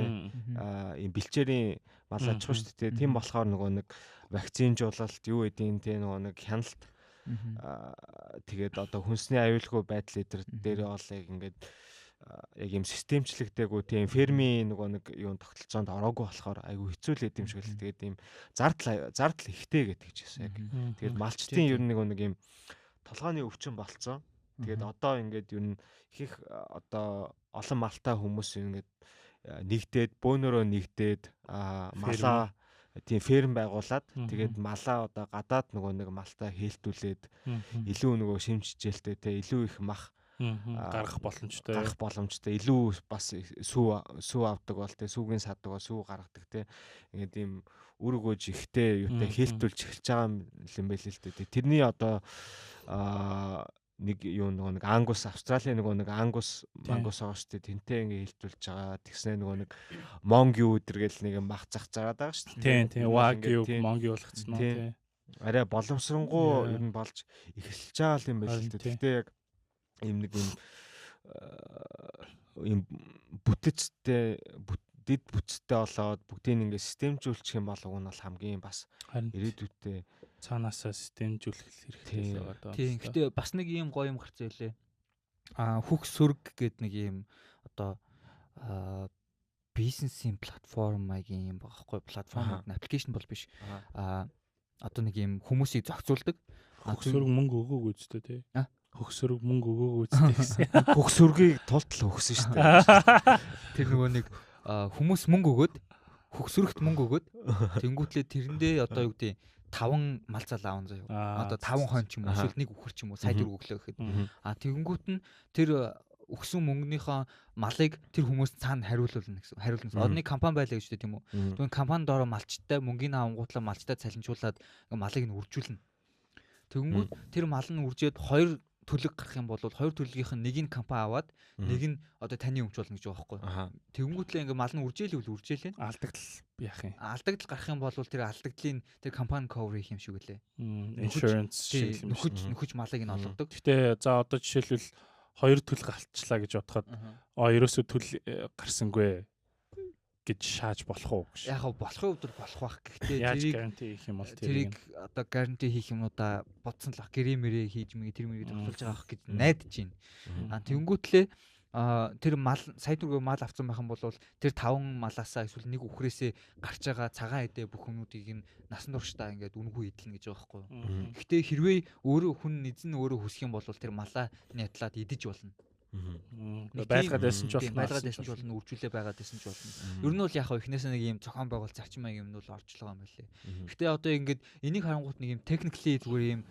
ийм бэлчээрийн мал аж ахуй шүү дээ. Тийм болохоор нөгөө нэг вакцинжуулалт юу гэдгийг те нөгөө нэг хяналт тэгээд одоо хүнсний аюулгүй байдал дээр бол яг ингээд яг юм системчлэгдээгүй тийм фермийн нөгөө нэг юун тогтолцоонд ороогүй болохоор айгүй хэцүү л юм шиг л тэгээд ийм зардал ихтэй гэдэг чинь яг тэгээд малчтын ер нь нэг юм толгойн өвчин болцсон. Тэгээд одоо ингээд ер нь их одоо олон малтай хүмүүс ингээд нэгдээд бөөнөрөө нэгдээд малаа тийм ферм байгуулад тэгээд малаа одоо гадаад нөгөө нэг малтай хэлтүүлээд илүү нөгөө шимжижээлтэй те илүү их мах гарах боломжтой илүү бас сүү авдаг бол те сүүгийн саддаг бол сүү гаргадаг те ингээд ийм үр өгөөж ихтэй юутай хэлтүүлж эхэлж байгаа юм байл л дээ. Тэрний одоо нэг юу нэг ангус Австралийн нэг ангус мангус байгаа шүү дээ. Тэнтэй ингээ хэлтүүлж байгаа. Тэгснэ нэг монгю өдр гэл нэг мах зах зараад байгаа шүү дээ. Тийм вагю монгю болгоцсон уу тийм. Арай боловсронгуй ер нь болж эхэлж байгаа юм байл л дээ. Тэгтээ яг ийм нэг юм бүтэцтэй дэд бүтцтэй болоод бүгдийг ингээ системжүүлчих юм болов нь бол хамгийн бас ирээдүйдээ цаанаасаа системжүүлэх хэрэгтэй л байгаа. Тийм. Гэтэ бас нэг ийм гоё юм гарцаа илээ. Хүүх сүрэг гэдэг нэг ийм одоо бизнесийн платформ маягийн юм байгаа хгүй платформ аппликейшн бол биш. Одоо нэг ийм хүмүүсийг зохицуулдаг. Хүүх сүрэг мөнгө өгөөгүй үстэй тий. Хөх сүрэг мөнгө өгөөгүй үстэй гэсэн. Хөх сүргийг тултал өгсөн шүү дээ. Тэр нөгөө нэг хүмүүс мөнгө өгөөд хөх сүрэгт мөнгө өгөөд тэнгүүтлээ тэрэндээ одоо юу гэдэг 5 малцал аавн заяа. Одоо 5 хон ч юм уу эсвэл нэг үхэр ч юм уу сая төгрөг өглөө гэхэд. Тэгэнгүүт нь тэр өгсөн мөнгөнийхөө малыг тэр хүмүүс цаана хариулуулна гэсэн. Хариулна. Одоо нэг компани байлаа гэж тийм үү. Тэгвэл компанид ороо малчтай мөнгөний авангуутлаа малчтай цалинжуулаад малыг нь үржүүлнэ. Тэгэнгүүт тэр мал нь үржээд 2 төлөг гарах юм бол 2 төлгийнх нь нэг нь компани аваад нэг нь одоо таны өмч болно гэж байгаа байхгүй. Тэгэнгүүтлээ ингээ мал нь үржээлээ алдагдал яах юм. Алдагдал гарах юм бол тэр алдагдлын тэр компани cover хийх юм шиг үлээ. Insurance шиг юм. Нөхөж малыг нь олгодог. Гэтэ за одоо жишээлбэл 2 төлөг алчлаа гэж бодоход ерөөсөө төлөв гарсангүй гэж шааж болох уу гэж. Яг болохын хувьд болох бах. Гэхдээ яаж гаранти хийх юм бол тэрийг одоо гаранти хийх юмудаа бодсон л ах гэрэмэрээ хийж мэгэ тэр мэрийг тоглож байгаа ах гэж найдаж байна. Тэнгүүтлээ тэр мал сая төгрөг мал авсан байх юм бол тэр 5 малаасаа эсвэл нэг үхрээсээ гарч байгаа цагаан эдээ бүх хүмүүдийг нь насан туршдаа ингээд үнгүй идэлнэ гэж байгаа байхгүй юу. Гэхдээ хэрвээ өөрөө хүн эзэн өөрөө хүсэх юм бол тэр малаа нятлаад идэж болно. Байлгаад байсан ч болно. Байлгаад байсан ч болно. Үржүүлээ байгаад байсан ч болно. Ер нь бол яг хаа эхнээсээ нэг юм зохион байгуул зарчим маяг юм нь бол орж л байгаа юм байлээ. Гэхдээ одоо ингээд энийг харангуут нэг юм техникли зүгээр юм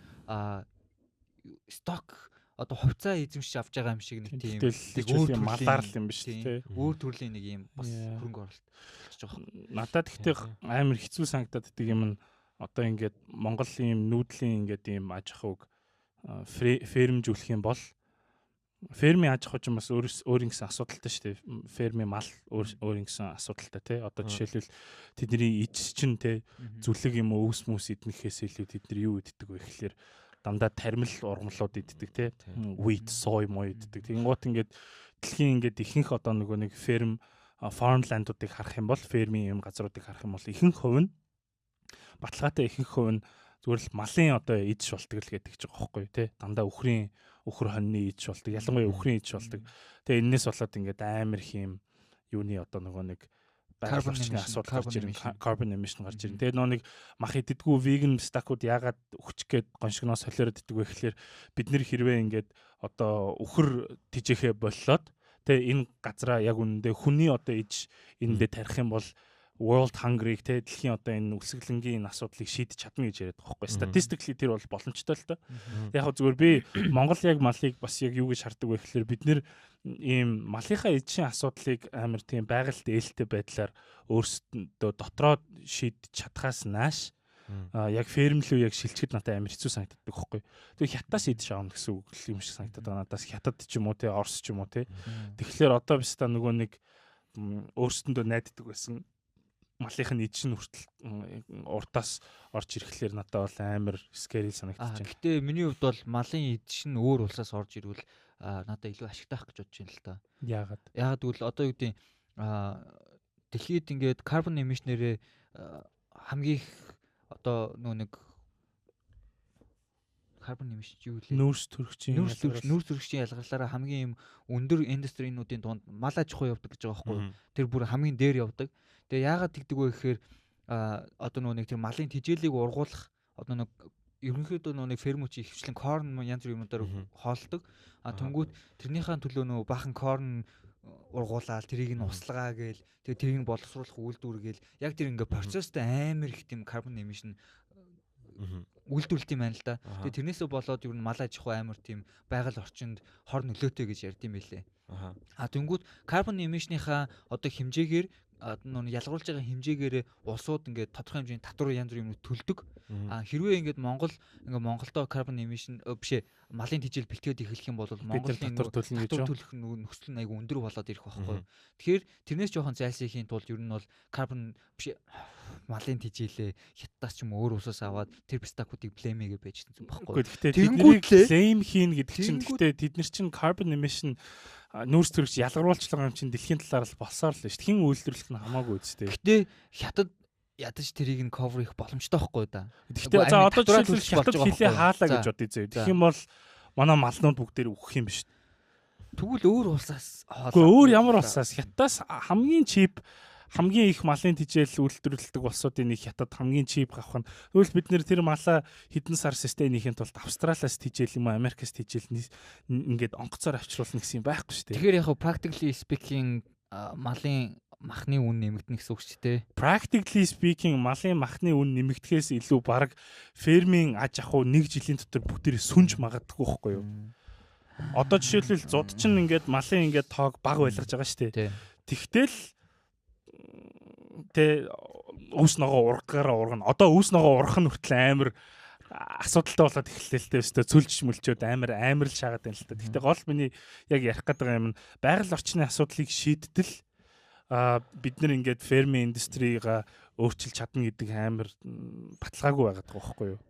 сток одоо хувьцаа эзэмшиж авч байгаа юм шиг нэг тийм өөр малаар л юм биш тий. Өөр төрлийн нэг юм бас хөрөнгө оруулалт болж байгаа. Надад ихтэй амар хэцүү санагдаад байдаг юм нь одоо ингээд Монголын нүүдлийн ингээд ийм аж ахуйг фермжүүлэх юм бол фермийн аж ахуй ч бас өөрийн гэсэн асуудалтай шүү дээ. Фермийн мал өөрийн гэсэн асуудалтай тий. Одоо жишээлбэл тэдний ич чинь тий зүлэг юм уу өвс мүс иднэхээс илүү тэдний юу иддэг вэ гэхэлэр дандаа тармил ургамлууд иддэг тий. Wheat, soy мо иддэг. Тэнгуут ингээд дэлхийн ингээд ихэнх одоо нөгөө нэг ферм farmland-уудыг харах юм бол фермийн юм газруудыг харах юм бол ихэнх хувь нь баталгаатай ихэнх хувь нь зүгээр л малын одоо идэж болтгол гэдэг ч байгаа байхгүй тий. Дандаа өхөр хоньны идэж болтог. Ялангуяа өхрийн идэж болтог. Тэгээ энэс болоод ингээд амар их юм юуны одоо нөгөө нэг байгаль орчны асуудал гарч ирнэ, carbon emission гарч ирнэ. Тэгээд нэг мах иддэггүй vegan стакууд яагаад өччих гээд гоншигноос солиороод иддэг вэ гэхэлэр бид нэр хэрвээ ингээд одоо үхэр тижээхэ боллоод тэгээ энэ газараа яг үнэндээ хүний одоо иж эндээ тарих юм бол world hunger-ыг те дэлхийн одоо энэ үсгэлэнгийн асуудлыг шийдэж чадна гэж яриад байгаа байхгүй. Statistically тэр бол боломжтой л та. Яг зүгээр би Монгол яг малыг бас яг юу гэж хардаг вэ гэхээр бид нэр ийм малынхаа эдшийн асуудлыг амар тийм байгальд ээлтэй байдлаар өөрсдөө дотроо шийдэж чадхаас нааш яг фермлүү яг шилжихэд надад амар хэцүү санагддаг байхгүй. Тэгээ хятадаас идэж аавна гэсэн үг юм шиг санагдаад байгаа надаас. Хятад ч юм уу те Орос ч юм уу те. Тэгэхээр одоо биш та нөгөө нэг өөрсдөндөө найддаг байсан малынх нь ижин хүртэл уртаас орж ирэхлээр надад бол амар scary санагдаж байна. Гэтэ миний хувьд бол малын ижин өөр улсаас орж ирвэл надад илүү ашигтай байх гэж бодож байна л та. Яагаад? Яагаад гэвэл одоо юу гэдэг дэлхийд ингээд carbon emission-ээрээ хамгийн их одоо нэг carbon emission юу вэ? Нүүрс төрөгчийн ялгарлаараа хамгийн юм өндөр индустринуудын дунд мал аж ахуй явдаг гэж байгаа байхгүй юу? Тэр бүр хамгийн дээр явдаг. Тэгээ яагаад тэгдэг вэ гэхээр одоо нэг тэр малын тижээлийг ургуулах одоо нэг ерөнхийдөө нэг фермүүчийн хөвчлэн корн янз бүрийн юмудаар хоолдог. Тэнгүүт тэрнийхээ төлөө бахан корн ургуулаад тэрийг нь услагаа гээл тэгээ тэрийг нь боловсруулах үйлдвэр гээл яг тэр ингээ процесстэй амар их тийм carbon emission үйлдвэрлэт юм байна л да. Тэгээ тэрнээсээ болоод ер нь мал аж ахуй амар тийм байгаль орчинд хор нөлөөтэй гэж ярьд юм байлээ. Тэнгүүт carbon emission-ийнхаа одоо хэмжээгээр ялгаруулж байгаа хэмжээгээр улсууд ингээд тодорхой хэмжээний татвар янз бүрийн юм төлдөг. Хэрвээ ингээд Монголдо carbon emission бишээ малын тижэл бэлтгээд эхлэх юм бол Монголын татвар төлөх нөхцөл нь айгүй өндөр болоод ирэх байхгүй. Тэгэхээр тэрнээс жоохон зайлсхийхийн тулд ер нь бол carbon бишээ малын тижээлээ хятадаас ч юм өөр улсаас аваад тэр стакуудыг блэмэгээ байж байгаа юм байхгүй. Гэхдээ тэднийг блэм хийн гэдэг чинь гэхдээ тэд нар чинь carbon emission нүүрс төрөгч ялгаруулчлага юм чинь дэлхийн талаар л болсоор л шүү. Хин үйлдвэрлэх нь хамаагүй үстэй. Гэтэ хятад ядаж тэрийг нь cover хийх боломжтой байхгүй да. Гэхдээ за одоо жишээлбэл хятад хилээ хаалаа гэж бодъё зөө. Тэгэх юм бол манай малнууд бүгдээр үхэх юм биш. Тэгвэл өөр улсаас Үгүй өөр ямар улсаас хятадаас хамгийн чип хамгийн их малын тижэл үйлдвэрлэдэг улсуудын нэг хятад хамгийн чип авах нь. Тэгвэл бид нэр тэр малаа хэдэн сар системийн тулд Австралиас тижэл юм уу Америкаас тижэл ингээд онгоцоор авчруулна гэсэн юм байхгүй шүү дээ. Тэгэхээр яг practically speaking малын махны үн нэмэгдэнэ гэсэн үг ч тий. Practically speaking малын махны үн нэмэгдэхээс илүү баг фермийн аж ахуй 1 жилийн дотор бүгдээрээ сүнж магадгүй байхгүй юу? Одоо жишээлбэл зуд чинь ингээд малын ингээд тоог баг байлгаж байгаа шүү дээ. Тэгтэл тэ үүс ногоо ургахаараа ургана. Одоо үүс ногоо ургах нь хүртэл амар асуудалтай болоод эхэллээ л дээ өстө цөлж мүлчөөд амар л шаагаад байна л та. Гэхдээ гол миний яг ярих гэдэг юм нь байгаль орчны асуудлыг шийдтэл бид нар ингээд фермийн индустрийг өөрчилж чадна гэдэг амар баталгаагүй байгаад байгаа байхгүй юу?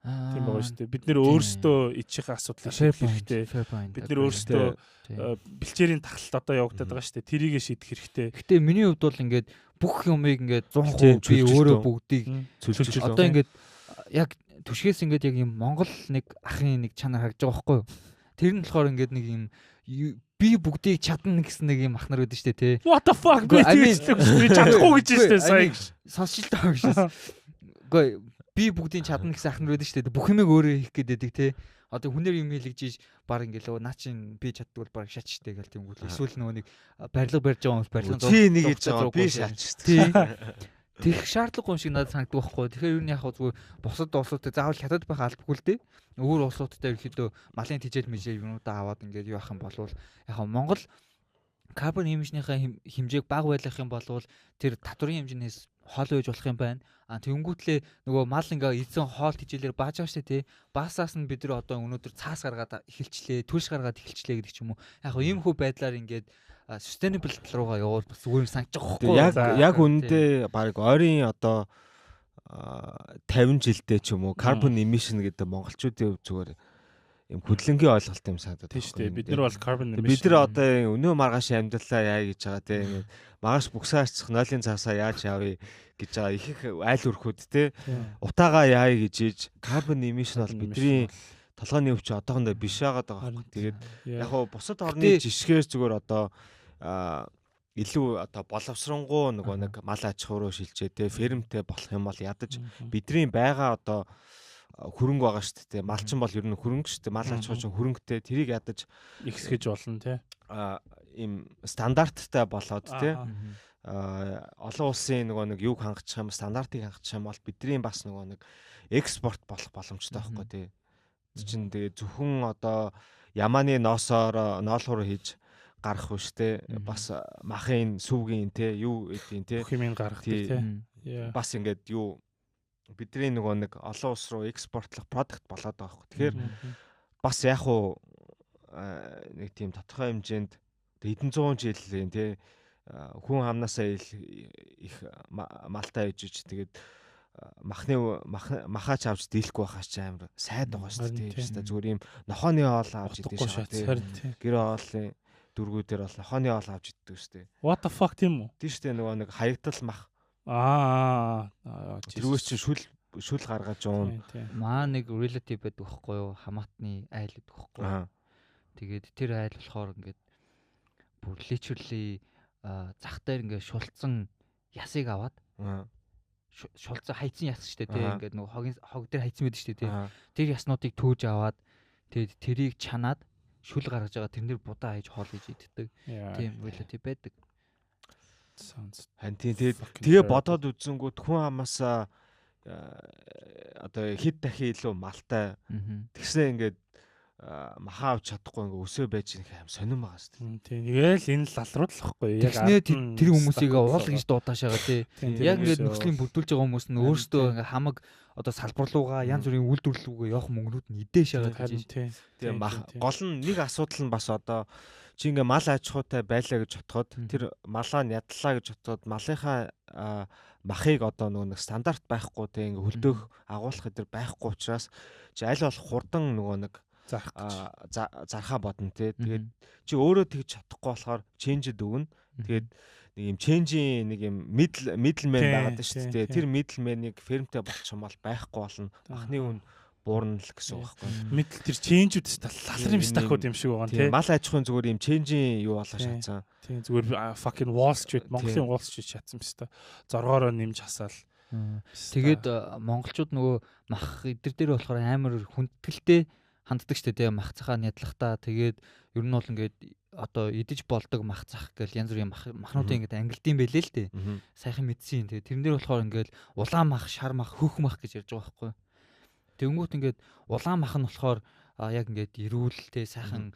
Тийм байгаа шүү дээ. Бид нэр өөрсдөө ичхийн асуудлыг шийдэх хэрэгтэй. Бид нэр өөрсдөө бэлчээрийн тахалт одоо явагдаад байгаа шүү дээ. Тэрийг шийдэх хэрэгтэй. Гэтэ миний хувьд бол ингээд бүх юмыг ингээд 100% би өөрөө бүгдийг цөлж одоо ингээд яг түшгээс ингээд яг юм Монгол нэг ахын нэг чанар харагдаж байгаа байхгүй юу? Тэр нь болохоор ингээд нэг юм би бүгдийг чадна гэсэн нэг юм ахнар байдаг шүү дээ, тий. What the fuck би чадахгүй гэж шүү дээ сая. Сонсч л таа гэж. Үгүй би бүгдийг чадна гэсэн ахнар байдаг шүү дээ. Бүх юмыг өөрөө хийх гэдэг, тий. Одоо хүнээр юм хэлэгжиж баг ингээл наа чин би чаддаг бол баг шатчтэй гэл тийм үгүй. Эсвэл нөгөө нэг барилга барьж байгаа хүмүүс барилга чи нэг гэж байгаа би шатчтэй. Тэрх шаардлагагүй юм шиг надад санагддаг байхгүй. Тэгэхээр юу нэг яг зүгээр бусад улсуудтай заавал хятад байх албагүй л дээ. Өөр улсуудтай ерөөхдөө малын тижэл мэжэл юмудаа аваад ингээд юу ах юм болвол яг Монгол carbon emission-ийнхаа хэмжээг бага байлгах юм болвол тэр татварын хэмжээс хоол байж болох юм байна. Тэнгүүтлээ нөгөө мал ингээ эзэн хоол тижээлээр бааж байгаа шүү дээ, тий. Баасаас нь бид нар одоо өнөөдөр цаас гаргаад эхэлчлээ, төлш гаргаад эхэлчлээ гэдэг ч юм уу. Яг ийм хөө байдлаар ингээд sustainable тал руугаа явуул бас зүгээр санаж байгаа байхгүй. Яг үндэ баг ойрын одоо 50 жилдээ ч юм уу carbon emission гэдэг монголчуудын хувьд зүгээр юм хөдөлгөөний ойлголт юм санагдаад байна шүү дээ. Бид нар бол carbon emission. Бид нар одоо өнөө маргааш амьдралаа яа гэж байгаа те. Ингээд маргааш бүксээ арчих нойлын цаасаа яаж явъя гэж байгаа их айл өрхүүд те. Утаагаа яая гэж ийж carbon emission бол бидний толгойн өвч одоохондоо биш байгаад байгаа. Тэгээд яг хуу бусад орны жишгээр зүгээр одоо илүү одоо боловсронгуй нөгөө нэг мал аж ахуй руу шилжээ те фермтэй болох юм бол ядаж бидний байгаа одоо хөрөнгө байгаа шүү дээ. Малчин бол ер нь хөрөнгө шүү дээ. Мал аж ахуй чинь хөрөнгөтэй тэрийг ядаж ихсгэж болно те. Ийм стандарттай болоод те олон улсын нөгөө нэг юг хангах юм стандартыг хангах юм бол бидний бас нөгөө нэг экспорт болох боломжтой байхгүй тий. Чинь тэгээ зөвхөн одоо ямааны ноосоор ноолхоор хийж гарах биш те бас махын сүвгийн те юу эдийн те химийн гарах те бас ингээд юу бидний нөгөө нэг олон улс руу экспортлох продукт болоод байгаа байхгүй. Тэгэхээр бас яг уу нэг тийм тодорхой хэмжээнд хэдэн зуун жилийн те хүн хамнаасаа их малтай ижиж тэгээд махаач авч дийлэхгүй байхаа ч амар сайд байгаа шүү дээ. Тийм зүгээр юм нохооны хоол авч идэх шээ те. Гэр хоолын дөргүүдээр бол нохооны хоол авч иддэг шүү дээ. What the fuck тийм үү? Тийм шүү дээ нөгөө нэг хаягдал мах. Тэрвээс чи шүл гаргаж уун. Маа нэг relative байдаг байхгүй юу? Хамаатны айл байдаг байхгүй юу? Тэгээд тэр айл болохоор ингээд бүр literally зах дээр ингээд шулцсан ясыг аваад шулцсан хайцсан яс шүү дээ тий ингээд нөгөө хог дээр хайцсан байдаг шүү дээ тий. Тэр яснуудыг төөж аваад тэгээд тэрийг чанаад шүл гаргаж байгаа тэрнэр будаа хийж хоол хийж иддэг. Тийм relative байдаг. Хан тийм тэгээ бодоод үзэнгүүт хүн хамаасаа одоо хэд дахин илүү малтай тэгснэ ингээд махаа авч чадахгүй ингээ өсөө байж их аим сонирм байгаа шүү дээ. Тийм. Тэгэл энэ лалрууд л واخгүй. Яг тэр хүмүүсийг уул гэж дуудаашаага тий. Яг ингээд нөхцөлийн бүрдүүлж байгаа хүмүүс нь өөрсдөө ингээ хамаг одоо салбарлуугаа янз бүрийн үйлдвэрлэлүүгээ явах мөнгнүүд нь идэж шагаад гэж. Тийм. Гол нь нэг асуудал нь бас одоо чи ингээ мал аж ахуйтай байлаа гэж бодоход тэр малаа нь ядлаа гэж бодоход малынхаа махыг одоо нөгөө нэг стандарт байхгүй те ингээ хөлдөөх агуулах гэдэг байхгүй учраас чи аль болох хурдан нөгөө нэг зархаа бодно те. Тэгээд чи өөрөө тэгж чадахгүй болохоор ченжэд өгнө. Тэгээд нэг юм ченжийн нэг юм middleman байгаад шүү дээ. Тэр middleman-ыг фермтэй болчих юм бол байхгүй болно. Махны үн буурна л гэсэн үг байхгүй. Middle тэр ченжүүдс лалар юм стахууд юм шиг байгаа тийм. Мал аж ахуйн зүгээр юм ченжийн юу болоо шатсан. Тийм зүгээр fucking Wall Street Монголын Wall Street шатсан юм шүү дээ. Зоргоороо нэмж хасаал. Тэгээд монголчууд нөгөө мах эдэр дээр болохоор амар хүндэтгэлтэй ханддаг штэ тэгээ мах цахаа нядлахтаа тэгээд ер нь бол ингээд одоо идэж болдог мах цах гэл янз бүрийн махнуудын ингээд ангилдсан байлээ л дээ. Сайхан мэдсэн. Тэгээ тэрэн дээр болохоор ингээд улаан мах, шар мах, хөх мах гэж ярьж байгаа байхгүй. Тэнгүүт ингээд улаан мах нь болохоор яг ингээд эрүүлтэй сайхан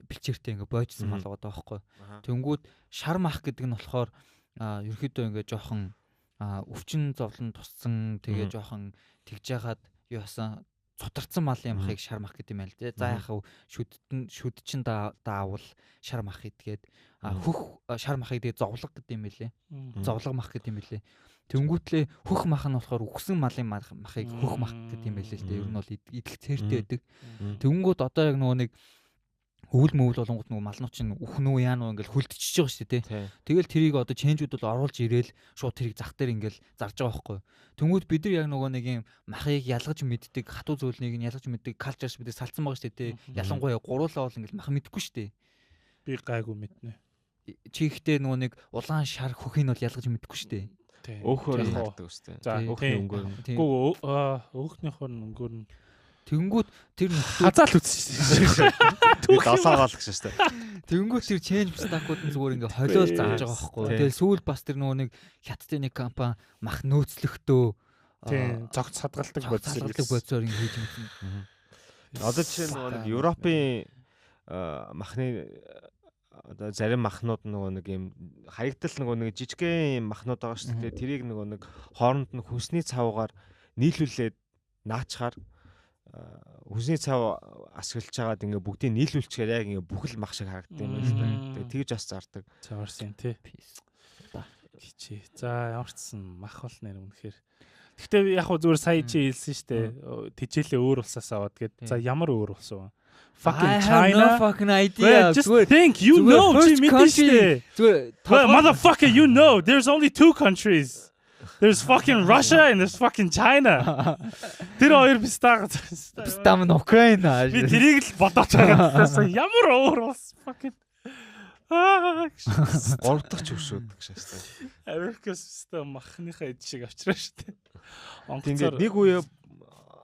бэлчээртэй ингээд бойжсан мал байгаа байхгүй. Тэнгүүт шар мах гэдэг нь болохоор ерөөхдөө ингээд жоохон өвчин зовлон туссан тэгээ жоохон тэгж яхад юу хасан цутарсан малын махыг шар мах гэдэг юм байл тий. За яхав шүдчин даавал шар мах идгээд хөх шар махыг тэгээ зовлог гэдэг юм байлээ. Зовлог мах гэдэг юм байлээ. Тэнгүүтлээ хөх мах нь болохоор үхсэн малын махыг хөх мах гэдэг юм байлээ л дээ. Ер нь бол идэх цээртэй байдаг. Тэнгүүд одоо яг нөгөө нэг өвөл мөвөл болонгууд нөгөө малнууд чинь үхнүү яа нуу ингээл хөлдчихөж байгаа шүү дээ тий. Тэгэл тэрийг одоо ченжүүд бол оруулж ирээл шууд тэрийг зах дээр ингээл зарж байгаа байхгүй. Тэнгүүд бид нар яг нөгөө нэг юм махыг ялгаж мэддэг хатуу зөвлөнийг нь ялгаж мэддэг калчерс бид салцсан байгаа шүү дээ тий. Ялангуяа гуруулаа бол ингээл мах мэдэхгүй шүү дээ. Би гайгүй мэднэ. Чи ихтэй нөгөө нэг улаан шар хөхийг нь бол ялгаж мэдхгүй шүү дээ. Өөхөр хардаг шүү дээ. За өөхний өнгөөр. Гүү өөхнийхөр өнгөөр нь тэнгүүд тэр хазаал үтсэн. Дасаагаал гэсэн шүү дээ. Тэнгүүд тэр change stack-ууд нь зүгээр ингээ холиол зааж байгаа байхгүй. Тэгэл сүүл бас тэр нөгөө нэг хятадын нэг компани мах нөөцлөختөө цогц хадгалдаг бодисоор ингээ хийж мэдсэн. Одоо жишээ нь нөгөө нэг Европын махны одоо зарим махнууд нөгөө нэг юм харигдал нөгөө нэг жижигхэн махнууд байгаа шүү дээ. Тэрийг нөгөө нэг хооронд нь хүнсний цавгаар нийлүүлээд наачаар хүнсний цав асгалж хагаад ингээ бүгдийг нийлүүлчихээр яг ингээ бүхэл мах шиг харагддаг юм байна л да. Тэгээ тэгж бас зардаг. Цаарсан тий. Тийчээ. За ямарчсан мах бол нэр үнэхээр. Гэхдээ яг хөө зүгээр сая чи хэлсэн шүү дээ. Тижээлээ өөр улсаас аваад гээд. За ямар өөр улс вэ? Fucking China. No fucking idea. Just think you know чи мэдэн шүү дээ. Motherfucker you know there's only 2 countries. There's fucking Russia and there's fucking China. Тэр хоёр бистаа нь Украина. Би тэрийг л бодож байгаа. Ямар өөр улс fucking 3 дахь хөвшөөд гэж шаастай. Америкас өстой махныхаа эд шиг авчраа штэ. Ингээд нэг үе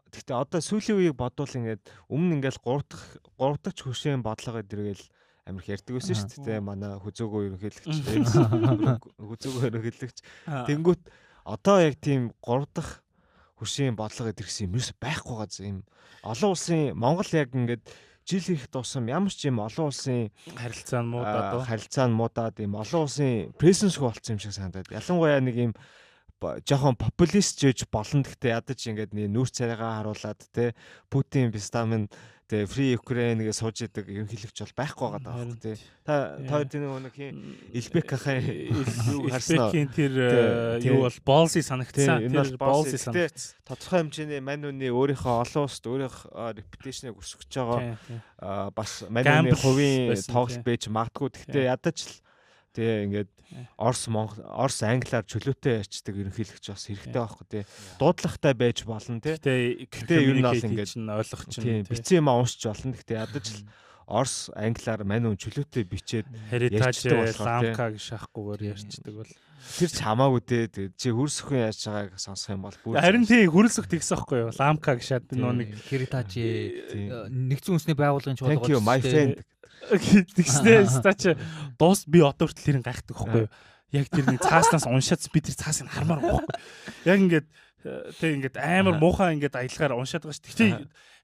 гэхдээ одоо сүүлийн үеийг бодвол ингээд өмнө ингээд 3 дахь хөвшөөний бодлого эдэргээл Америк ярьдаг байсан шүү дээ. Манай хүзөөгөө ерөнхийлөгч хүзөөгөө ерөнхийлөгч тэнгүүт одоо яг тийм 3 дахь хөршийн бодлого эдэрсэн юм ерөөс байхгүй байгаа юм. Олон улсын Монгол яг ингээд жил их тусам ямар ч юм олон улсын харилцаа нь муудаад юм олон улсын presence болсон юм шиг санагдаад. Ялангуяа нэг юм жоохон популист жиж болно гэхдээ ядаж ингээд нүүр царайгаа харуулад те Путин Бестамин те Free Ukraine гэж сууж идэг ерөнхийлөгч бол байхгүй байгаа даа те. Та тэр нэг хин Элбекийн юу харсан уу? Тэр юу бол болси санагдсан. Тэр болси санагдсан. Тодорхой хэмжээний маньны өөрийнхөө олон улсад өөрийнхөө репутейшнийг өсгөж байгаа бас маньны хувийн тоглолт байж магадгүй. Гэхдээ ядаж л тэгээ ингээд Орос англиар чөлөөтэй ячдаг ерөнхийлөгч бас хэрэгтэй байхгүй тий. Дуудлагатай байж болно тий. Гэтэ ер нь бол ингээд ойлгох чинь бицэн юм уншиж болно. Гэтэ ядаж л Орос англиар мань үн чөлөөтэй бичээд heritage ламка гэж шахахгүйгээр ярьчдаг бол тэр ч хамаагүй дээ. Чи хөрсөхөн яаж байгааг сонсох юм бол бүр харин тий хөрсөх тэгсэн байхгүй юу? Ламка гэж нэг heritage нэгдсэн үндэсний байгууллагын чуулган. Thank you my friend. Тэгснэ стач дуус би одоо хүртэл тэрийг гайхдаг байхгүй юу? Яг тэр нэг цааснаас уншаад би тэр цаасыг хармаар байхгүй. Яг ингээд тэг ингээд амар муухай ингээд аялгаар уншаад байгаа шүү. Тэгтээ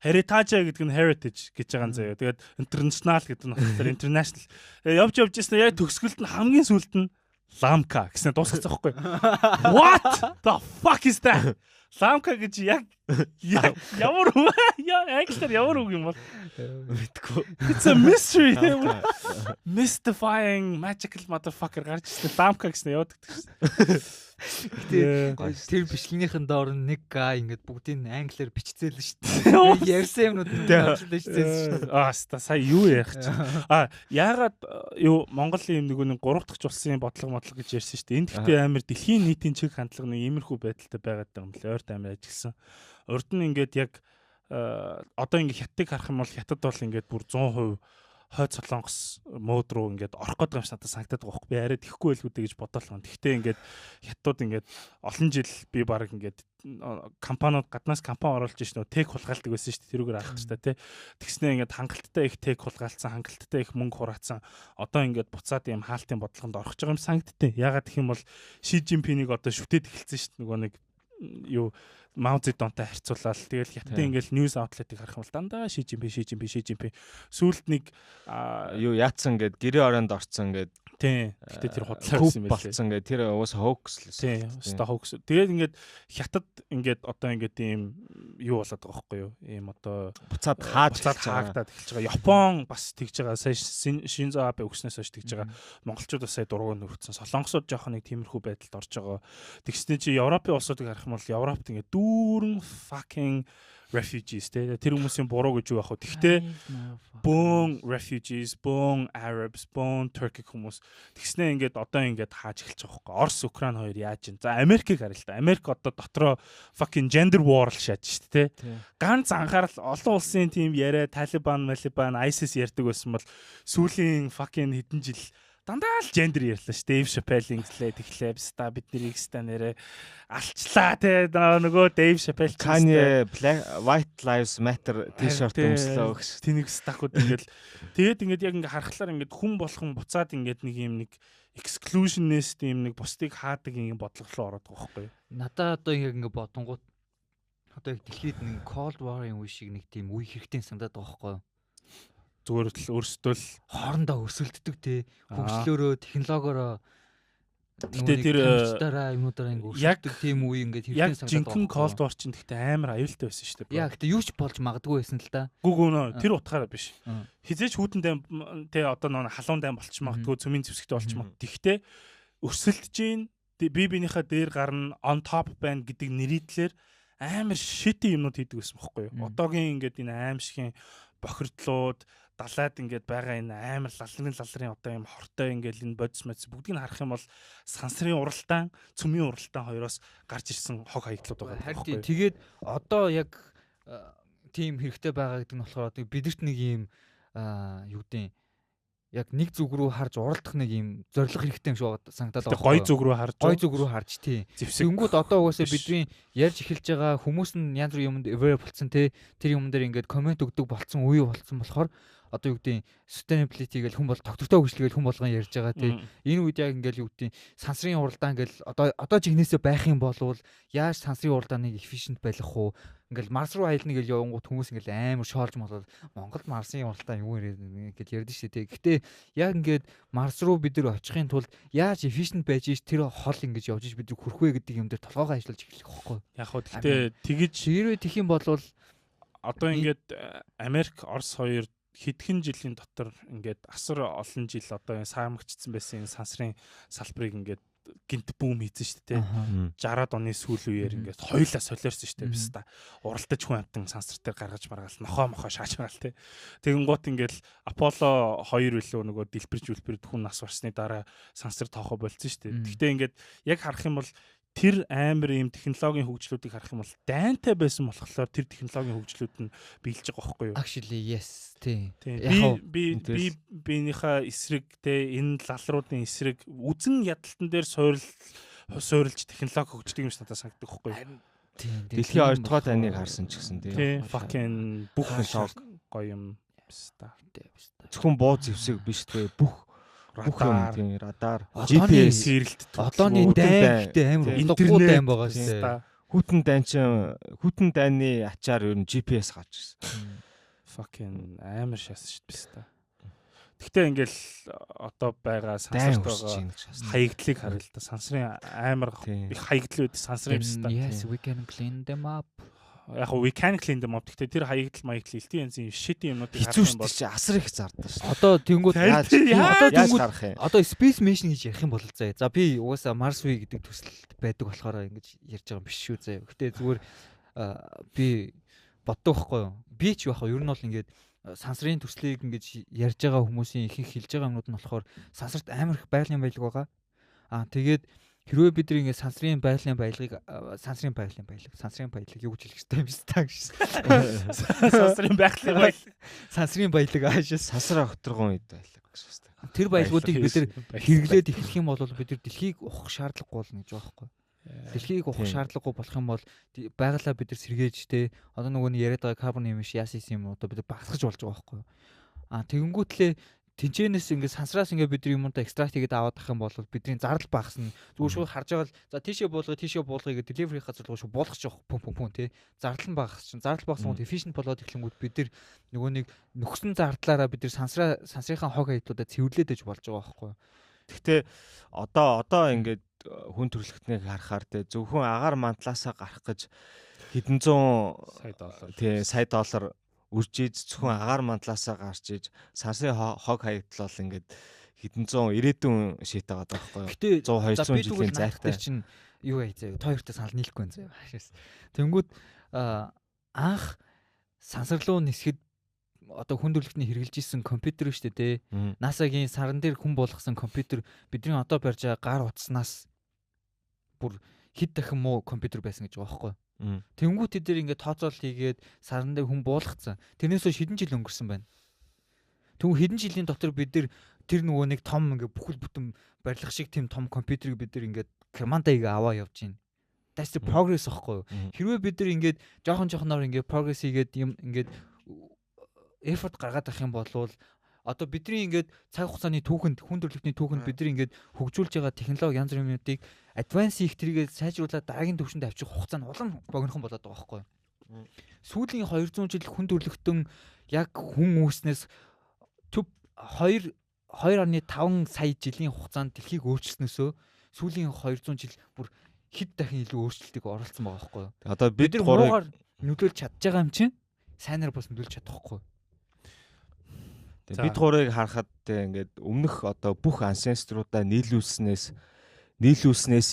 heritage гэдэг нь heritage гэж байгаа юм заяа. Тэгээд international гэдэг нь болохоор international. Явж ирсэн яг төгсгөлд нь хамгийн сүүлд нь ламка гэсэн дуусгацсан байхгүй юу? What the fuck is that? Ламка гэж яг ямар англиар ямар үг юм бол мэдгүй. It's a mystery. Mystifying magical motherfucker гарч ирсэн. Ламка гэсэн яваад гэдэг. Тэр бичлэгнийхэн доор нэг га ингээд бүгдийг англиар бичцээл шүү дээ. Ярьсан юмнууд бичцээл шүү дээ. Сая юу ярих чинь. Яагаад юу Монголын юм нэг 3 дахь улсын бодлого гэж ярьсан шүү дээ. Энд гэхдээ амар дэлхийн нийтийн чиг хандлага нэг иймэрхүү байдалтай байгаад байгаа юм лээ. Ойрт амар ажилласан. Урд нь ингээд яг одоо ингээд хятадыг харах юм бол хятад бол ингээд бүр 100% хойд солонгос мод руу ингээд орох гэдэг юм шиг надад санагдаад байгаа байхгүй. Би арай тэхгүй байлгүй гэж бодоолгоо. Гэхдээ ингээд хятадууд ингээд олон жил би баг ингээд компаниуд гаднаас компани оруулж иш нөө тек хулгайлдаг байсан шүү дээ. Тэрүүгээр алах та тий. Тэгснээ ингээд хангалттай их тек хулгайлцсан, хангалттай их мөнгө хураацсан. Одоо ингээд буцаад ийм хаалтын бодлогонд орох гэж байгаа юм санагдтыг. Ягаад гэх юм бол Ши Жинпинийг одоо шүтээд эхэлсэн шүү дээ. Нөгөө нэг юу Мао Цзэдунтай харьцуулаад тэгэл хятадын ингээл ньюс аутлетыг харах юм бол дандаа Ши Жинпин сүүлд нэг юу яатсан гэд гэрээ ороонд орцсон гэд тий. Гэтэ тэр худлаа байсан юм болсон гэд тэр уус хоукс л тий. Өстой хоукс. Тэгээд ингээд хятад ингээд одоо ингээд ийм юу болоод байгаа байхгүй юу? Ийм одоо буцаад хаагдаад эхэлж байгаа. Япон бас тэгж байгаа. Сая Шинзо Абе өгснөөс хойш тэгж байгаа. Монголчууд бас сая дургуй нөргцэн. Солонгосууд жоохон нэг тиймэрхүү байдалд орж байгаа. Тэгснэ чи Европын улсуудыг харах юм бол Европт ингээд дүүрэн fucking refugees тэ тэр хүмүүсийн буруу гэж юу яах вэ? Тэгтээ бөөн refugees, бөөн Arabs, бөөн Turkic хүмүүс тэгснэ ингээд одоо ингээд хааж эхэлж байгаа хөөе. Орос, Украин хоёр яаж ин. За Америкийг харъя л да. Америк одоо дотроо fucking gender war л шааж штэ тэ. Ганц анхаарал олон улсын тийм яриа Талибан, ISIS ярьдаг байсан бол сүүлийн fucking хэдэн жил дандаа л гендер ярьлаа ш. Дэйв Шапел инглээ тэглээ ста бид нэрийг ста нэрээ алчлаа те нөгөө Дэйв Шапел Kanye White Lives Matter t-shirt өмслөө гэж тэнийг стакууд ингээл тэгээд ингээд яг ингээ харахлаар ингээд хүн болгон буцаад ингээд нэг юм нэг exclusionist юм нэг бусдыг хаадаг юм бодлого руу ороод байгаа байхгүй. Надаа одоо ингээ бодонгууд одоо их дэлхийд нэг Cold War-ын үе шиг нэг тийм үе хэрэгтэй санагдаад байгаа байхгүй. Зүгээр л өөрсдөө л хоорондоо өсөлддөг те хөгжлөөрөө технологиороо Гэтэ тэр юмнуудаараа ингээ өсөлддөг тийм үе ингээ хэрэгтэй санагдаад. Яг жинхэнэ Cold War чинь гэхдээ амар аюултай байсан шүү дээ. Яа гэтэ юу ч болж магадгүй байсан л да. Гүг нөө тэр утгаараа биш. Хизээч хүүтэндээ те одоо нөө халуун дайм болчих магадгүй цөмийн зэвсэгтэй болчих магадгүй. Тэгтээ өсөлдөж гин биенийхээ дээр гарна on top байна гэдэг нэрийдлэр амар шити юмнууд хийдэг байсан байхгүй юу? Одоогийн ингээд энэ аимшигын бохирдлууд далаад ингээд байгаа энэ амар лалрын одоо юм хортой ингээд энэ бодис мэдс бүгдийг нь харах юм бол сансрын уралдаан, цөмийн уралдаан хоёроос гарч ирсэн хог хаягдлууд байгаа байхгүй юу? Тэгээд одоо яг тийм хэрэгтэй байгаа гэдэг нь болохоор бидэрт нэг юм юу гэдэг яг нэг зүг рүү харж уралдах нэг юм зориг хэрэгтэй юм шиг санагдаад байгаа. Гой зүг рүү харж. Гой зүг рүү харж тий. Тэнгүүд одоо угаасаа бидний ярьж эхэлж байгаа хүмүүс нь янз бүрийн юмд aware болцсон тий. Тэр юм дээр ингээд комент өгдөг болцсон үе болцсон болохоор одоо юу гэдэг sustainability гэл хүн бол доктортой хөгжлөгээл хүн болгон ярьж байгаа тий. Энэ үед яг ингээл юу гэдэг сансрын уралдаан гэл одоо жигнэсээ байх юм бол яаж сансрын уралдааныг efficient байлгах уу? Ингээл Марс руу аялна гэж явангууд хүмүүс ингээл амар шоолж молол Монголд Марсын уралдаан юу гэж ярьдэн шүү дээ. Гэхдээ яг ингээд Марс руу бид нар очихын тулд яаж efficient байж ич тэр хол ингэж явж ич бид нар хүрх вэ гэдэг юм дээр толгоогоо ажиллаж эхлэх байхгүй. Яг хөө гэхдээ тэгэж хэрвээ тэх юм бол одоо ингээд Америк, Орос хоёр хэдхэн жилийн дотор ингээд асар олон жил одоо саамгчсан байсан энэ сансрын салбарыг ингээд гинт бүүм хийсэн шүү дээ. 60-аад оны сүүл үеэр ингээд хоёулаа солиорсон шүү дээ биш та. Уралдаж хүн амтан сансар дээр гаргаж маргаал нохоо шааж байгаа л те. Тэгэн гут ингээд Аполло 2 билүү нөгөө дэлбэрж хүн нас барсны дараа сансар тоохоо болцсон шүү дээ. Гэхдээ ингээд яг харах юм бол тэр амар ийм технологийн хөгжлүүдийг харах юм бол дайнтай байсан болохоор тэр технологийн хөгжлүүд нь биелж байгаа байхгүй юу? Actually yes тий. Би биенийхээ эсрэг те энэ лалруудын эсрэг үзэн ядалтан дээр суурилж технологи хөгждөг юм шиг надад санагддаг байхгүй юу? Дэлхийн 2 дугаар тайныг харсан ч гэсэн тий. Fucking бүх шок гоё юм та. Зөвхөн бууз зэвсэг биш те бүх радар GPS хэрэлт одооны дайн гэдэг амар утгагүй дайн байгаа шүү дээ. Хүтэн дайны ачаар ер нь GPS гарч ирсэн. Fucking амар шас шүү дээ. Гэхдээ ингээл одоо байгаа сансарт байгаа хаягдлыг харъя л да. Сансрын амар их хаягдл үүд сансрын юм шүү дээ. Yes, we can clean them up. Яг we can clean them up. Гэхдээ тэр хаягдл маягдл илтийн янзын shit юмнуудыг харах юм бол асар их зардаа шүү. Одоо тэнгууд одоо space mission гэж ярих юм бол заа. За би угаасаа Mars V гэдэг төсөлд байдаг болохоор ингэж ярьж байгаа юм биш шүү заа. Гэтэ зүгээр би боддог байхгүй юу? Би ч яг ер нь бол ингээд сансрын төслийг ингэж ярьж байгаа хүмүүсийн их хэлж байгаа юмнууд нь болохоор сансарт амар их байгалийн баялаг байгаа. Тэгээд хэрвээ бид нэг сансрын байгалийн баялагыг сансрын баялаг юу гэж хэлэх ёстой юм бэ та гэж. Сансрын баялаг аашаа сансар огторгон үед байлаг гэж байна. Тэр баялагуудыг бид нар хэрэглээд эхлэх юм бол бид нар дэлхийг ухах шаардлагагүй болно гэж байгаа байхгүй. Дэлхийг ухах шаардлагагүй болох юм бол байгалаа бид нар сэргээж те одоо нөгөө нь яриад байгаа carbon emission яасан юм одоо бид нар багасгаж болж байгаа байхгүй. Тэгэнгүүтлээ тэнцэнээс ингээд сансраас ингээд бид нар юмудаа экстракт хийгээд аваад ах юм бол бидний зардал багасна. Зүгээр шууд харж байгаа л за тийшээ буулгая гэдэг delivery газар руу шууд буулгах жоох пүн тий. Зардал нь багасчин. Зардал багасгууд efficient болоод эхлэнгүүт бид нар нөгөө нэг нөхсөн зардлаараа бид нар сансрынхаа хог хаягдлуудаа цэвэрлээд иж болж байгаа байхгүй. Гэхдээ одоо ингээд хүн төрөлхтнийг харахаар те зөвхөн агаар мантлаасаа гарах гэж хэдэн зуун сая доллар үржиж зөвхөн агаар мантлаасаа гарч иж сансрын хог хаягдл бол ингээд хэдэн зуун ирээдүйн шийт байгаа байхгүй. Гэтэ 100 200 жилийн зайтай чинь юу яа заяа хоёртой санал нийлэхгүй заяа хаашаас. Тэнгүүд анх сансар руу нисэхэд одоо хүн төрөлхтний хэрэгжилж исэн компьютер шүү дээ те. NASA-гийн саран дээр хүн болгосон компьютер бидний одоо барьж байгаа гар утаснаас бүр хэд дахин муу компьютер байсан гэж байгаа байхгүй. Тэнгүүт дээр ингээд тооцоол хийгээд саран дээр хүн буулгацсан. Тэрнээс хэдэн жил өнгөрсөн байна. Тэгвэл хэдэн жилийн дотор бид тэр нөгөө нэг том ингээд бүхэл бүтэн барилга шиг тийм том компьютерийг бид ингээд командыг аваа явж байна. That's the progress ахгүй юу? Хэрвээ бид нар ингээд жоохоноор ингээд progress хийгээд юм ингээд effort гаргаад авах юм бол одоо бидний ингээд цаг хугацааны түүхэнд хүн төрөлхтний түүхэнд бид нар ингээд хөгжүүлж байгаа технологи янз бүрийн юмнуудыг advance их тэргээ сайжруулаад дараагийн төвшөнд авчих хугацаа нь улам богинохон болоод байгаа байхгүй юу? Сүүлийн 200 жил хүн төрөлхтөн яг хүн үүснээс төв 2.5 сая жилийн хугацаанд дэлхийг өөрчилснөөсөө сүүлийн 200 жил бүр хэд дахин илүү өөрчлөлтийг оруулсан байгаа байхгүй юу? Одоо бид гураар нөлөөлж чадж байгаа юм чинь сайнаар бас нөлөөлж чадахгүй. Бид гурыг харахад ингээд өмнөх одоо бүх ансеструудаа нийлүүлснээс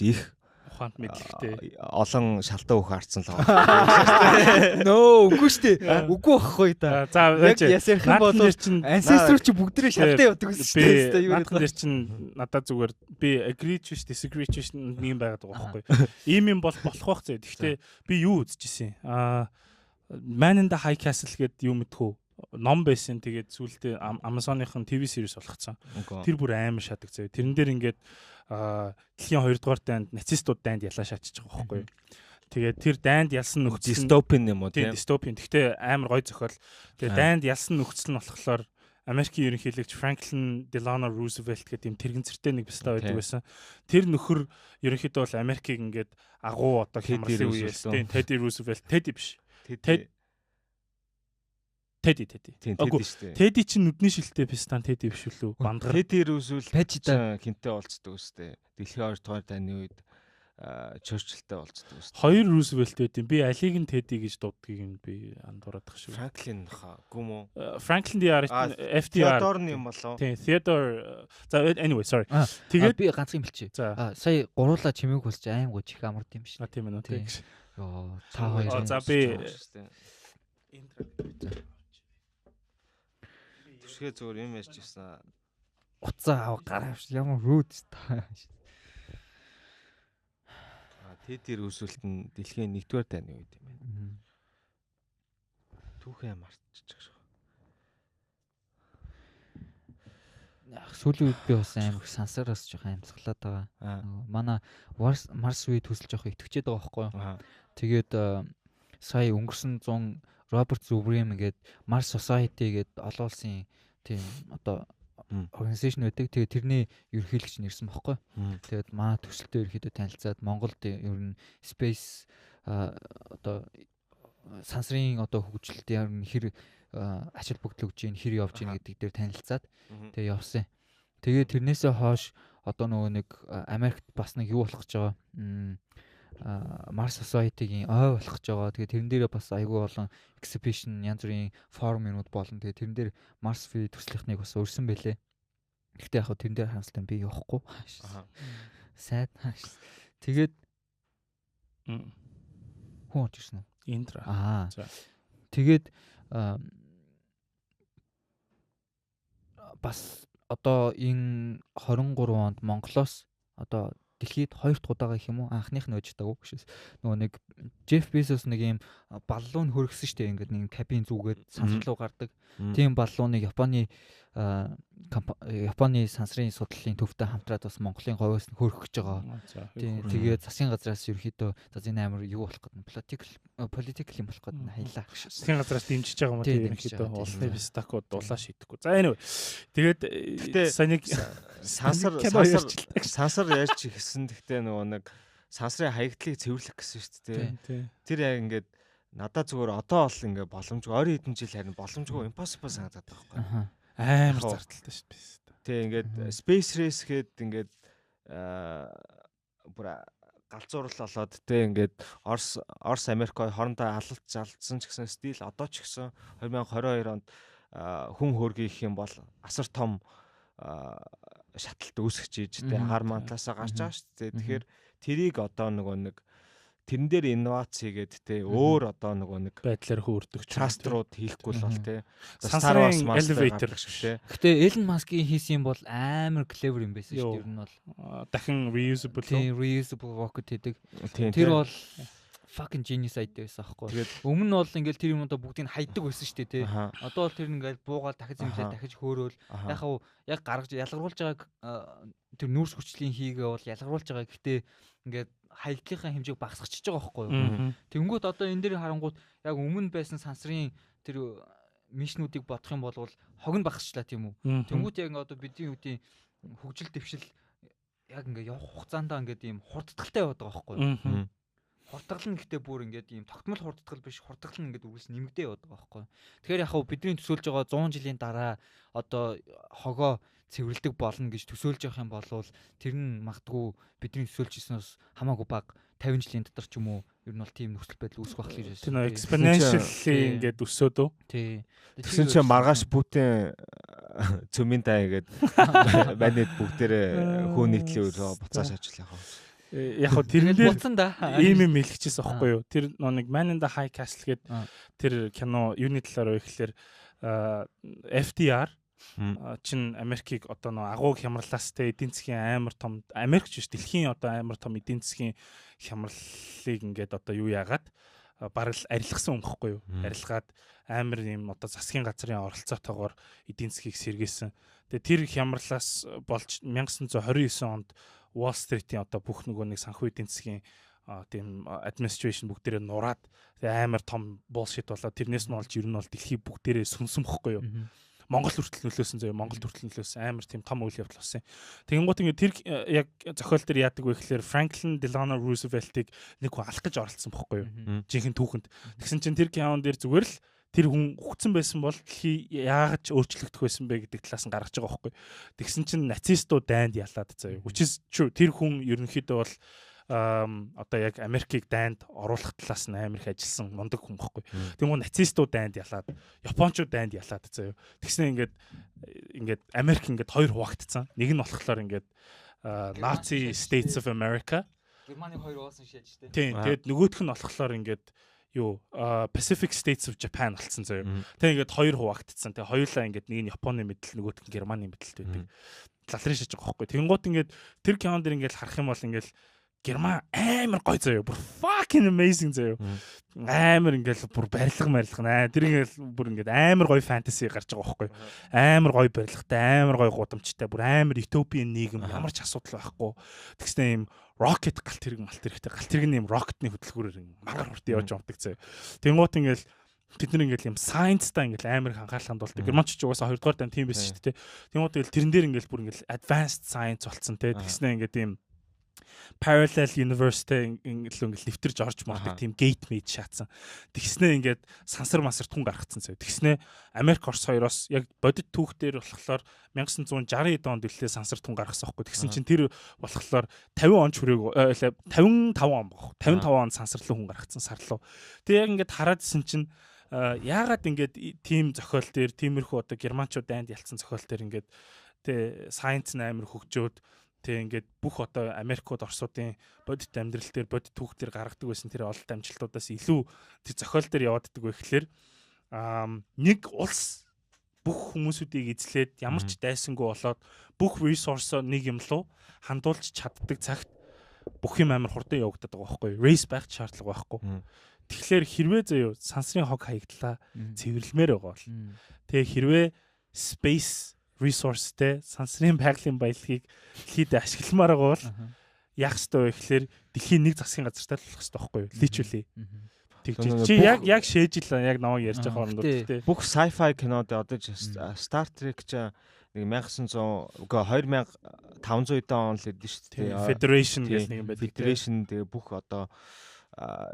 их ухаанд мэдлэгтэй олон шалтаа өөх харцсан л байгаа. Нөө үгүй шүү дээ. Үгүй байхгүй да. За яг ясарх юм бол ансеструуд чи бүгдээрээ шалтаа явдаг шүү дээ. Наадхан дээр чин надад зүгээр би agree ч биш disagree ч биш юм байгаад байгаа байхгүй. Ийм юм бол болох байх зэ. Гэхдээ би юу үзчихсэн. Man in the High Castle гэдэг юм мэдхүү. ном байсан. Тэгээд сүүлдээ Amazon-ын TV series болгоцсон. Тэр бүр амар шатаг заяа. Тэрэн дээр ингээд дэлхийн 2 дугаар дайнд нацистууд дайнд ялаа шаачиж байгаа байхгүй юу. Тэгээд тэр дайнд ялсан нөхцөл дистопийн юм уу тийм дистопийн. Гэхдээ амар гоё зохиол. Тэгээд дайнд ялсан нөхцөл нь болохоор Америкийн ерөнхийлөгч Franklin Delano Roosevelt гэдэг юм тэрэгцэртэй нэг бистаа байдаг байсан. Тэр нөхөр ерөнхийдөө бол Америкийг ингээд агуу одоо хямралын үеэс тийм Teddy Roosevelt Teddy биш. Teddy Teddy чинь нүдний шилтэй бистан Teddy биш үлээ бандгар. Teddy Roosevelt хинтээ олцдог үстэй. Дэлхийн 2 дугаар дайны үед Churchill-тэй олцдог үстэй. 2 Roosevelt байдیں۔ Би алиг нь Teddy гэж дууддгийг юм би андуураад тах шүү. Franklin гүм үү? Franklin DR FDR Theodore-ны юм болов. Тийм Theodore. За anyway sorry. Тэгээд би ганц юм хэлчихье. Сая гуруула чимээг болч аим гоч их амард юм шиг. Тийм ээ тийм. Йоо та хоёр. За би Түшгээ зүгээр юм ярьж ирсэн. Уцаа аваа гараавш ямар рүүд та. Teddy Roosevelt нь дэлхийн 1-р дайны үед юм байна. Түүхээ мартчих шүү. Сүүлийн үед би бас амар сансараас жоох амьсгалаад байгаа. Манай Марс үед төсөл жоох итгэвчээд байгаа байхгүй юу? Тэгээд сая өнгөрсөн 100 Роберт Зубрим гээд Mars Society гээд олон улсын тийм одоо организашн байдаг. Тэгээд тэрний ерөнхийлөгч нэрсэн баггүй. Тэгээд манай төсөлтөө ерөөхдөө танилцаад Монголд ер нь space одоо сансрын одоо хөгжилд ер нь хэр ачаал бүгд өгж ийн хэр явж ийн гэдэг дээр танилцаад тэгээд явсан. Тэгээд тэрнээсээ хойш одоо нөгөө нэг Америкт бас нэг юу болох гэж байгаа. Mars Society-гийн ой болох гэж байгаа. Тэгээд тэрэн дээрээ бас айгүй болон exhibition янз бүрийн форумнууд болно. Тэгээд тэрэн дээр Mars V төслийнхнийг бас өрсөн байлээ. Гэхдээ яг хөө тэрэн дээр харамсалтай би явахгүй. Сайд. Тэгээд хүн орж ирсэн үү? Индра. Тэгээд бас одоо энэ 23 онд Монголоос одоо дэлхийд 2 дахь удаага гэх юм уу анхных нь өждөг гэж. Нөгөө нэг Jeff Bezos нэг юм баллон хөргсөн штэ ингээд нэг кабин зүгээд сансар руу гардаг. Тийм баллоныг Японы сансрын судлалын төвтэй хамтраад бас Монголын говьоос нь хөргөх гэж байгаа. Тийм тэгээд засгийн газраас ерөөхдөө за энэ амар юу болох гэдэг политик юм болох гэдэг хаялаа. Засгийн газраас дэмжиж байгаа юм тийм ерөөхдөө улсны бистакууд дулаа шийдэхгүй. За anyway тэгээд санийг сансар ярьж гисэн гэхдээ нөгөө нэг сансрын хаягдлыг цэвэрлэх гэсэн шүү дээ. Тэр яг ингээд надад зүгээр одоо бол ингээд боломжгүй 20 хэдэн жил харин боломжгүй impossible санагдаад байгаа байхгүй. Амар зардалтай шүү дээ. Тэг ингээд space race гээд ингээд бүр галзуурал болоод тэг ингээд Орос Америк хоорондоо алалт залдсан ч гэсэн стил одоо ч гэсэн 2022 онд хүн хөргий гэх юм бол асар том шаталт үүсгэж ийж тэ хар мантлаасаа гарч байгаа шүү дээ. Тэгэхээр тэрийг одоо нөгөө нэг тэрэн дээр инновац хийгээд те өөр одоо нөгөө нэг байдлаар хөөрдөг траструуд хийхгүй л бол те сансрын elevator те. Гэтэ Elon Musk-ийн хийсэн юм бол амар clever юм байсан шүү дээ. Ер нь бол дахин reusable rocket хийдэг. Тэр бол fucking genius idea байсан аахгүй. Тэгээд өмнө нь бол ингээл тэр юмудаа бүгдийг хайдаг байсан шүү дээ, тий. Одоо бол тэр ингээл буугаад дахиж зэмлээ дахиж хөөрөөл яг гаргаж ялгаруулж байгааг тэр нүүрс хүчлийн хийгээ бол ялгаруулж байгаа. Гэхдээ ингээд хаягдлынхаа хэмжээг багасгачихж байгаа байхгүй юу. Тэнгүүт одоо энэ дээр харангуут яг өмнө байсан сансрын тэр мишнүүдийг бодох юм бол хог нь багасчлаа тийм үү. Тэнгүүт яг одоо бидний үеийн хөгжил дэвшил яг ингээд явах хугацаанд ингээд ийм хурдталтай яваад байгаа байхгүй юу. Хурдтгал нь гэхдээ бүр ингээд ийм тогтмол хурдтгал биш хурдтгал нь ингээд үргэлж нэмэгдээ яваад байгаа байхгүй. Тэгэхээр яг бидний төсөөлж байгаа 100 жилийн дараа одоо хогоо цэвэрлдэг болно гэж төсөөлж явах юм бол тэр нь магадгүй бидний төсөөлж ирснээс хамаагүй бага 50 жилийн дотор ч юм уу ер нь бол тийм нөхцөл байдал үүсэх байх гэж байна. Тэр exponentially ингээд өсөөд үү? Тий. Тэгсэн чинь маргааш Путин цөмийн даа гэдэг манайд бүгдээрээ хөө нийтлийн өрөө буцааш ажиллах яг. Яг хөө тэрэн дээр ийм юм хэлчихсэн аахгүй юу? Тэр нэг Man in the High Castle гэдэг тэр кино юуны талаар вэ гэхээр FDR чин Америкийг одоо нэг агуу хямралаас тэ эдийн засгийн амар том Америкч биш дэлхийн одоо амар том эдийн засгийн хямралыг ингээд одоо юу яагаад бараг л арилгасан юм баггүй юу? Арилгаад амар юм одоо засгийн газрын оролцоотойгоор эдийн засгийг сэргээсэн. Тэгээ тэр хямралаас болж 1929 онд Wall Street-ийн одоо бүх нөгөө нэг санхүү эдийн засгийн тийм administration бүгдээрээ нураад тэгээ амар том bullshit болоод тэрнээс нь болж ер нь бол дэлхий бүгдээрээ сүнсэн баггүй юу? Монгол хүртэл нөлөөсөн заяа Монгол хүртэл нөлөөсөн амар тийм том үйл явдал болсон. Тэгэнгუთ ингээд тэр яг зохиол дээр яадаг вэ гэхээр Franklin Delano Roosevelt-ийг нэг хүн алах гэж оролцсон байхгүй юу? Жинхэнэ түүхэнд. Тэгсэн чинь тэр кинон дээр зүгээр л тэр хүн ухцсан байсан бол дэлхий яагаад ч өөрчлөгдөх байсан бэ гэдэг талаас нь гаргаж байгаа байхгүй. Тэгсэн чинь нацистууд дайнд ялаад заяа. Which is true. Тэр хүн ерөнхийдөө бол одоо яг Америкийг дайнд оруулах талаас нь амар их ажилласан мундаг хүн баггүй. Тэгмээ нацистууд дайнд ялаад, Япончууд дайнд ялаад заяа. Тэгснэ ингээд Америк ингээд хоёр хуваагдсан. Нэг нь болохоор ингээд Nazi States of America. Германы хоёр уулсан шээж штэ. Тийм. Тэгээд нөгөөх нь болохоор ингээд Pacific States of Japan болсон заяа. Тэгээд ингээд хоёр хуваагдсан. Тэгээд хоёулаа ингээд нэг нь Японы мэдл, нөгөөх нь Германы мэдэлт байдаг. Лалрын шиж байгаа байхгүй. Тэгэнгუთ ингээд тэр кинон дэр ингээд харах юм бол ингээд Герман амар гоё заяа. Бүр fucking amazing заяа. Амар ингээл бүр барилга тэр ингээл бүр ингээд амар гоё фэнтези гарч байгаа байхгүй. Амар гоё барилгатай, амар гоё гудамжтай, бүр амар утопиан нийгэм, ямар ч асуудал байхгүй. Тэгснэ юм rocket галт хэрэг нь юм rocket-ны хөдөлгөөрөөр мангар хүртэ явж явдаг заяа. Тэнгуут ингээл бид нар ингээл юм science-та ингээл амар их анхаарал хандуулдаг. Германч ч угаасаа 2 дугаар дан тийм байсан шүү дээ. Тэнгуут ингээл тэрэн дээр ингээл бүр ингээл advanced science болцсон те. Тэгснэ ингээд юм parallel universe-тэй ингээл лифтэрж орж мардаг тийм gate made шаацсан. Тэгснэ ингээд сансар түн гаргацсан зөө. Тэгснэ Америк Орос хоёроос яг бодит түүхтэр болохоор 1960 онд үлээ сансар түн гаргасан байхгүй. Тэгсэн чинь тэр болохоор 50 он хүрээгүй 55 он баг. 55 он сансарлуу хүн гаргацсан сарлуу. Тэг яг ингээд хараадсэн чинь яагаад ингээд тийм зохиол дээр тиймэрхүү одоо германчууд дайнд ялцсан зохиол дээр ингээд тэ science амар хөгжөөд тэг ингээд бүх одоо Америкууд Оросуудын бодит амьдрал дээр бодит түүх дээр гаргадаг байсан тэр ололт амжилтуудаас илүү тэр зохиол дээр явааддаг вэ гэхэлэр нэг улс бүх хүмүүсүүдийг эзлээд ямар ч дайсангүй болоод бүх ресурсоо нэг юм руу хандуулж чаддаг цагт бүх юм амар хурдан явагдаад байгаа байхгүй рейс байх шаардлага байхгүй. Тэгэхээр хэрвээ заяа сансрын хог хаягдлаа цэвэрлэмээр байгаа бол тэгээ хэрвээ space resource-тэй сансрын байгалийн баялагийг дэлхийд ашигламаар байгаа бол яах ёстой вэ гэхээр дэлхийн нэг засгийн газартай л болох ёстой байхгүй юу? Literally. Тэгж чи яг шээж л яг намайг ярьж байгаа юм даа. Бүх sci-fi кинод одоо Star Trek ч нэг 1900 2500 он л эдэн шүү дээ. Federation гэх нэг юм байдаг. Federation тэгээ бүх одоо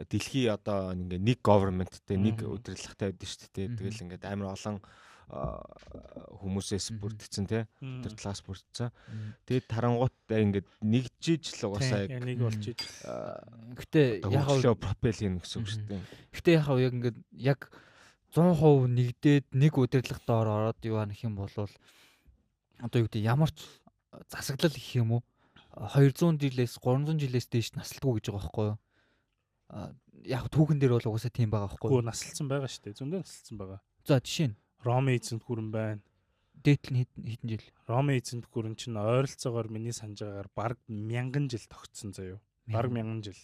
дэлхий одоо нэг government-тэй нэг удирдлагатай байдаг шүү дээ. Тэгэл ингээд амар олон хүмүүсээс бүрдсэн тий тэр талаас бүрдсэн. Тэгээд тарангуут ингээд нэгжиж л угаасаа яг нэг болж иж. Гэтэ яг пропел юм гэсэн үг шүү дээ. Гэтэ яг ингээд яг 100% нэгдээд нэг удирдлагатаар ороод юу анх юм бол одоо юу гэдэг ямар ч засаглал гэх юм уу 200 жилээс 300 жилээс дээш насалтгүй гэж байгаа байхгүй юу? Яг түүхэн дээр бол угаасаа тийм байгаа байхгүй юу? Гүү насалсан байгаа шүү дээ. Зөндөө насалсан байгаа. За жишээ нь Роми эзэнт гүрэн байна. Дээдл нь хэдэн жил? Роми эзэнт гүрэн чинь ойролцоогоор миний санаж байгаагаар бараг 1000 жил тогтсон заяо. Бараг 1000 жил.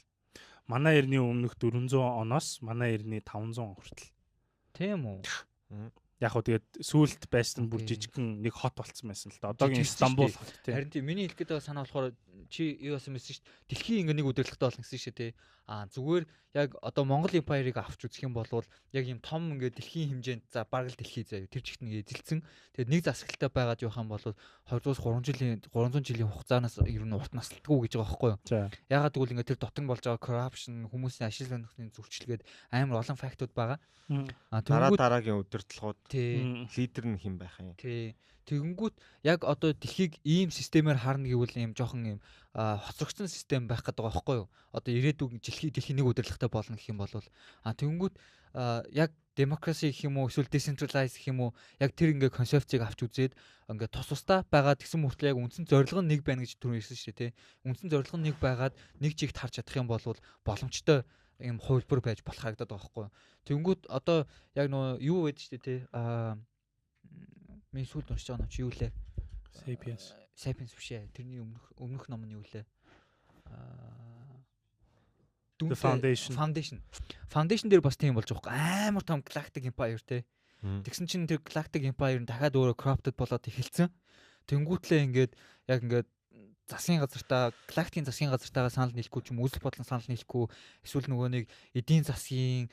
Манай эртний өмнөх 400 оноос манай эртний 500 он хүртэл. Тийм үү? Яг хөө тэгээд сүүлд байсан бүр жижигхэн нэг хот болцсон байсан л да. Одоогийн Стамбул хот тийм. Харин тийм миний хэлэх гэдэг санаа болохоор чи юу болсон мэсэн шүү дээ. Дэлхийн ингээ нэг удирдлагатай болно гэсэн шүү дээ. Зүгээр яг одоо Монгол Empire-ыг авч үзэх юм бол яг юм том ингээ дэлхийн хэмжээнд за бараг л дэлхий заяа тэр чигт нэг эзэлсэн. Тэгээд нэг засаглалтай байгаад явах юм бол 200-300 жилийн хугацаанаас ер нь урт наслтгүй гэж байгаа байхгүй юу? Ягаад гэвэл ингээ тэр дотн болж байгаа corruption хүмүүсийн ашиг сонирхлын зөрчилгээд амар олон фактууд байгаа. Дараагийн удирдлагууд лидер нь хэн байх юм? Тий. Тэгэнгүүт яг одоо дэлхийг ийм системээр харна гэвэл ийм жоохон ийм хоцрогдсон систем байх гэдэг байгаа байхгүй юу? Одоо ирээдүйн дэлхийн нэг удирдлагатай болно гэх юм бол тэгэнгүүт яг демокраси гэх юм уу эсвэл decentralized гэх юм уу яг тэр ингээ концепцийг авч үзээд ингээ тус тустай байгаад гэсэн мөртлөө яг үндсэн зорилго нь нэг байна гэж түрүү хэлсэн шүү дээ тий. Үндсэн зорилго нь нэг байгаад нэг чигт харж чадах юм бол боломжтой ийм хувилбар байж болох харагдаад байгаа байхгүй юу? Тэгэнгүүт одоо яг нөө юу байдаг шүү дээ тий. Миний сүүлд уншиж байгаа ном чи юу лээ? Sapiens биш ээ. Тэрний өмнөх ном нь юу лээ? The Foundation. Foundation дээр бас тийм болж байгаа байхгүй амар том Galactic Empire те. Тэгсэн чинь тэр Galactic Empire нь дахиад өөрөө corrupted болоод эхэлсэн. Тэнгүүтлээ ингээд яг ингээд засгийн газартаа Galactic-ийн засгийн газартаагаа санал нийлэхгүй ч юм үзэл бодлон санал нийлэхгүй эсвэл нөгөө нэг эдийн засгийн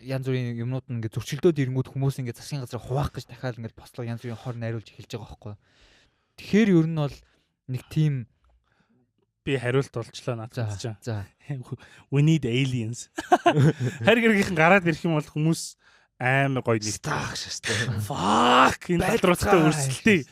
янз бүрийн юмнууд нь ингээд зөрчилдөөд ирэнгүүт хүмүүс ингээд засгийн газраа хуваах гэж дахиад ингээд бослоо янз бүрийн хор найруулж эхэлж байгаа байхгүй. Тэгэхээр ер нь бол нэг тийм би хариулт олчлаа надад ч. За. We need aliens. Харгэргийнхэн гараад ирэх юм бол хүмүүс амар гоё нэгтаах шээ. Fuck энэ талруудтай өрсөлдөе.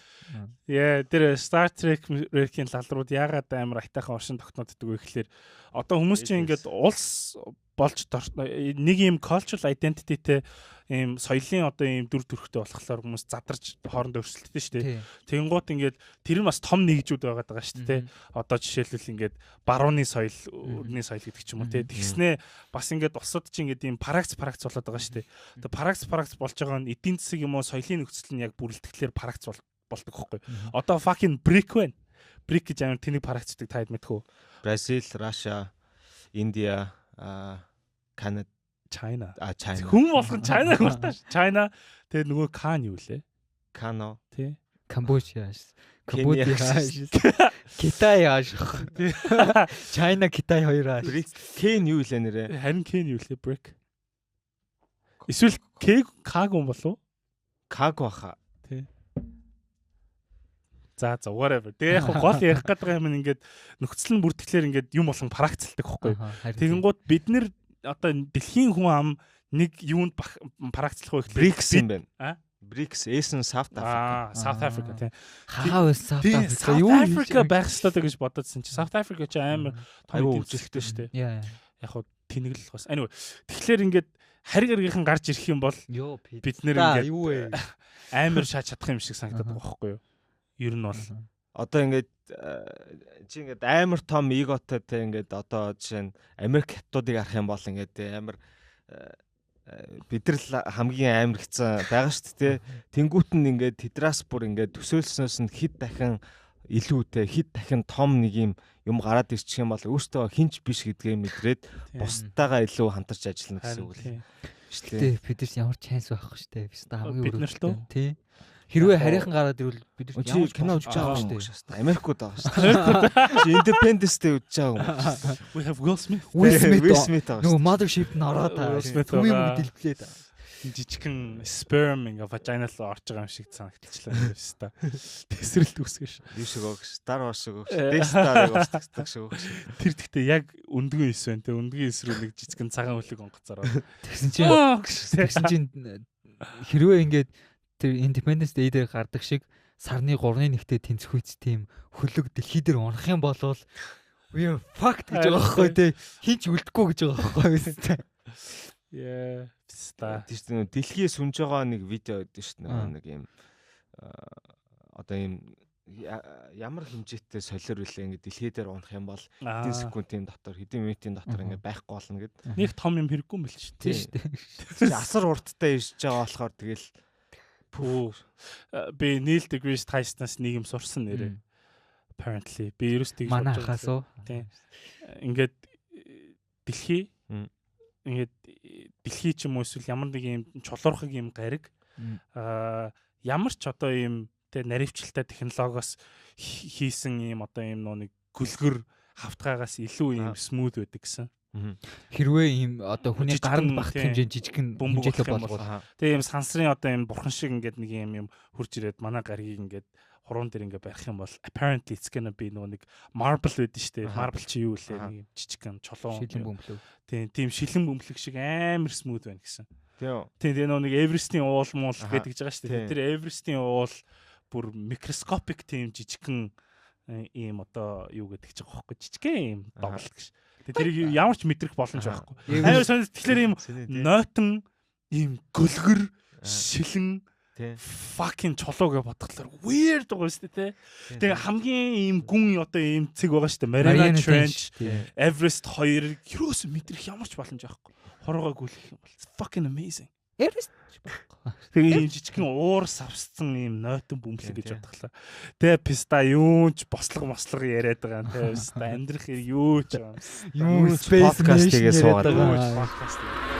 Яа, тэр Star Trek-ийн лалрууд яагаад амар айтайхан оршин тогтноддаг вэ гэхэлэр одоо хүмүүс чинь ингээд улс болж нэг юм cultural identity-тэй ийм соёлын одоо ийм дүр төрхтэй болохоор хүмүүс задарч хоорондоо өрсөлддөг шүү дээ. Тэгэнгუთ ингээд тэр нь бас том нэгжүүд байгаад байгаа шүү дээ. Одоо жишээлбэл ингээд барууны соёл, өрний соёл гэдэг ч юм уу те. Тэгснээ бас ингээд усууд чинь ингээд ийм парагц болоод байгаа шүү дээ. Тэгээ парагц болж байгаа нь эдийн засаг юм уу соёлын нөхцөл нь яг бүрэлдэхлээр парагц болдог байхгүй. Одоо fucking brick байна. Brick гэж амар тэнийг парагцдаг таад мэдхүү. Бразил, Russia, India, Canada, China. China. Хүн болгон China хүртэж. China. Тэгээ нөгөө Khan юу лээ? Kano. Тий. Cambodia. Китай ааш. China, Китай хоёр ааш. Ken юу лээ нэрэ? Харин Ken юу лээ? Brick. Эсвэл Kag юм болов уу? Kag баха. Тий. За whatever. Тэгээ яг гол ярих гэдэг юм ингээд нөхцөл нь бүртгэлээр ингээд юм болгон парагцалдаг байхгүй. Тэгэнгუთ бид нэр одоо дэлхийн хүн ам нэг юунд парагцлах вэ гэхэл BRICS юм байна. BRICS Asian South Africa. South Africa тий. Хаа вэ South Africa? South Africa байх ёстой гэж бододсон чи South Africa ч амар том хөгжилтэй шүү дээ. Яг хуу тэнэг л бас. Anyway, тэгэхээр ингээд хариг аргийнхан гарч ирэх юм бол бид нэр ингээд амар шааж чадах юм шиг санагдаад байгаа байхгүй юу? Ер нь бол одоо ингээд чи ингээд амар том эготой те ингээд одоо жишээ нь Америк хятадуудыг харах юм бол ингээд амар бид нар л хамгийн амар хэцэн байгаа шүү дээ. Тэнгүүт нь ингээд тэдрас бүр ингээд төсөөлснөөс нь хэд дахин илүүтэй хэд дахин том нэг юм гараад ирчих юм бол өөртөө хинч биш гэдгээ мэдрээд бусдаагаа илүү хамтарч ажиллана гэсэн үг л шүү дээ. Бид нар ямар чанс байхгүй шүү дээ. Бид хамгийн бид нар л тий. Хэрвээ харийнхан гараад ирвэл бид нар ямар кино үзэж байгаа юм шүү дээ. Америкууд байгаа шүү дээ. Чи Independence Day үзэж байгаа юм. We have Will Smith. Will Smith байгаа. Нөгөө Mothership нь ороод байгаа. Дэлбэлээд. Жижигхэн sperm ингээ vagina руу орж байгаа юм шиг санагдчихлаа шүү дээ. Тэсрэлт үсгэж. Юу шиг өгч, Star Wars шиг өгч, Death Star-ыг устгах шиг өгч. Тэр гэхдээ яг өндгөн ис байна те. Өндгөн ис рүү нэг жижигхэн цагаан хөлөг онгоцороо. Тэгсэн чинь хэрвээ ингээд тэр Independence Day дээр гардаг шиг сарны 3-1-т тэнцэх үйц тийм хөлөг дэлхий дээр унах юм бол we are fucked гэж байгаа байхгүй тий. Хинч үлдэхгүй гэж байгаа байхгүй. Yeah. Тийм дэлхийс сүнж байгаа нэг видео өгдөө шүү дээ. Нэг юм одоо юм ямар хэмжээтэй солиор үлээ ингэ дэлхий дээр унах юм бол хэдэн секундын дотор хэдэн минутын дотор ингэ байхгүй болно гэд. Нэг том юм хэрэггүй юм бэл ч тийм шүү дээ. Асар урттай ирж байгаа болохоор тэгэл би Neil deGrasse Tyson-аас нэг юм сурсан нэрээ. Apparently би ерөөсөө тийм манахаас уу. Тийм. Ингээд дэлхий ингээд дэлхий ч юм уу эсвэл ямар нэг юм чулуурхаг юм гариг ямар ч одоо юм тэ наривчлалтай технологиос хийсэн юм одоо юм нэг гүлгэр хавтгаагаас илүү юм смуут байдаг гэсэн. Хэрвээ ийм одоо хүний гаранд багт хэмжээ жижигхэн хэмжээтэй болгоод тэгээ юм сансрын одоо юм бурхан шиг ингээд нэг юм хурж ирээд манай гаргийг ингээд хуруун дээр ингээд барих юм бол apparently it's gonna be нэг marble байдаг шүү дээ. Marble чи юу вэ? Нэг жижигхэн чулуун шилэн бөмбөлөг. Тийм шилэн бөмбөлөг шиг амар смуут байна гэсэн. Тийм нэг Everest-ийн уул муул гэдэг жбайгаа шүү дээ. Тэр Everest-ийн уул бүр микроскопик тийм жижигхэн ийм одоо юу гэдэг ч байгаа байхгүй жижигхэн юм доголт гэж. Тэрийг ямар ч мэдрэх боломж байхгүй. Амар сонир тэгэхээр ийм нойтон ийм гөлгөр шилэн fucking чулуу гэж бодглохлоор weird байгаа шүү дээ. Тэгээ хамгийн ийм гүн одоо ийм цэг байгаа шүү дээ. Mariana Trench, Everest 2-ыг юус мэдрэх ямар ч боломж байхгүй. Хорогоо гүйлэх юм бол fucking amazing. Everest. Тэгээ ийм жижигхэн уур савсцсан ийм нойтон бөмбөлөг гэж бодглоо. Тэгээ писта юунч бослого яриад байгаа юм те. Писта амьдрах хэрэг юу ч юм. Юу space подкаст тэгээ суугаад байгаа. Подкаст.